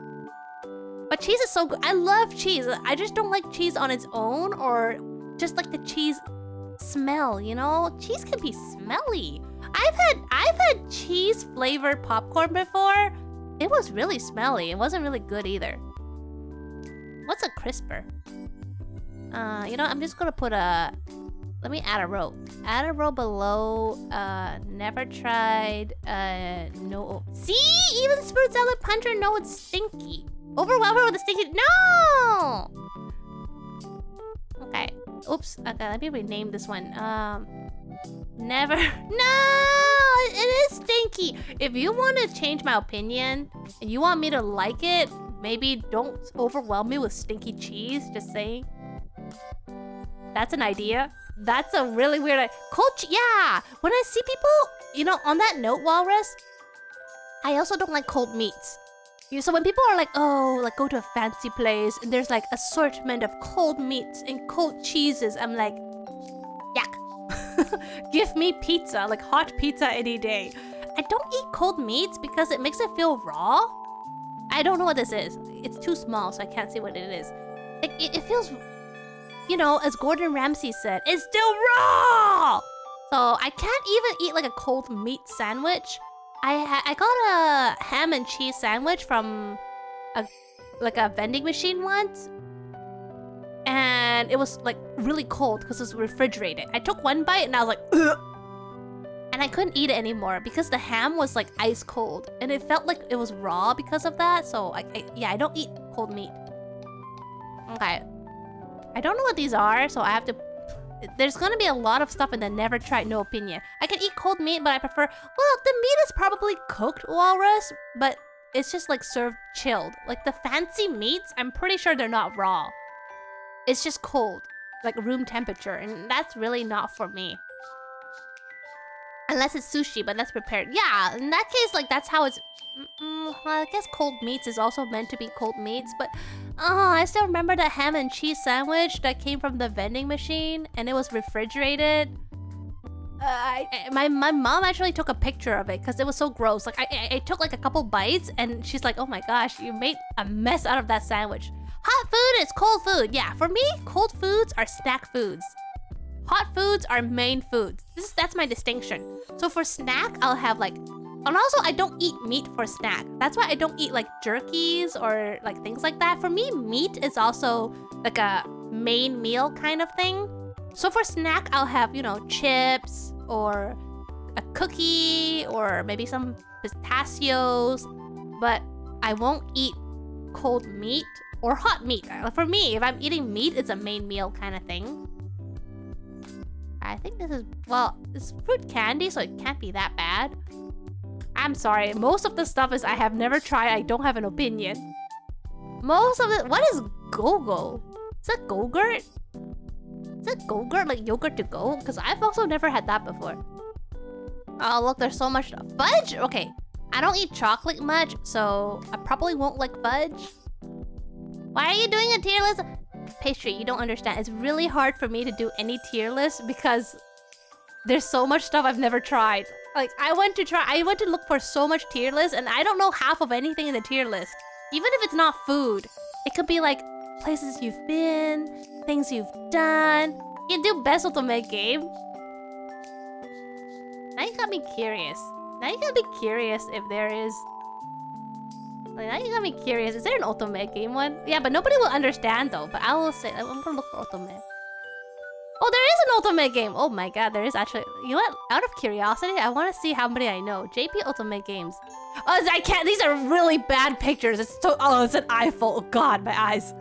But cheese is so good. I love cheese. I just don't like cheese on its own, or just like the cheese smell, you know? Cheese can be smelly. I've had cheese flavored popcorn before. It was really smelly. It wasn't really good either. What's a crisper? You know, I'm just gonna put a... Let me add a row. Add a row below. Never tried. No. See? Even fruit salad puncher know it's stinky. Overwhelm her with a stinky... No! Okay. Oops. Okay, let me rename this one. Never... No! It is stinky. If you want to change my opinion, and you want me to like it, maybe don't overwhelm me with stinky cheese. Just saying. That's an idea. That's a really weird... Yeah! When I see people... You know, on that note, Walrus, I also don't like cold meats. So when people are like, oh, like go to a fancy place and there's like assortment of cold meats and cold cheeses, I'm like, yuck. Give me pizza, like hot pizza any day. I don't eat cold meats because it makes it feel raw. I don't know what this is. It's too small, so I can't see what it is. It feels... You know, as Gordon Ramsay said, it's still raw! So I can't even eat like a cold meat sandwich. I got a ham and cheese sandwich from a vending machine once. And it was like really cold because it was refrigerated. I took one bite and I was like, ugh! And I couldn't eat it anymore because the ham was like ice cold. And it felt like it was raw because of that. So yeah, I don't eat cold meat. Okay. I don't know what these are, so I have to... There's gonna be a lot of stuff in the never tried, no opinion. I can eat cold meat, but I prefer... Well, the meat is probably cooked, Walrus, but it's just like served chilled. Like the fancy meats, I'm pretty sure they're not raw. It's just cold, like room temperature, and that's really not for me. Unless it's sushi, but that's prepared. Yeah, in that case, like that's how it's... well, I guess cold meats is also meant to be cold meats, but... Oh, I still remember the ham and cheese sandwich that came from the vending machine, and it was refrigerated. My mom actually took a picture of it because it was so gross. Like I took like a couple bites, and she's like, "Oh my gosh, you made a mess out of that sandwich." Hot food is cold food. Yeah, for me, cold foods are snack foods. Hot foods are main foods. That's my distinction. So for snack, I'll have like... And also, I don't eat meat for snack. That's why I don't eat like jerkies or like things like that. For me, meat is also like a main meal kind of thing. So for snack, I'll have, you know, chips or a cookie or maybe some pistachios. But I won't eat cold meat or hot meat. For me, if I'm eating meat, it's a main meal kind of thing. I think this is... Well, it's fruit candy, so it can't be that bad. I'm sorry, most of the stuff is I have never tried, I don't have an opinion. Most of it... What is go-go? Is that go-gurt? Is that go-gurt like yogurt to go? Because I've also never had that before. Oh, look, there's so much... Fudge? Okay. I don't eat chocolate much, so I probably won't like fudge. Why are you doing a tier list? Pastry, you don't understand. It's really hard for me to do any tier list because there's so much stuff I've never tried. Like, I went to look for so much tier list, and I don't know half of anything in the tier list. Even if it's not food. It could be like places you've been, things you've done. You do best ultimate game. Now you got me curious. Now you got me curious if there is... Like, now you got me curious. Is there an ultimate game one? Yeah, but nobody will understand though. But I will say, I'm gonna look for ultimate. Oh, there is an ultimate game. Oh my god, there is actually. You know what? Out of curiosity, I want to see how many I know. JP Ultimate Games. Oh, I can't. These are really bad pictures. It's so. Oh, it's an iPhone. Oh god, my eyes.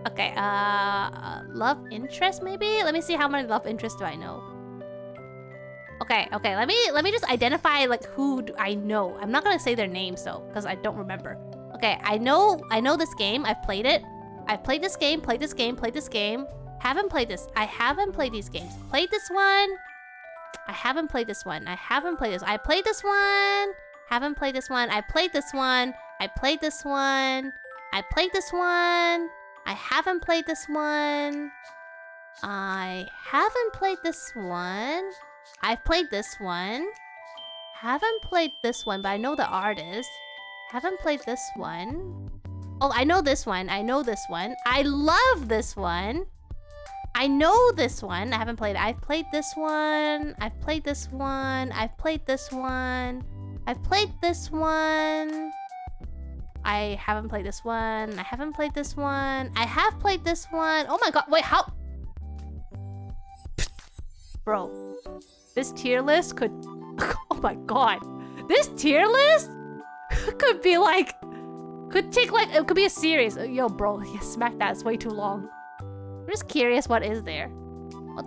Okay. Love interest maybe. Let me see how many love interests do I know. Okay. Okay. Let me just identify like who do I know. I'm not gonna say their names though, because I don't remember. Okay. I know this game. I've played it. I've played this game. Played this game. Played this game. Haven't played this. I haven't played these games. Played this one. I haven't played this one. I haven't played this. I played this one. Haven't played this one. I played this one. I played this one. I played this one. I haven't played this one. I haven't played this one. I've played this one. Haven't played this one, but I know the artist. Haven't played this one. Oh, I know this one. I know this one. I love this one. I know this one. I haven't played it. I've played this one. I've played this one. I've played this one. I've played this one. I haven't played this one. I haven't played this one. I have played this one. Oh my god. Wait, how? Bro. This tier list could... Oh my god. This tier list could be like... Could take like... It could be a series. Yo, bro. Yeah, smack that. It's way too long. I'm just curious what is there.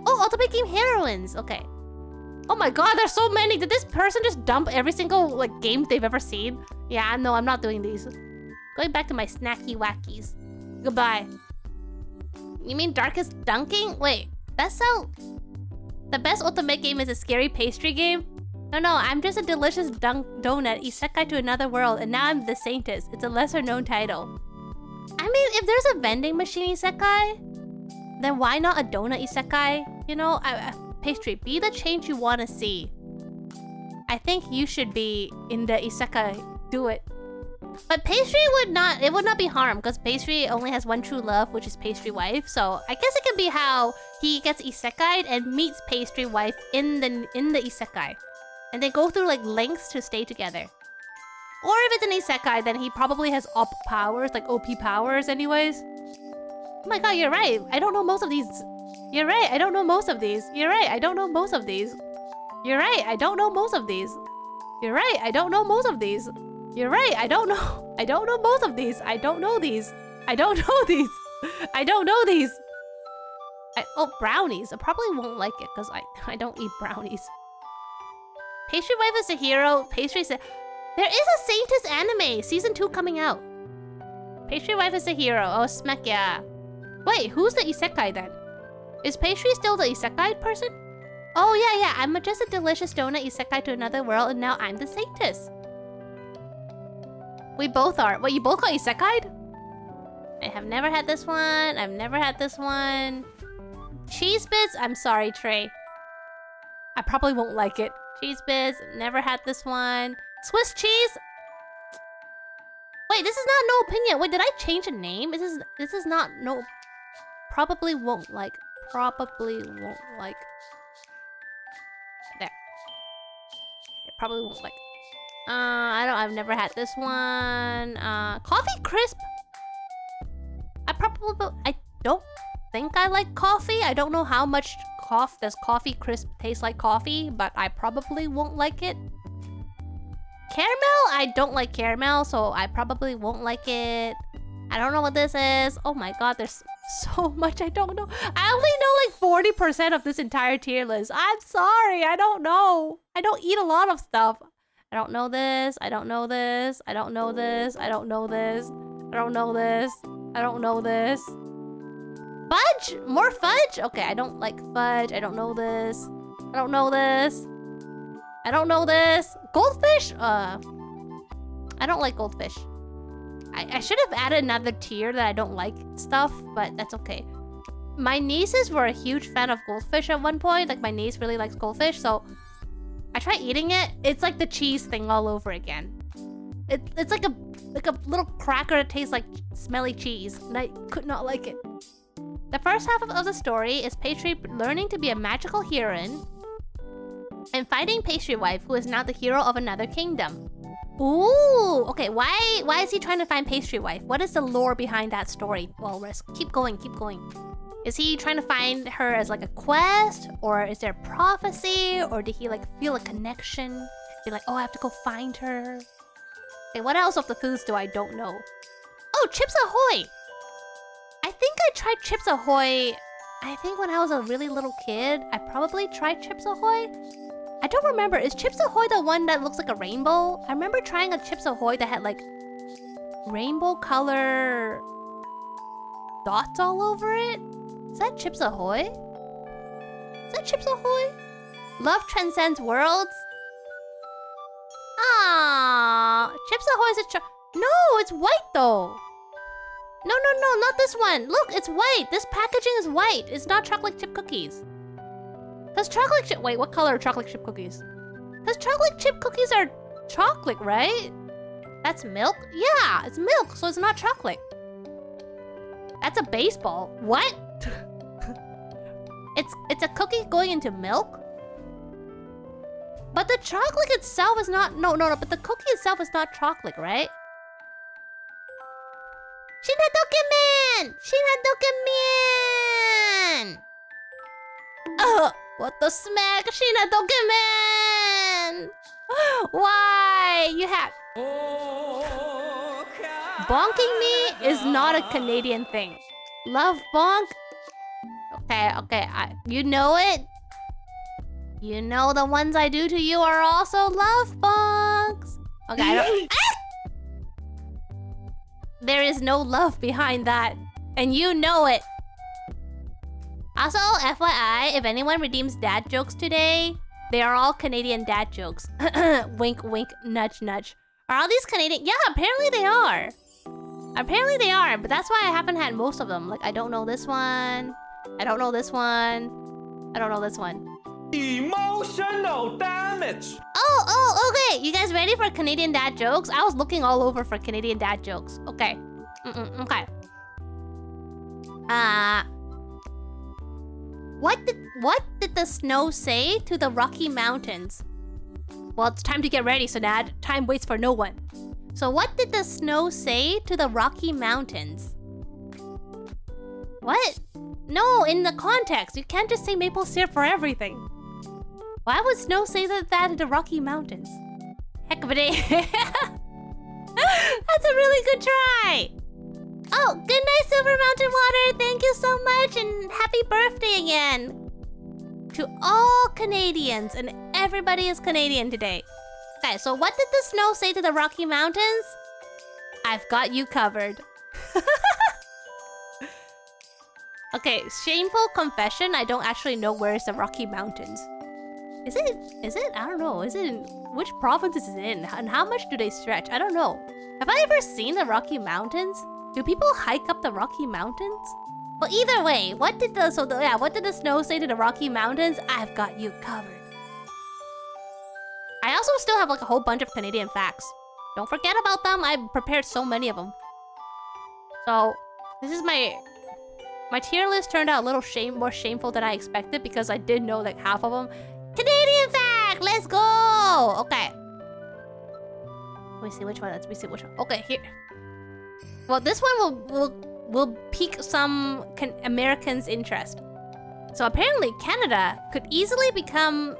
Oh, Ultimate Game Heroines. Okay. Oh my god, there's so many. Did this person just dump every single like game they've ever seen? Yeah, no, I'm not doing these. Going back to my snacky wackies. Goodbye. You mean Darkest Dunking? Wait, that's how... The best Ultimate game is a scary pastry game? No, I'm just a delicious donut isekai to another world, and now I'm the Saintess. It's a lesser known title. I mean, if there's a vending machine isekai, then why not a donut isekai? You know, pastry, be the change you want to see. I think you should be in the isekai. Do it. But pastry would not be harmed, because pastry only has one true love, which is pastry wife. So I guess it could be how he gets isekai'd and meets pastry wife in the isekai, and they go through like lengths to stay together. Or if it's an isekai, then he probably has OP powers, like OP powers anyways. Oh my god, you're right. I don't know most of these. You're right. I don't know most of these. You're right. I don't know most of these. You're right. I don't know most of these. You're right. I don't know most of these. You're right. I don't know. I don't know most of these. I don't know these. I don't know these. I don't know these. Oh, brownies. I probably won't like it because I don't eat brownies. Pastry wife is a hero. Pastry there is a Saintess anime. Season 2 coming out. Pastry wife is a hero. Oh, smack yeah. Wait, who's the isekai then? Is pastry still the isekai person? Oh yeah, I'm just a delicious donut isekai to another world, and now I'm the Saintess. We both are. Wait, you both got isekai'd? I have never had this one. I've never had this one. Cheese bits? I'm sorry, Trey. I probably won't like it. Cheese bits. Never had this one. Swiss cheese? Wait, this is not no opinion. Wait, did I change the name? This is not no... Probably won't like. Probably won't like. There. It probably won't like. I've never had this one. Coffee crisp. I don't think I like coffee. I don't know how much does coffee crisp taste like coffee, but I probably won't like it. Caramel? I don't like caramel, so I probably won't like it. I don't know what this is. Oh my god, there's so much I don't know. I only know like 40% of this entire tier list. I'm sorry, I don't know. I don't eat a lot of stuff. I don't know this. I don't know this. I don't know this. I don't know this. I don't know this. I don't know this. Fudge? More fudge? Okay, I don't like fudge. I don't know this. I don't know this. I don't know this. Goldfish? I don't like goldfish. I should have added another tier that I don't like stuff, but that's okay. My nieces were a huge fan of goldfish at one point. Like, my niece really likes goldfish, so I tried eating it. It's like the cheese thing all over again. It's like a little cracker that tastes like smelly cheese, and I could not like it. The first half of the story is Pastry learning to be a magical heroine and fighting Pastry Wife, who is now the hero of another kingdom. Ooh, okay, why is he trying to find Pastry Wife? What is the lore behind that story? Walrus, keep going, keep going. Is he trying to find her as like a quest? Or is there prophecy? Or did he like feel a connection? Be like, oh, I have to go find her. Okay, what else of the foods do I don't know? Oh, Chips Ahoy! I think I tried Chips Ahoy. I think when I was a really little kid, I probably tried Chips Ahoy. I don't remember. Is Chips Ahoy the one that looks like a rainbow? I remember trying a Chips Ahoy that had like rainbow color dots all over it. Is that Chips Ahoy? Is that Chips Ahoy? Love transcends worlds. Ah, Chips Ahoy is a no, it's white though. No, not this one. Look, it's white. This packaging is white. It's not chocolate chip cookies. Cause chocolate chip. Wait, what color are chocolate chip cookies? Cause chocolate chip cookies are chocolate, right? That's milk? Yeah, it's milk, so it's not chocolate. That's a baseball. What? It's a cookie going into milk? But the chocolate itself is not... No, but the cookie itself is not chocolate, right? Shinadokemen! Shinadokemen! What the smack? Shinadokemen! Why? You have... Bonking me is not a Canadian thing. Love bonk? Okay, you know it. You know the ones I do to you are also love bonks. Okay, I don't... There is no love behind that. And you know it. Also, FYI, if anyone redeems dad jokes today, they are all Canadian dad jokes. Wink, wink, nudge, nudge. Are all these Canadian? Yeah, apparently they are. Apparently they are, but that's why I haven't had most of them. Like, I don't know this one. I don't know this one. I don't know this one. Emotional damage. Oh, okay. You guys ready for Canadian dad jokes? I was looking all over for Canadian dad jokes. Okay. Okay. What did the snow say to the Rocky Mountains? Well, it's time to get ready, Sonad. Time waits for no one. So what did the snow say to the Rocky Mountains? What? No, in the context. You can't just say maple syrup for everything. Why would snow say that to the Rocky Mountains? Heck of a day. That's a really good try. Oh, good night, Silver Mountain Water. Thank you so much and happy birthday again. To all Canadians, and everybody is Canadian today. Okay, so what did the snow say to the Rocky Mountains? I've got you covered. Okay, shameful confession. I don't actually know where is the Rocky Mountains. Is it? I don't know. Is it in... Which province is it in? And how much do they stretch? I don't know. Have I ever seen the Rocky Mountains? Do people hike up the Rocky Mountains? Well, either way, what did the snow say to the Rocky Mountains? I've got you covered. I also still have like a whole bunch of Canadian facts. Don't forget about them. I prepared so many of them. So, this is my tier list turned out a little more shameful than I expected because I did know like half of them. Canadian fact! Let's go! Okay. Let me see which one. Okay, here. Well, this one will pique some Americans' interest. So apparently Canada could easily become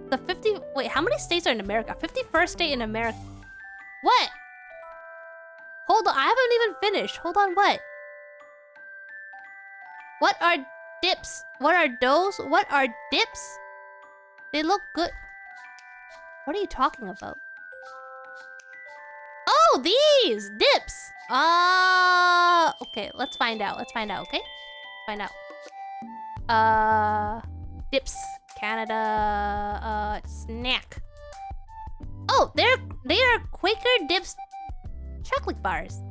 the 50... Wait, how many states are in America? 51st state in America. What? Hold on, I haven't even finished. Hold on, what? What are dips? What are those? What are dips? They look good. What are you talking about? Oh, these! Dips! Okay, let's find out. Okay? Find out. Dips. Canada. Snack. Oh, they are Quaker Dips chocolate bars.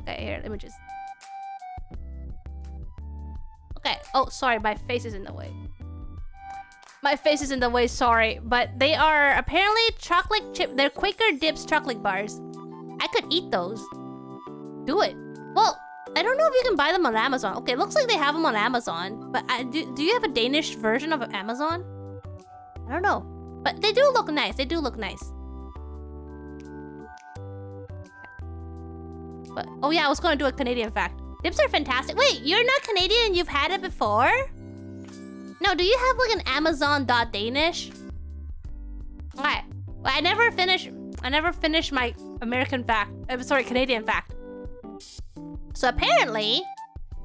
Okay, here, let me just... Okay, oh, sorry, my face is in the way. Sorry. But they are apparently chocolate chip. They're Quaker Dips chocolate bars. I could eat those. Do it. Well, I don't know if you can buy them on Amazon. Okay, looks like they have them on Amazon. But do you have a Danish version of Amazon? I don't know. But they do look nice. But, oh yeah, I was going to do a Canadian fact. Dips are fantastic. Wait, you're not Canadian and you've had it before? No, do you have like an Amazon.Danish? Alright. Well, I never finished my American fact. Sorry, Canadian fact. So apparently,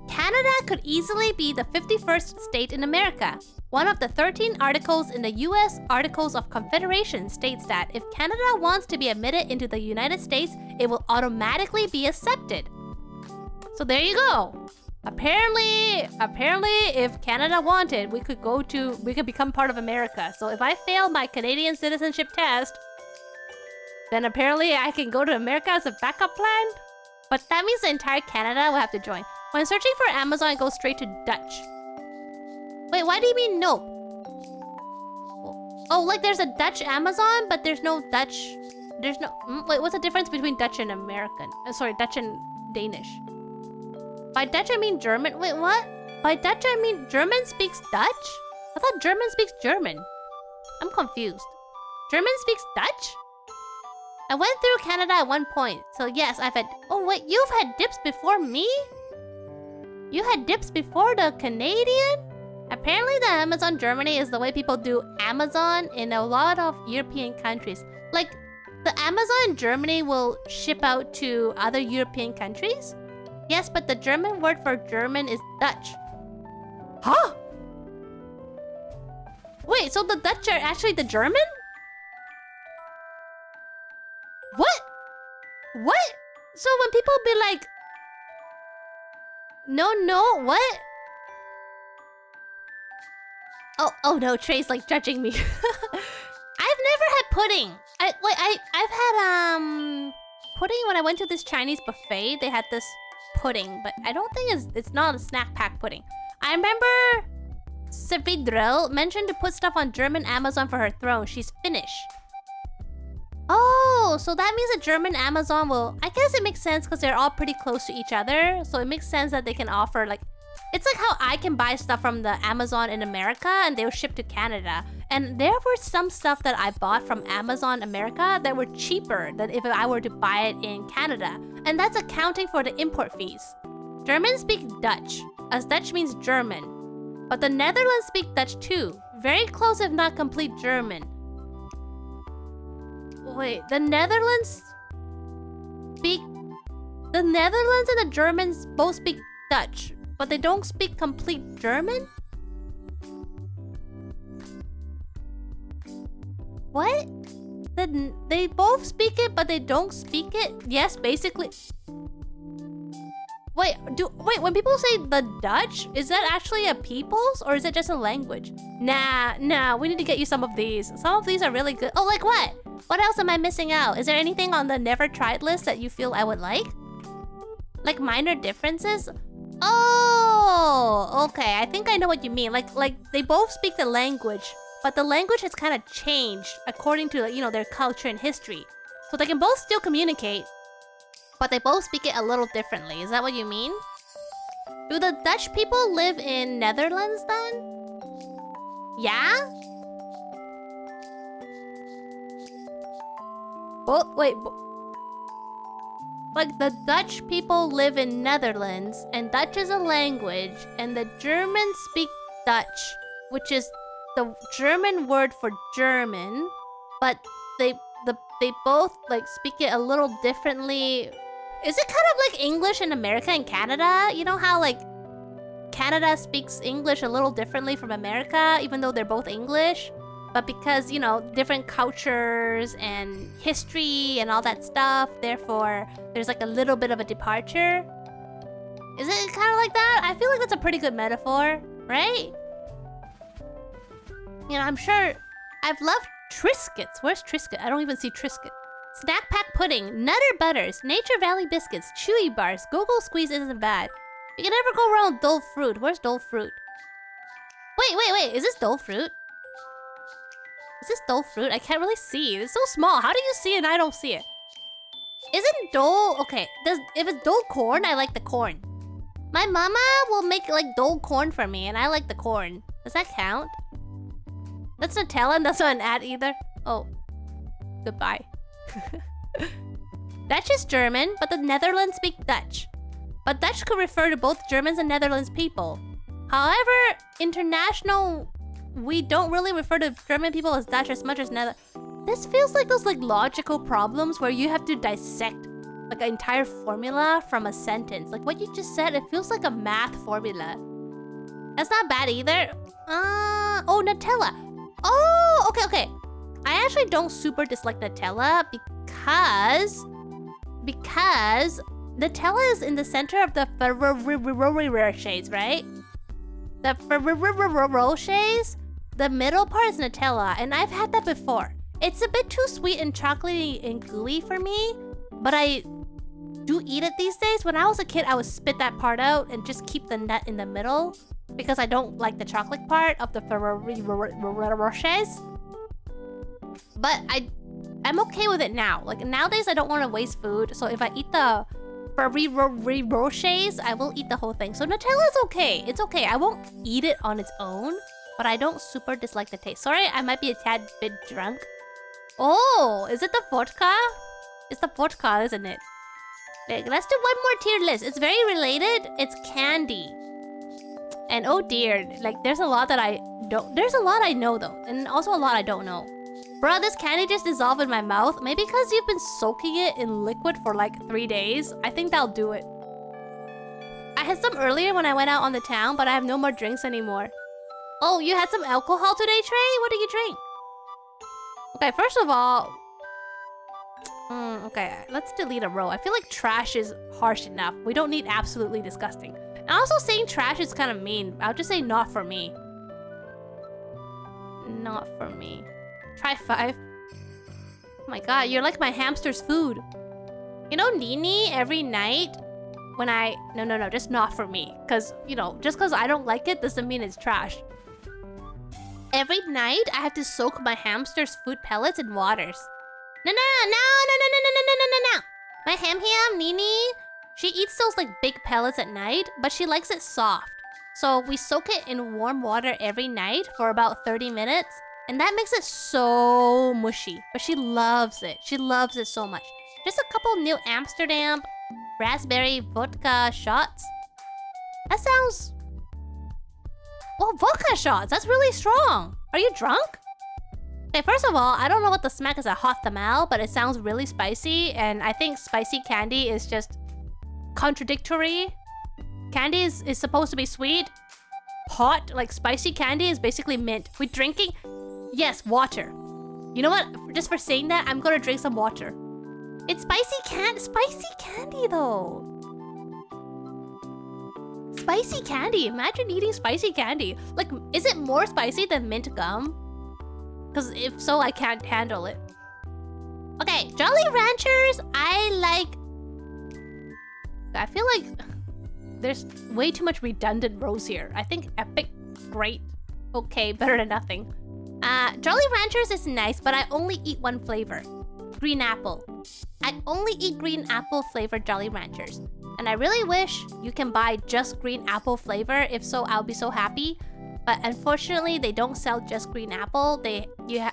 Canada could easily be the 51st state in America. One of the 13 articles in the U.S. Articles of Confederation states that if Canada wants to be admitted into the United States, it will automatically be accepted. So there you go. Apparently, if Canada wanted, we could become part of America. So if I fail my Canadian citizenship test, then apparently I can go to America as a backup plan. But that means the entire Canada will have to join. When searching for Amazon, it goes straight to Dutch. Wait, why do you mean no? Oh, like there's a Dutch Amazon, but there's no Dutch. There's no. Wait, what's the difference between Dutch and American? Sorry, Dutch and Danish. By Dutch, I mean German. Wait, what? By Dutch, I mean German speaks Dutch? I thought German speaks German. I'm confused. German speaks Dutch? I went through Canada at one point, so yes, I've had... Oh wait, you've had dips before me? You had dips before the Canadian? Apparently the Amazon Germany is the way people do Amazon in a lot of European countries. Like, the Amazon Germany will ship out to other European countries? Yes, but the German word for German is Dutch. Huh? Wait, so the Dutch are actually the German? What? What? So when people be like... No, what? Oh no, Trey's like judging me. I've never had pudding. I've had pudding when I went to this Chinese buffet. They had this pudding, but I don't think it's not a snack pack pudding. I remember Savidrel mentioned to put stuff on German Amazon for her throne. She's Finnish. Oh, so that means the German Amazon will... I guess it makes sense because they're all pretty close to each other. So it makes sense that they can offer like... It's like how I can buy stuff from the Amazon in America and they'll ship to Canada. And there were some stuff that I bought from Amazon America that were cheaper than if I were to buy it in Canada. And that's accounting for the import fees. Germans speak Dutch, as Dutch means German. But the Netherlands speak Dutch too. Very close if not complete German. Wait, the Netherlands and the Germans both speak Dutch, but they don't speak complete German? What? They both speak it, but they don't speak it? Yes, basically. Wait, when people say the Dutch, is that actually a people's or is it just a language? Nah, we need to get you some of these. Some of these are really good. Oh, like what? What else am I missing out? Is there anything on the never tried list that you feel I would like? Like minor differences? Oh, okay. I think I know what you mean. Like they both speak the language, but the language has kind of changed according to, you know, their culture and history. So they can both still communicate, but they both speak it a little differently. Is that what you mean? Do the Dutch people live in Netherlands then? Yeah? Like the Dutch people live in Netherlands and Dutch is a language and the Germans speak Dutch, which is the German word for German, but they both like speak it a little differently. Is it kind of like English in America and Canada? You know how like Canada speaks English a little differently from America, even though they're both English? But because, you know, different cultures and history and all that stuff, therefore, there's like a little bit of a departure. Is it kind of like that? I feel like that's a pretty good metaphor, right? You know, I'm sure I've loved Triscuits. Where's Triscuit? I don't even see Triscuit. Snack pack pudding, Nutter Butters, Nature Valley biscuits, Chewy bars, Go-Go Squeeze isn't bad. You can never go wrong with Dole fruit. Where's Dole fruit? Wait, is this Dole fruit? Is this Dole fruit? I can't really see. It's so small. How do you see it and I don't see it? Isn't Dole... Okay, if it's Dole corn, I like the corn. My mama will make like Dole corn for me and I like the corn. Does that count? That's Nutella and that's not an ad either. Oh. Goodbye. Dutch is German, but the Netherlands speak Dutch. but Dutch could refer to both Germans and Netherlands people. However, international, we don't really refer to German people as Dutch as much as Netherlands. This feels like those logical problems where you have to dissect an entire formula from a sentence. Like what you just said, it feels like a math formula. That's not bad either. Oh, Nutella. Oh, okay. I actually don't super dislike Nutella because Nutella is in the center of the Ferrero shades, right? The Ferrero shades, the middle part is Nutella, and I've had that before. It's a bit too sweet and chocolatey and gooey for me, but I do eat it these days. When I was a kid, I would spit that part out and just keep the nut in the middle because I don't like the chocolate part of the Ferrero Rochers. But I'm okay with it now. Nowadays, I don't want to waste food, so if I eat the Ferrero Rochers, I will eat the whole thing. So Nutella is okay. It's okay. I won't eat it on its own, but I don't super dislike the taste. Sorry, I might be a tad bit drunk. Oh, is it the vodka? It's the vodka, isn't it? Let's do one more tier list. It's very related. It's candy. And oh dear, there's a lot that I don't... There's a lot I know though, and also a lot I don't know. Bro, this candy just dissolved in my mouth. Maybe because you've been soaking it in liquid for 3 days. I think that'll do it. I had some earlier when I went out on the town, but I have no more drinks anymore. Oh, you had some alcohol today, Trey? What did you drink? Okay, first of all... okay, let's delete a row. I feel like trash is harsh enough. We don't need absolutely disgusting. And also saying trash is kind of mean. I'll just say not for me. Not for me. Try 5. Oh my god, you're like my hamster's food. You know, Nini, every night when I... No, just not for me. Because, just because I don't like it doesn't mean it's trash. Every night, I have to soak my hamster's food pellets in waters. No. My ham, Nini, she eats those big pellets at night, but she likes it soft. So we soak it in warm water every night for about 30 minutes. And that makes it so mushy. But she loves it. She loves it so much. Just a couple New Amsterdam raspberry vodka shots. That sounds... Well, vodka shots. That's really strong. Are you drunk? Okay, first of all, I don't know what the smack is at hot tamale, but it sounds really spicy. And I think spicy candy is just contradictory. Candy is supposed to be sweet. Hot, spicy candy is basically mint. We're drinking... Yes, water. You know what? Just for saying that, I'm gonna drink some water. It's spicy candy though. Spicy candy. Imagine eating spicy candy. Is it more spicy than mint gum? Because if so, I can't handle it. Okay, Jolly Ranchers, I feel like there's way too much redundant rows here. I think epic, great, okay, better than nothing. Jolly Ranchers is nice, but I only eat one flavor. Green apple. I only eat green apple flavored Jolly Ranchers. And I really wish you can buy just green apple flavor. If so, I'll be so happy. But unfortunately, they don't sell just green apple.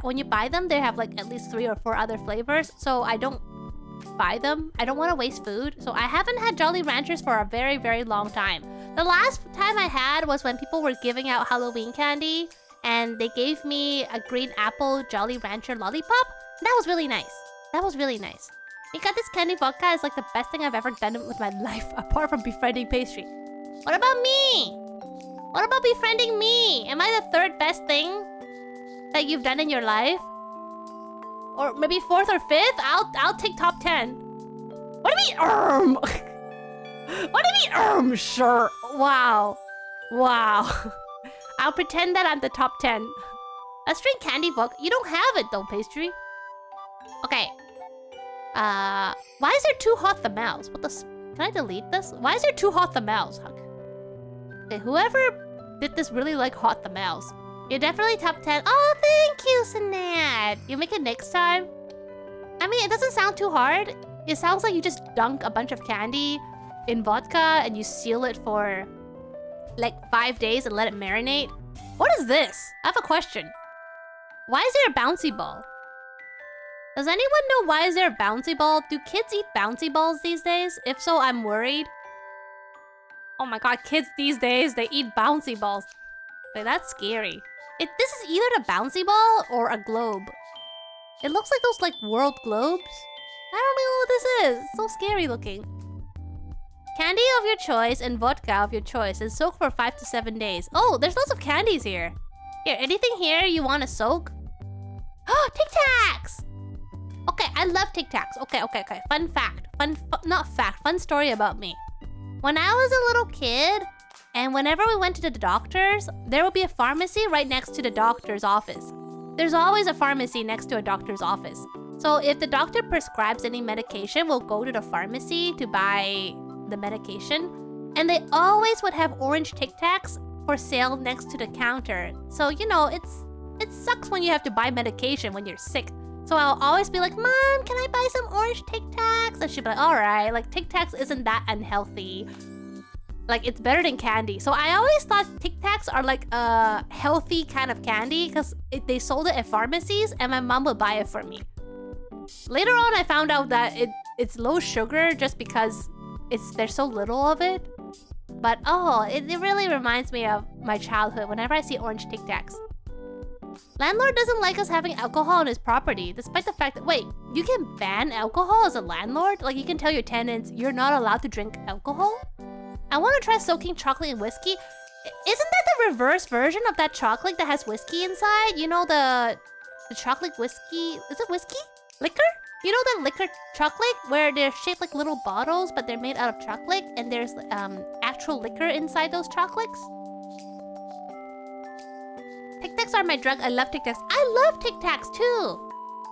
When you buy them, they have at least 3 or 4 other flavors. So I don't buy them. I don't want to waste food. So I haven't had Jolly Ranchers for a very, very long time. The last time I had was when people were giving out Halloween candy. And they gave me a green apple Jolly Rancher lollipop. That was really nice. That was really nice. Because this candy vodka is the best thing I've ever done with my life, apart from befriending pastry. What about me? What about befriending me? Am I the 3rd best thing that you've done in your life? Or maybe 4th or 5th? I'll take top 10. What do you mean, What do you mean, sure. Wow. I'll pretend that I'm the top 10. Let's drink candy vodka. You don't have it though, pastry. Okay. Why is there 2 hot tamales? Can I delete this? Why is there 2 hot tamales? Okay, whoever did this really like hot tamales. You're definitely top 10. Oh, thank you, Sanat. You make it next time? I mean, it doesn't sound too hard. It sounds like you just dunk a bunch of candy in vodka and you seal it for 5 days and let it marinate. What is this? I have a question. Why is there a bouncy ball? Does anyone know why is there a bouncy ball? Do kids eat bouncy balls these days? If so, I'm worried. Oh my god, kids these days, they eat bouncy balls. Wait, that's scary. This is either a bouncy ball or a globe. It looks like those like world globes. I don't know what this is. It's so scary looking. Candy of your choice and vodka of your choice and soak for 5 to 7 days. Oh, there's lots of candies here. Here, anything here you want to soak? Oh, Tic Tacs! Okay, I love Tic Tacs. Okay. Fun fact. Fun story about me. When I was a little kid, and whenever we went to the doctors, there would be a pharmacy right next to the doctor's office. There's always a pharmacy next to a doctor's office. So if the doctor prescribes any medication, we'll go to the pharmacy to buy the medication. And they always would have orange Tic Tacs for sale next to the counter. So, you know, it sucks when you have to buy medication when you're sick. So I'll always be like, Mom, can I buy some orange Tic Tacs? And she'd be like, alright, like Tic Tacs isn't that unhealthy. Like, it's better than candy. So I always thought Tic Tacs are like a healthy kind of candy because they sold it at pharmacies and my mom would buy it for me. Later on, I found out that it's low sugar just because there's so little of it. But oh, it really reminds me of my childhood whenever I see orange Tic Tacs. Landlord doesn't like us having alcohol on his property, despite the fact that, wait, you can ban alcohol as a landlord? Like, you can tell your tenants you're not allowed to drink alcohol? I want to try soaking chocolate in whiskey. Isn't that the reverse version of that chocolate that has whiskey inside? You know, the chocolate whiskey... Is it whiskey? Liquor? You know that liquor chocolate where they're shaped like little bottles, but they're made out of chocolate, and there's actual liquor inside those chocolates? Tic Tacs are my drug. I love Tic Tacs. I love Tic Tacs too.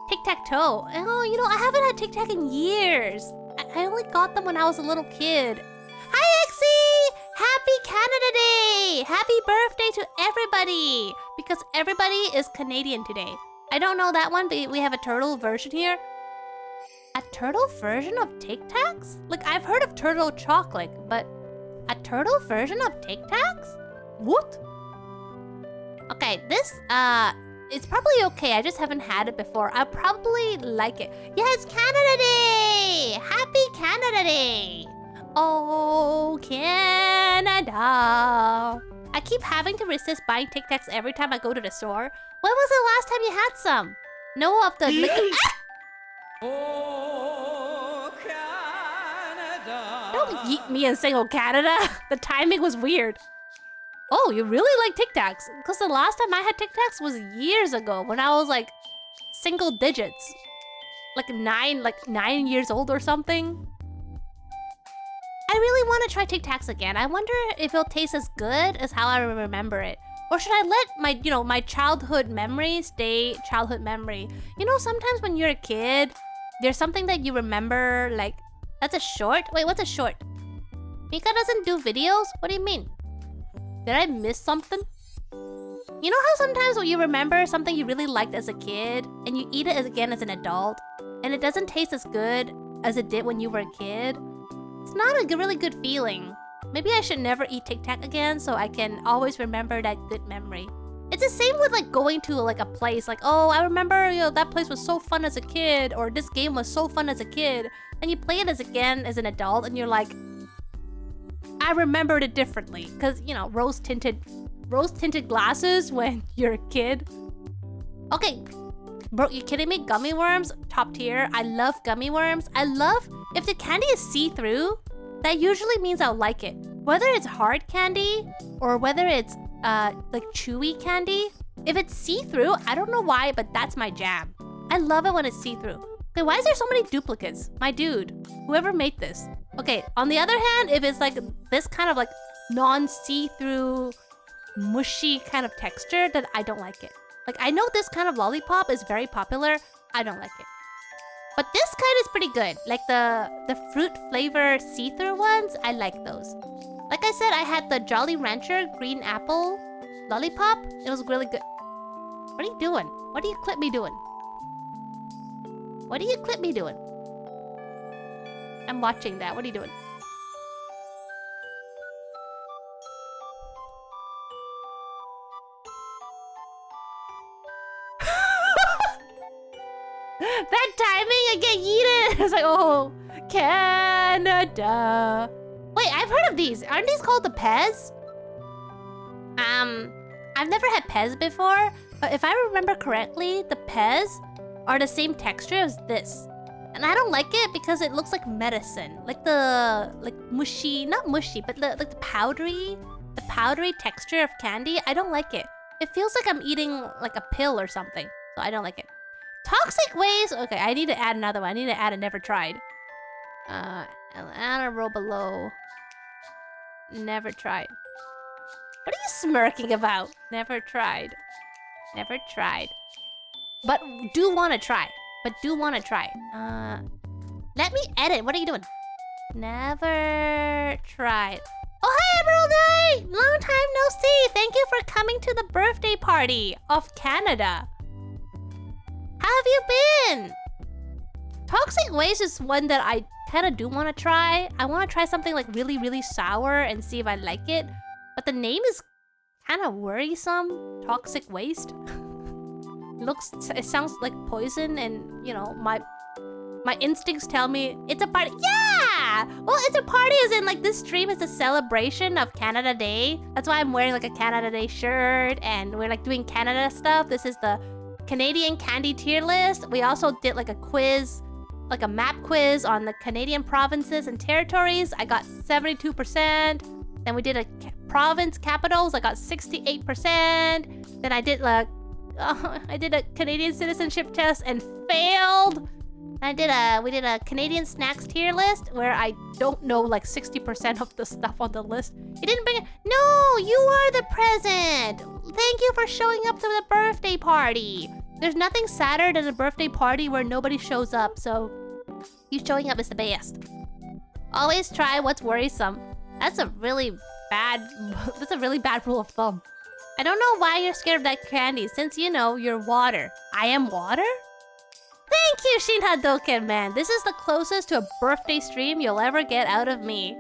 Tic-tac-toe. Oh, you know, I haven't had Tic Tac in years. I only got them when I was a little kid. Hi, Exie! Happy Canada Day! Happy birthday to everybody! Because everybody is Canadian today. I don't know that one, but we have a turtle version here. A turtle version of Tic Tacs? Like, I've heard of turtle chocolate, but a turtle version of Tic Tacs? What? Okay, this, it's probably okay. I just haven't had it before. I'll probably like it. Yeah, it's Canada Day! Happy Canada Day! Oh, Canada. I keep having to resist buying Tic Tacs every time I go to the store. When was the last time you had some? No of the liquor. Oh, Canada. Don't yeet me and sing "Oh Canada." The timing was weird. Oh, you really like Tic Tacs? Because the last time I had Tic Tacs was years ago when I was like single digits. Like 9 years old or something. I really want to try Tic Tacs again. I wonder if it'll taste as good as how I remember it. Or should I let my childhood memory stay childhood memory? You know, sometimes when you're a kid, there's something that you remember, like, that's a short? Wait, what's a short? Mika doesn't do videos? What do you mean? Did I miss something? You know how sometimes when you remember something you really liked as a kid, and you eat it again as an adult, and it doesn't taste as good as it did when you were a kid? It's not a really good feeling. Maybe I should never eat Tic Tac again so I can always remember that good memory. It's the same with like going to like a place, like, oh, I remember, you know, that place was so fun as a kid, or this game was so fun as a kid, and you play it again as an adult and you're like, I remembered it differently because, you know, rose tinted glasses when you're a kid. Okay, bro, you kidding me? Gummy worms, top tier. I love gummy worms. I love if the candy is see-through. That usually means I'll like it. Whether it's hard candy or whether it's like chewy candy. If it's see-through, I don't know why, but that's my jam. I love it when it's see-through. Okay, why is there so many duplicates? My dude, whoever made this. Okay, on the other hand, if it's like this kind of like non-see-through, mushy kind of texture, then I don't like it. Like, I know this kind of lollipop is very popular. I don't like it. But this kind is pretty good. Like the fruit flavor see-through ones, I like those. Like I said, I had the Jolly Rancher green apple lollipop. It was really good. What are you doing? What do you clip me doing? What do you clip me doing? I'm watching that. What are you doing? That timing, I get yeeted. It's like, oh, Canada. Wait, I've I've heard of these. Aren't these called the Pez? I've never had Pez before, but if I remember correctly, the Pez are the same texture as this. And I don't like it because it looks like medicine. Like mushy, not mushy, but like the powdery texture of candy. I don't like it. It feels like I'm eating like a pill or something. So I don't like it. Toxic waste. Okay, I need to add another one. I need to add a never tried. I'll add a row below. Never tried. What are you smirking about? Never tried. Never tried. But do want to try. Let me edit. What are you doing? Never tried. Oh, hi, Emerald Knight! Long time no see. Thank you for coming to the birthday party of Canada. How have you been? Toxic waste is one that I kind of do want to try. I want to try something like really, really sour and see if I like it. But the name is kind of worrisome. Toxic waste. It sounds like poison, and you know, my instincts tell me it's a party. Yeah! Well, it's a party as in like this stream is a celebration of Canada Day. That's why I'm wearing like a Canada Day shirt and we're like doing Canada stuff. This is the Canadian candy tier list. We also did like a quiz, like a map quiz on the Canadian provinces and territories. I got 72%. Then we did a province capitals. I got 68%. Then I did like I did a Canadian citizenship test and failed. We did a Canadian snacks tier list where I don't know like 60% of the stuff on the list. You didn't bring it. No, you are the present. Thank you for showing up to the birthday party. There's nothing sadder than a birthday party where nobody shows up, so you showing up is the best. Always try what's worrisome. That's a really bad rule of thumb. I don't know why you're scared of that candy, since you know you're water. I am water? Thank you, Shin Hadoken, man. This is the closest to a birthday stream you'll ever get out of me.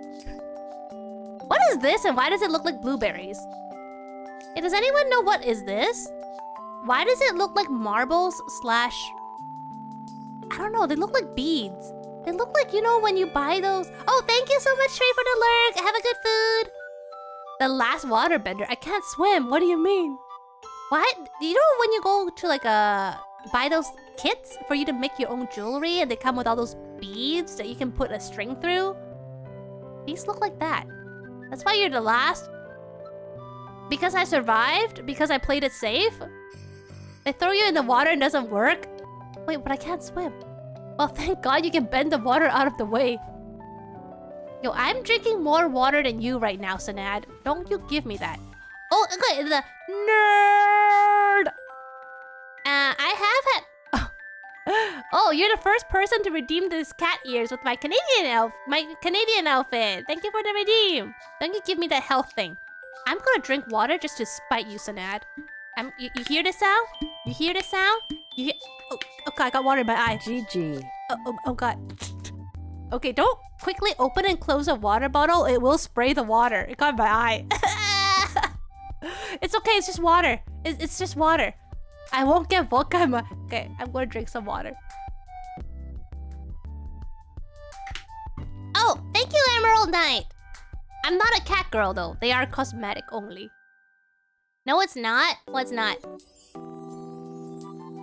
What is this, and why does it look like blueberries? Hey, does anyone know what is this? Why does it look like marbles slash... I don't know, they look like beads. They look like, you know, when you buy those... Oh, thank you so much, Trey, for the lurk. Have a good food. The last waterbender. I can't swim. What do you mean? What? You know when you go to like buy those kits for you to make your own jewelry and they come with all those beads that you can put a string through? These look like that. That's why you're the last. Because I survived? Because I played it safe? They throw you in the water and it doesn't work? Wait, but I can't swim. Well, thank God you can bend the water out of the way. Yo, I'm drinking more water than you right now, Sanad. Don't you give me that. Oh, okay, the nerd! I have had... Oh, you're the first person to redeem this cat ears with my Canadian outfit. Thank you for the redeem. Don't you give me that health thing. I'm gonna drink water just to spite you, Sanad. You hear this sound? You hear this sound? You hear... Oh, okay, I got water in my eye. GG. Oh God. Okay, don't quickly open and close a water bottle. It will spray the water. It got in my eye. It's okay, it's just water. It's just water. I won't get vodka in my... Okay, I'm gonna drink some water. Oh, thank you, Emerald Knight. I'm not a cat girl, though. They are cosmetic only. No, it's not. Well, it's not.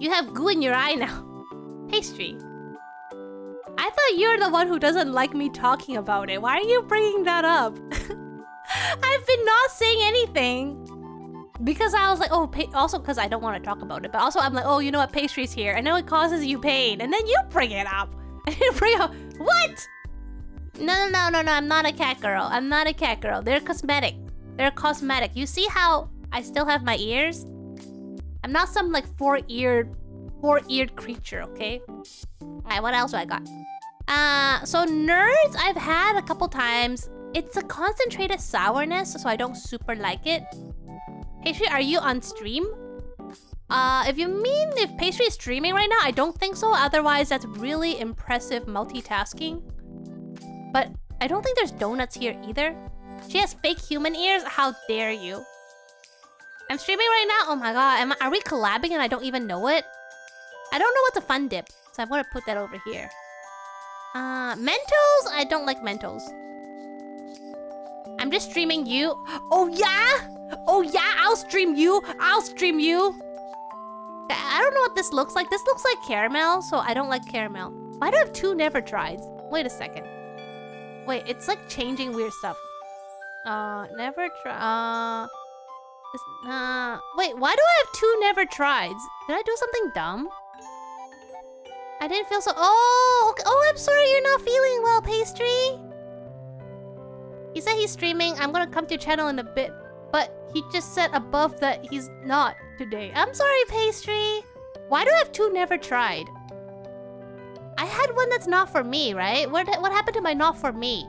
You have goo in your eye now. Pastry. I thought you're the one who doesn't like me talking about it. Why are you bringing that up? I've been not saying anything. Because I was like, oh, also because I don't want to talk about it. But also I'm like, oh, you know what? Pastry's here. I know it causes you pain. And then you bring it up. And you bring up... What? No. I'm not a cat girl. I'm not a cat girl. They're cosmetic. They're cosmetic. You see how I still have my ears? I'm not some like four-eared creature, okay? Alright, what else do I got? So nerds I've had a couple times. It's a concentrated sourness, so I don't super like it. Pastry, are you on stream? If you mean if Pastry is streaming right now, I don't think so. Otherwise, that's really impressive multitasking. But I don't think there's donuts here either. She has fake human ears? How dare you? I'm streaming right now? Oh my god, are we collabing and I don't even know it? I don't know what's a fun dip, so I'm gonna put that over here. Mentos? I don't like Mentos. I'm just streaming you. Oh yeah? Oh yeah, I'll stream you. I'll stream you. I don't know what this looks like. This looks like caramel, so I don't like caramel. Why do I have 2 never trieds? Wait a second. Wait, it's like changing weird stuff. Never try. Wait, why do I have 2 never trieds? Did I do something dumb? I didn't feel so. Oh, okay. Oh, I'm sorry you're not feeling well, Pastry. He said he's streaming. I'm gonna come to your channel in a bit, but he just said above that he's not today. I'm sorry, Pastry. Why do I have 2 never tried? I had one that's not for me, right? What happened to my not for me?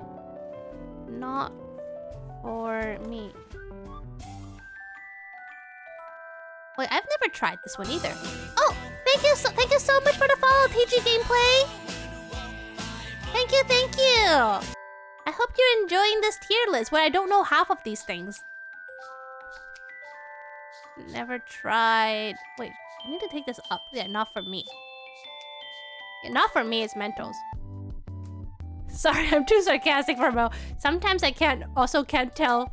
Not for me. Wait, I've never tried this one either. Oh, thank you so much for the follow, PG Gameplay. Thank you, thank you. I hope you're enjoying this tier list where I don't know half of these things. Never tried. Wait, I need to take this up. Yeah, not for me. Yeah, not for me, it's Mentos. Sorry, I'm too sarcastic for Mo. Sometimes I can't tell.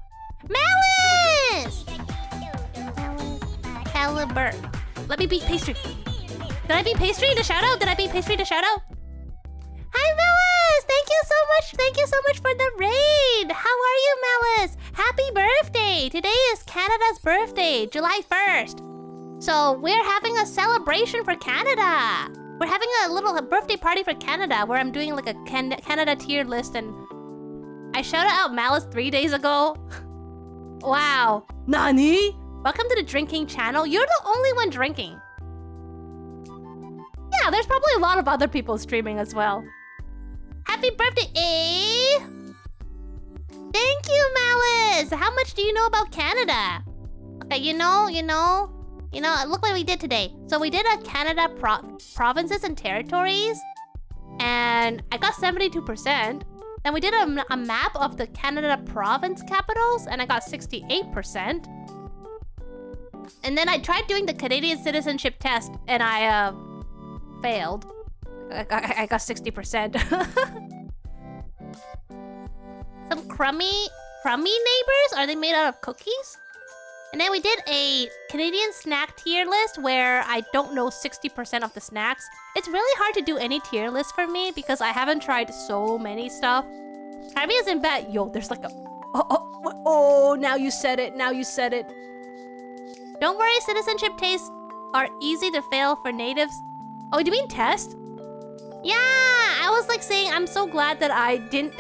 Malice! Caliber. Let me beat Pastry. Did I beat Pastry to shout out? Did I beat Pastry to shout out? Hi, Malice! Thank you so much. Thank you so much for the raid. How are you, Malice? Happy birthday. Today is Canada's birthday, July 1st. So we're having a celebration for Canada. We're having a little birthday party for Canada where I'm doing like a Canada tier list, and I shouted out Malice 3 days ago. Wow. Nani? Welcome to the drinking channel. You're the only one drinking. Yeah, there's probably a lot of other people streaming as well. Happy birthday, eh? Thank you, Malice. How much do you know about Canada? Okay, you know, look what we did today. So we did a Canada provinces and territories, and I got 72%. Then we did a map of the Canada province capitals, and I got 68%. And then I tried doing the Canadian citizenship test, and I failed. I got 60%. Some crummy neighbors? Are they made out of cookies? And then we did a Canadian snack tier list where I don't know 60% of the snacks. It's really hard to do any tier list for me because I haven't tried so many stuff. Kirby isn't bad. Yo, there's like a... Oh, now you said it. Now you said it. Don't worry, citizenship tests are easy to fail for natives. Oh, do you mean test? Yeah, I was like saying I'm so glad that I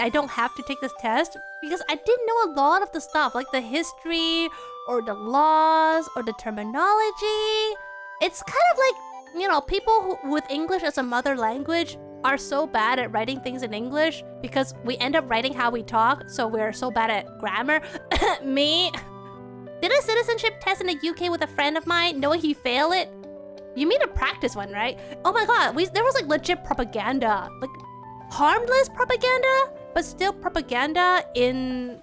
don't have to take this test because I didn't know a lot of the stuff like the history or the laws or the terminology. It's kind of like, you know, people with English as a mother language are so bad at writing things in English because we end up writing how we talk, so we're so bad at grammar. Me. Did a citizenship test in the UK with a friend of mine, knowing he failed it. You mean a practice one, right? Oh my god, there was like legit propaganda. Like, harmless propaganda, but still propaganda in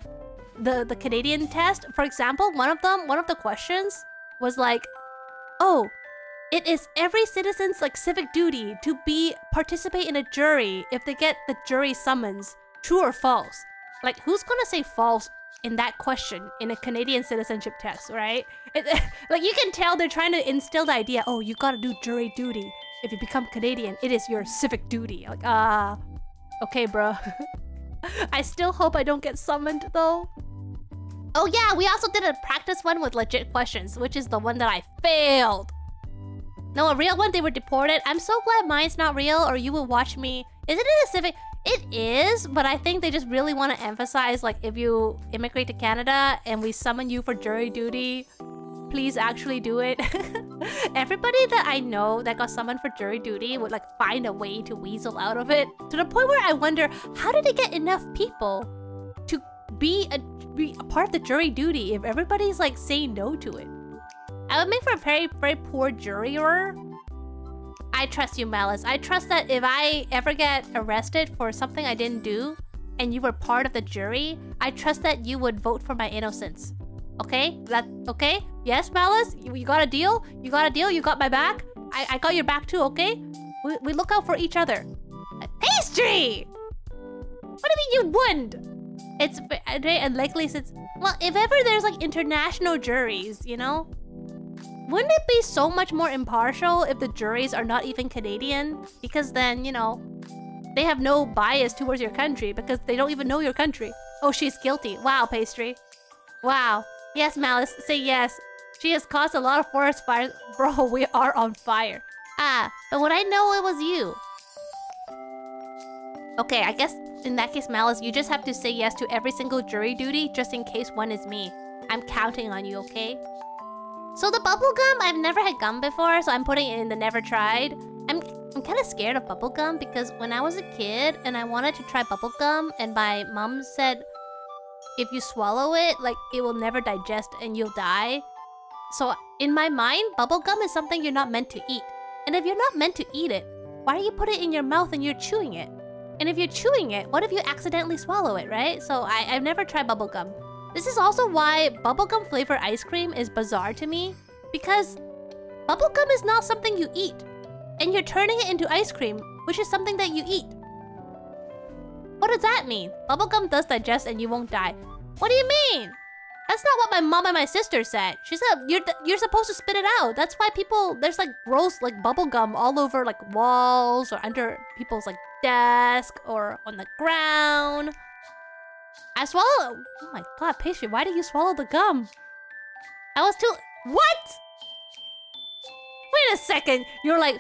the Canadian test. For example, one of the questions was like, oh, it is every citizen's like civic duty to participate in a jury if they get the jury summons. True or false? Like, who's gonna say false in that question in a Canadian citizenship test, right? Like, you can tell they're trying to instill the idea, oh, you gotta do jury duty. If you become Canadian, it is your civic duty. Like, okay, bro. I still hope I don't get summoned, though. Oh, yeah, we also did a practice one with legit questions, which is the one that I failed. No, a real one, they were deported. I'm so glad mine's not real, or you will watch me. Isn't it a civic... It is, but I think they just really want to emphasize, like, if you immigrate to Canada and we summon you for jury duty, please actually do it. Everybody that I know that got summoned for jury duty would, like, find a way to weasel out of it. To the point where I wonder, how did they get enough people to be a part of the jury duty if everybody's, like, saying no to it? I would make for a very, very poor juror. I trust you, Malice. I trust that if I ever get arrested for something I didn't do and you were part of the jury, I trust that you would vote for my innocence. Okay? Okay? Yes, Malice? You got a deal? You got a deal? You got my back? I got your back too, okay? We look out for each other. Pastry! What do you mean you wouldn't? It's very unlikely since... Well, if ever there's like international juries, you know? Wouldn't it be so much more impartial if the juries are not even Canadian? Because then, you know, they have no bias towards your country because they don't even know your country. Oh, she's guilty. Wow, Pastry. Wow. Yes, Malice, say yes. She has caused a lot of forest fires. Bro, we are on fire. Ah, but would I know it was you? Okay, I guess in that case, Malice, you just have to say yes to every single jury duty just in case one is me. I'm counting on you, okay? So the bubblegum, I've never had gum before, so I'm putting it in the never tried. I'm kind of scared of bubblegum because when I was a kid and I wanted to try bubblegum and my mom said, if you swallow it, like, it will never digest and you'll die. So in my mind, bubblegum is something you're not meant to eat. And if you're not meant to eat it, why do you put it in your mouth and you're chewing it? And if you're chewing it, what if you accidentally swallow it, right? So I've never tried bubblegum. This is also why bubblegum flavor ice cream is bizarre to me. Because bubblegum is not something you eat. And you're turning it into ice cream, which is something that you eat. What does that mean? Bubblegum does digest and you won't die. What do you mean? That's not what my mom and my sister said. She said you're supposed to spit it out. That's why there's like gross like bubblegum all over like walls or under people's like desk or on the ground. I swallowed. Oh my god, Pastry, why did you swallow the gum? I was too... What? Wait a second. You're like,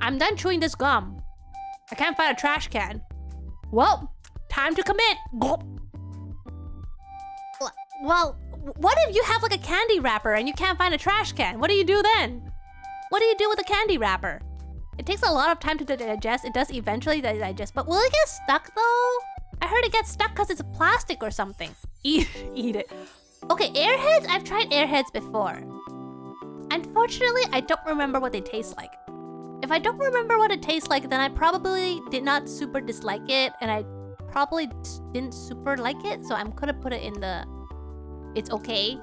I'm done chewing this gum. I can't find a trash can. Well, time to commit. Gulp. Well, what if you have like a candy wrapper and you can't find a trash can? What do you do then? What do you do with a candy wrapper? It takes a lot of time to digest. It does eventually digest, but will it get stuck though? I heard it gets stuck because it's plastic or something. Eat it. Okay, Airheads, I've tried Airheads before. Unfortunately, I don't remember what they taste like. If I don't remember what it tastes like, then I probably did not super dislike it, and I probably didn't super like it, so I'm gonna put it in the... It's okay.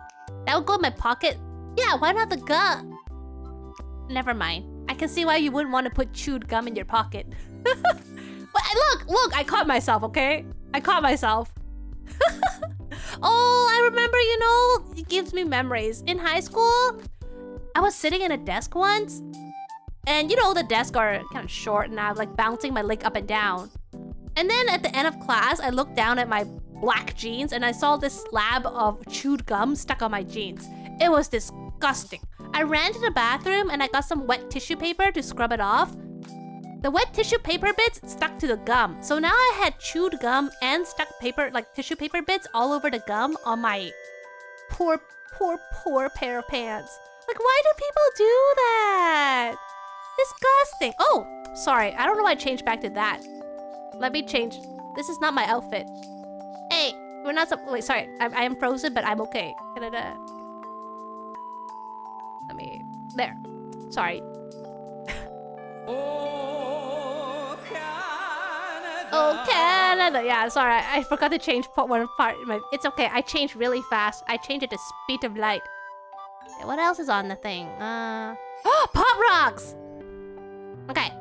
That would go in my pocket. Yeah, why not the gum? Never mind. I can see why you wouldn't want to put chewed gum in your pocket. But look, I caught myself, okay? I caught myself. Oh, I remember, you know, it gives me memories. In high school, I was sitting in a desk once. And you know, the desks are kind of short and I'm like bouncing my leg up and down. And then at the end of class, I looked down at my black jeans and I saw this slab of chewed gum stuck on my jeans. It was disgusting. I ran to the bathroom and I got some wet tissue paper to scrub it off. The wet tissue paper bits stuck to the gum. So now I had chewed gum and stuck paper, like tissue paper bits all over the gum on my poor pair of pants. Like, why do people do that? Disgusting. Oh, sorry. I don't know why I changed back to that. Let me change. This is not my outfit. Hey, we're not... Wait, sorry. I am frozen, but I'm okay. Canada. Let me... There. Sorry. Oh, Canada. Yeah, sorry. I forgot to change one part. It's okay. I changed really fast. I changed it to speed of light. Okay, what else is on the thing? Oh, Pop Rocks! Okay.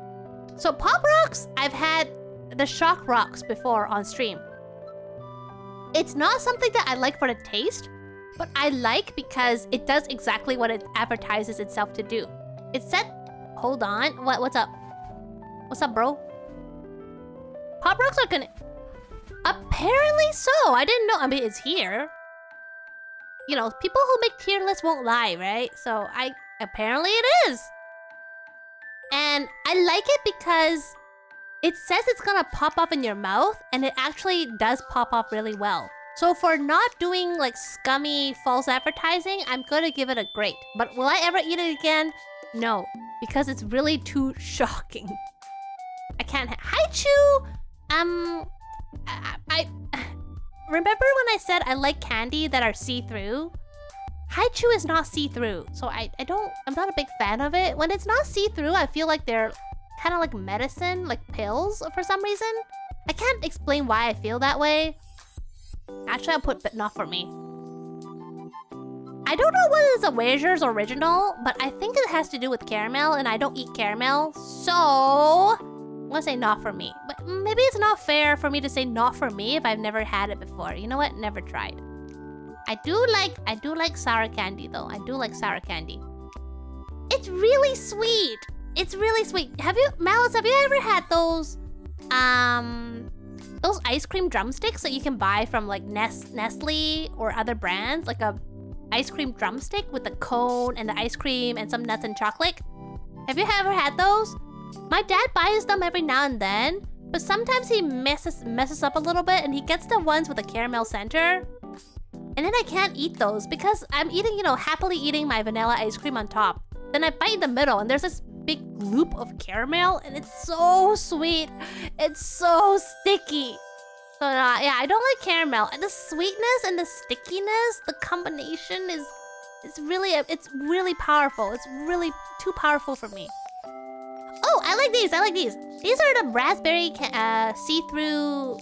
So Pop Rocks, I've had the Shock Rocks before on stream. It's not something that I like for the taste, but I like because it does exactly what it advertises itself to do. It said... Hold on. What's up? What's up, bro? Pop Rocks are gonna... Apparently so. I didn't know. I mean, it's here. You know, people who make tier lists won't lie, right? So apparently it is. And I like it because it says it's gonna pop off in your mouth, and it actually does pop off really well. So for not doing like scummy false advertising, I'm gonna give it a great. But will I ever eat it again? No, because it's really too shocking. I can't. Hi, Chew. I remember when I said I like candy that are see-through? Haichu is not see-through, so I'm not a big fan of it. When it's not see-through, I feel like they're kind of like medicine, like pills for some reason. I can't explain why I feel that way. Actually, I'll put but not for me. I don't know whether it's a Wagers original, but I think it has to do with caramel, and I don't eat caramel. So, gonna say not for me. But maybe it's not fair for me to say not for me if I've never had it before. You know what? Never tried. I do like sour candy though. I do like sour candy. It's really sweet. It's really sweet. Malice, have you ever had those ice cream drumsticks that you can buy from like Nestle or other brands? Like a ice cream drumstick with the cone and the ice cream and some nuts and chocolate? Have you ever had those? My dad buys them every now and then, but sometimes he messes up a little bit and he gets the ones with the caramel center. And then I can't eat those because I'm eating, happily eating my vanilla ice cream on top. Then I bite in the middle and there's this big loop of caramel and it's so sweet. It's so sticky. So yeah, I don't like caramel. And the sweetness and the stickiness, the combination it's really powerful. It's really too powerful for me. Oh, I like these. These are the raspberry see-through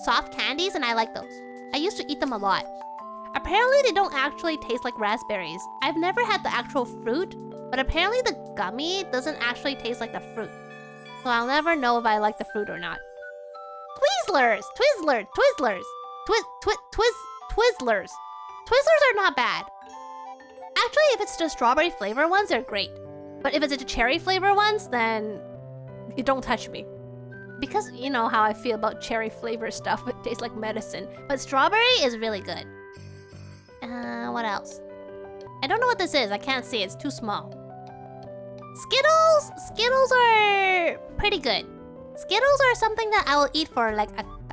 soft candies and I like those. I used to eat them a lot. Apparently they don't actually taste like raspberries. I've never had the actual fruit, but apparently the gummy doesn't actually taste like the fruit. So I'll never know if I like the fruit or not. Twizzlers! Twizzlers! Twizzlers are not bad. Actually, if it's the strawberry flavor ones, they're great. But if it's the cherry flavor ones, then you don't touch me. Because you know how I feel about cherry flavor stuff. It tastes like medicine. But strawberry is really good. What else? I don't know what this is. I can't see. It's too small. Skittles! Skittles are pretty good. Skittles are something that I will eat for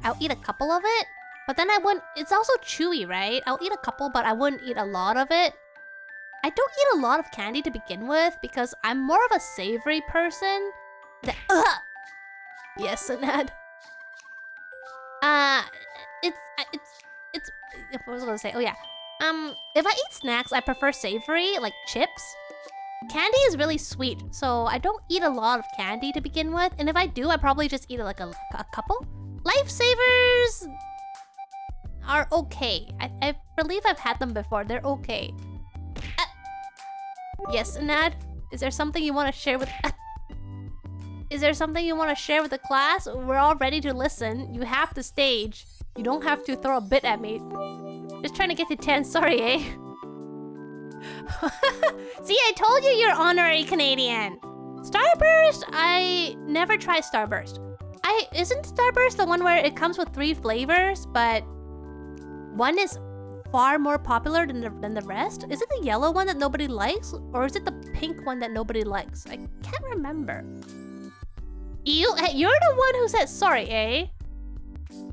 I'll eat a couple of it. But then I wouldn't... It's also chewy, right? I'll eat a couple, but I wouldn't eat a lot of it. I don't eat a lot of candy to begin with because I'm more of a savory person. Yes, Anad. What was I gonna say? Oh yeah. If I eat snacks, I prefer savory, like chips. Candy is really sweet, so I don't eat a lot of candy to begin with. And if I do, I probably just eat like a couple. Lifesavers are okay. I believe I've had them before. They're okay. Yes, Anad? Is there something you want to share with... Is there something you want to share with the class? We're all ready to listen. You have the stage. You don't have to throw a bit at me. Just trying to get to 10. Sorry, eh? See, I told you you're honorary Canadian. Starburst? I never tried Starburst. Isn't Starburst the one where it comes with 3 flavors, but one is far more popular than the rest? Is it the yellow one that nobody likes? Or is it the pink one that nobody likes? I can't remember. You're the one who said sorry, eh?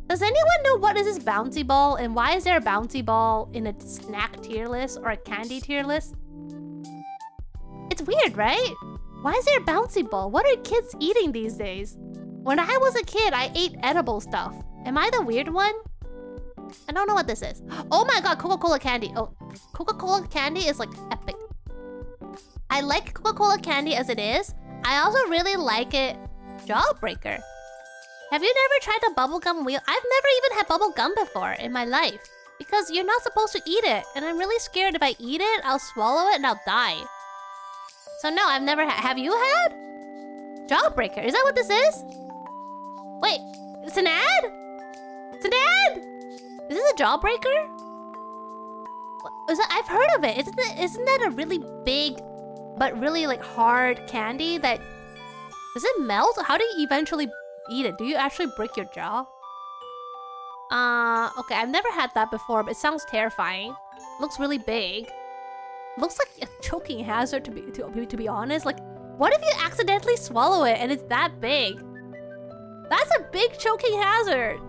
Does anyone know what is this bouncy ball and why is there a bouncy ball in a snack tier list or a candy tier list? It's weird, right? Why is there a bouncy ball? What are kids eating these days? When I was a kid, I ate edible stuff. Am I the weird one? I don't know what this is. Oh my god, Coca-Cola candy. Oh, Coca-Cola candy is like epic. I like Coca-Cola candy as it is. I also really like it Jawbreaker. Have you never tried the bubblegum wheel? I've never even had bubblegum before in my life. Because you're not supposed to eat it. And I'm really scared if I eat it, I'll swallow it and I'll die. So no, I've never had. Have you had? Jawbreaker, is that what this is? Wait, it's an ad? It's an ad? Is this a Jawbreaker? What, is that, I've heard of it. Isn't that a really big, but really like hard candy that... Does it melt? How do you eventually eat it? Do you actually break your jaw? Okay, I've never had that before, but it sounds terrifying. Looks really big. Looks like a choking hazard to be honest. Like, what if you accidentally swallow it and it's that big? That's a big choking hazard.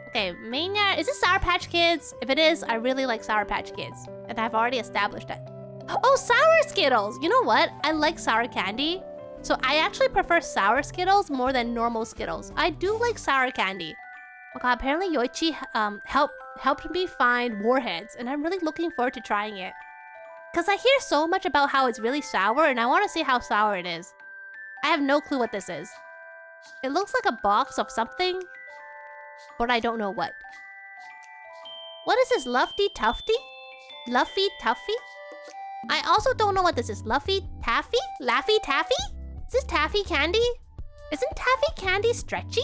Okay, Mania, is this Sour Patch Kids? If it is, I really like Sour Patch Kids. And I've already established that. Oh, Sour Skittles! You know what? I like sour candy. So I actually prefer Sour Skittles more than normal Skittles. I do like sour candy. Oh god, apparently Yoichi helped me find Warheads. And I'm really looking forward to trying it. Because I hear so much about how it's really sour and I want to see how sour it is. I have no clue what this is. It looks like a box of something, but I don't know what. What is this? Luffy Tuffy? Luffy Tuffy? I also don't know what this is. Luffy Taffy? Laffy Taffy? Is this taffy candy? Isn't taffy candy stretchy?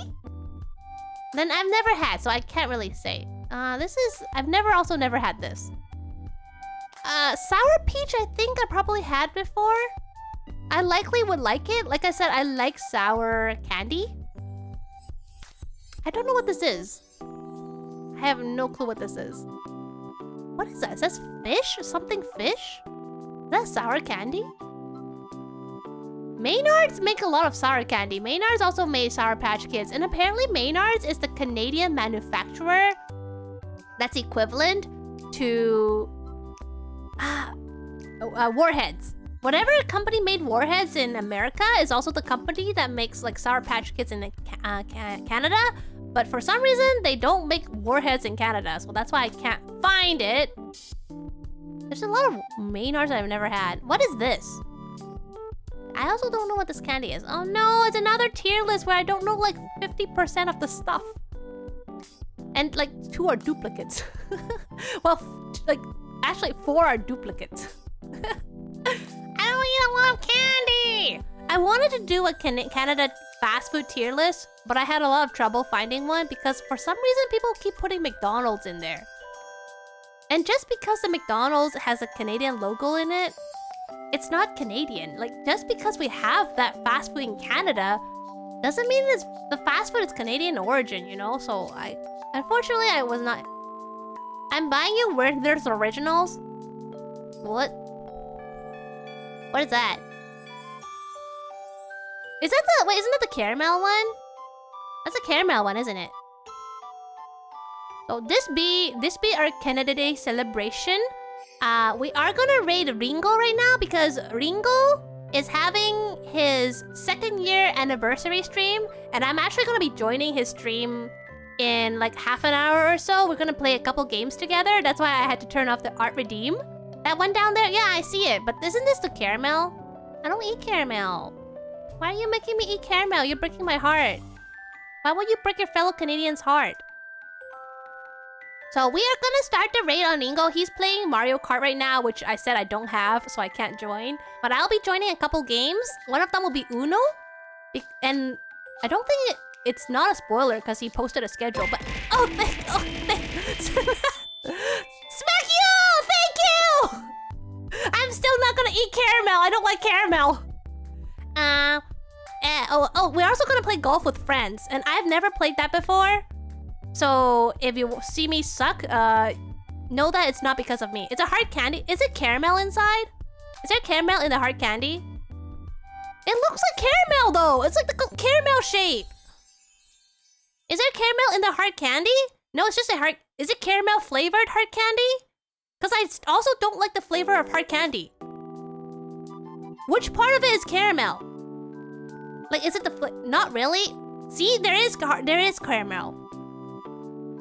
Then I've never had, so I can't really say. I've also never had this. Sour peach, I think I probably had before. I likely would like it. Like I said, I like sour candy. I don't know what this is. I have no clue what this is. What is that? It says fish? Something fish? Is that sour candy? Maynards make a lot of sour candy. Maynards also made Sour Patch Kids. And apparently Maynards is the Canadian manufacturer that's equivalent to Warheads. Whatever company made Warheads in America is also the company that makes like Sour Patch Kids in Canada. But for some reason, they don't make Warheads in Canada. So that's why I can't find it. There's a lot of Maynards I've never had. What is this? I also don't know what this candy is. Oh no, it's another tier list where I don't know like 50% of the stuff. And like 2 are duplicates. Well, like actually 4 are duplicates. I don't eat a lot of candy! I wanted to do a Canada fast food tier list, but I had a lot of trouble finding one because for some reason people keep putting McDonald's in there. And just because the McDonald's has a Canadian logo in it, it's not Canadian. Like, just because we have that fast food in Canada doesn't mean the fast food is Canadian origin, you know? So unfortunately, I was not... I'm buying you Werther's Originals? What? What is that? Is that the... Wait, isn't that the caramel one? That's a caramel one, isn't it? So this be our Canada Day celebration. We are gonna raid Ringo right now because Ringo is having his 2nd year anniversary stream, and I'm actually gonna be joining his stream in like half an hour or so. We're gonna play a couple games together. That's why I had to turn off the art redeem. That one down there, yeah, I see it. But isn't this the caramel? I don't eat caramel. Why are you making me eat caramel? You're breaking my heart. Why would you break your fellow Canadian's heart? So we are gonna start the raid on Ringo. He's playing Mario Kart right now, which I said I don't have, so I can't join. But I'll be joining a couple games. One of them will be Uno. And I don't think it's not a spoiler because he posted a schedule, but... Smack you! Thank you! I'm still not gonna eat caramel. I don't like caramel. We're also gonna play golf with friends. And I've never played that before. So if you see me suck, know that it's not because of me. It's a hard candy. Is it caramel inside? Is there caramel in the hard candy? It looks like caramel though. It's like the caramel shape. Is there caramel in the hard candy? No, it's just a hard... Is it caramel flavored hard candy? Because I also don't like the flavor of hard candy. Which part of it is caramel? Like, is it the... Not really. See, there is caramel.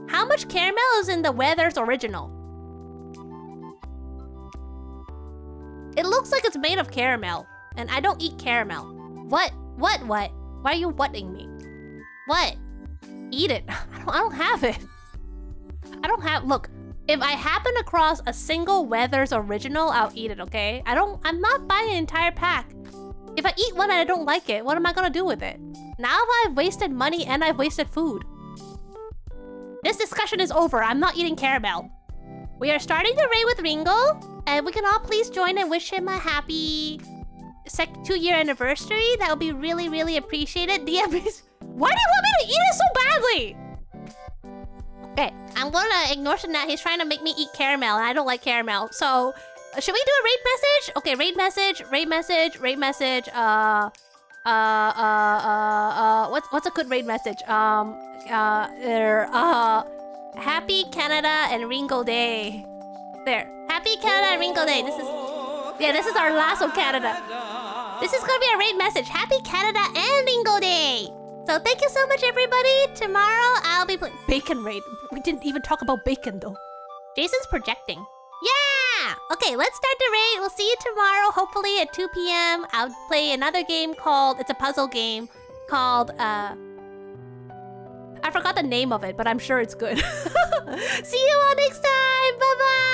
How much caramel is in the Werther's Original? It looks like it's made of caramel. And I don't eat caramel. What? Why are you whatting me? What? Eat it. I don't have it. Look, if I happen across a single Werther's Original, I'll eat it, okay? I'm not buying an entire pack. If I eat one and I don't like it, what am I gonna do with it? Now I've wasted money and I've wasted food. This discussion is over. I'm not eating caramel. We are starting the raid with Ringo, and we can all please join and wish him a happy 2-year anniversary. That would be really, really appreciated. Why do you want me to eat it so badly? Okay, I'm gonna ignore Shanat. He's trying to make me eat caramel, and I don't like caramel. So, should we do a raid message? Okay, raid message. What's a good raid message? Happy Canada and Ringo Day. There. Happy Canada and Ringo Day. This is our last of Canada. This is gonna be a raid message. Happy Canada and Ringo Day. So thank you so much, everybody. Tomorrow I'll be playing Bacon Raid. We didn't even talk about bacon though. Jason's projecting. Yeah! Okay, let's start the raid. We'll see you tomorrow, hopefully at 2 p.m. I'll play another game called... It's a puzzle game called... I forgot the name of it, but I'm sure it's good. See you all next time. Bye-bye!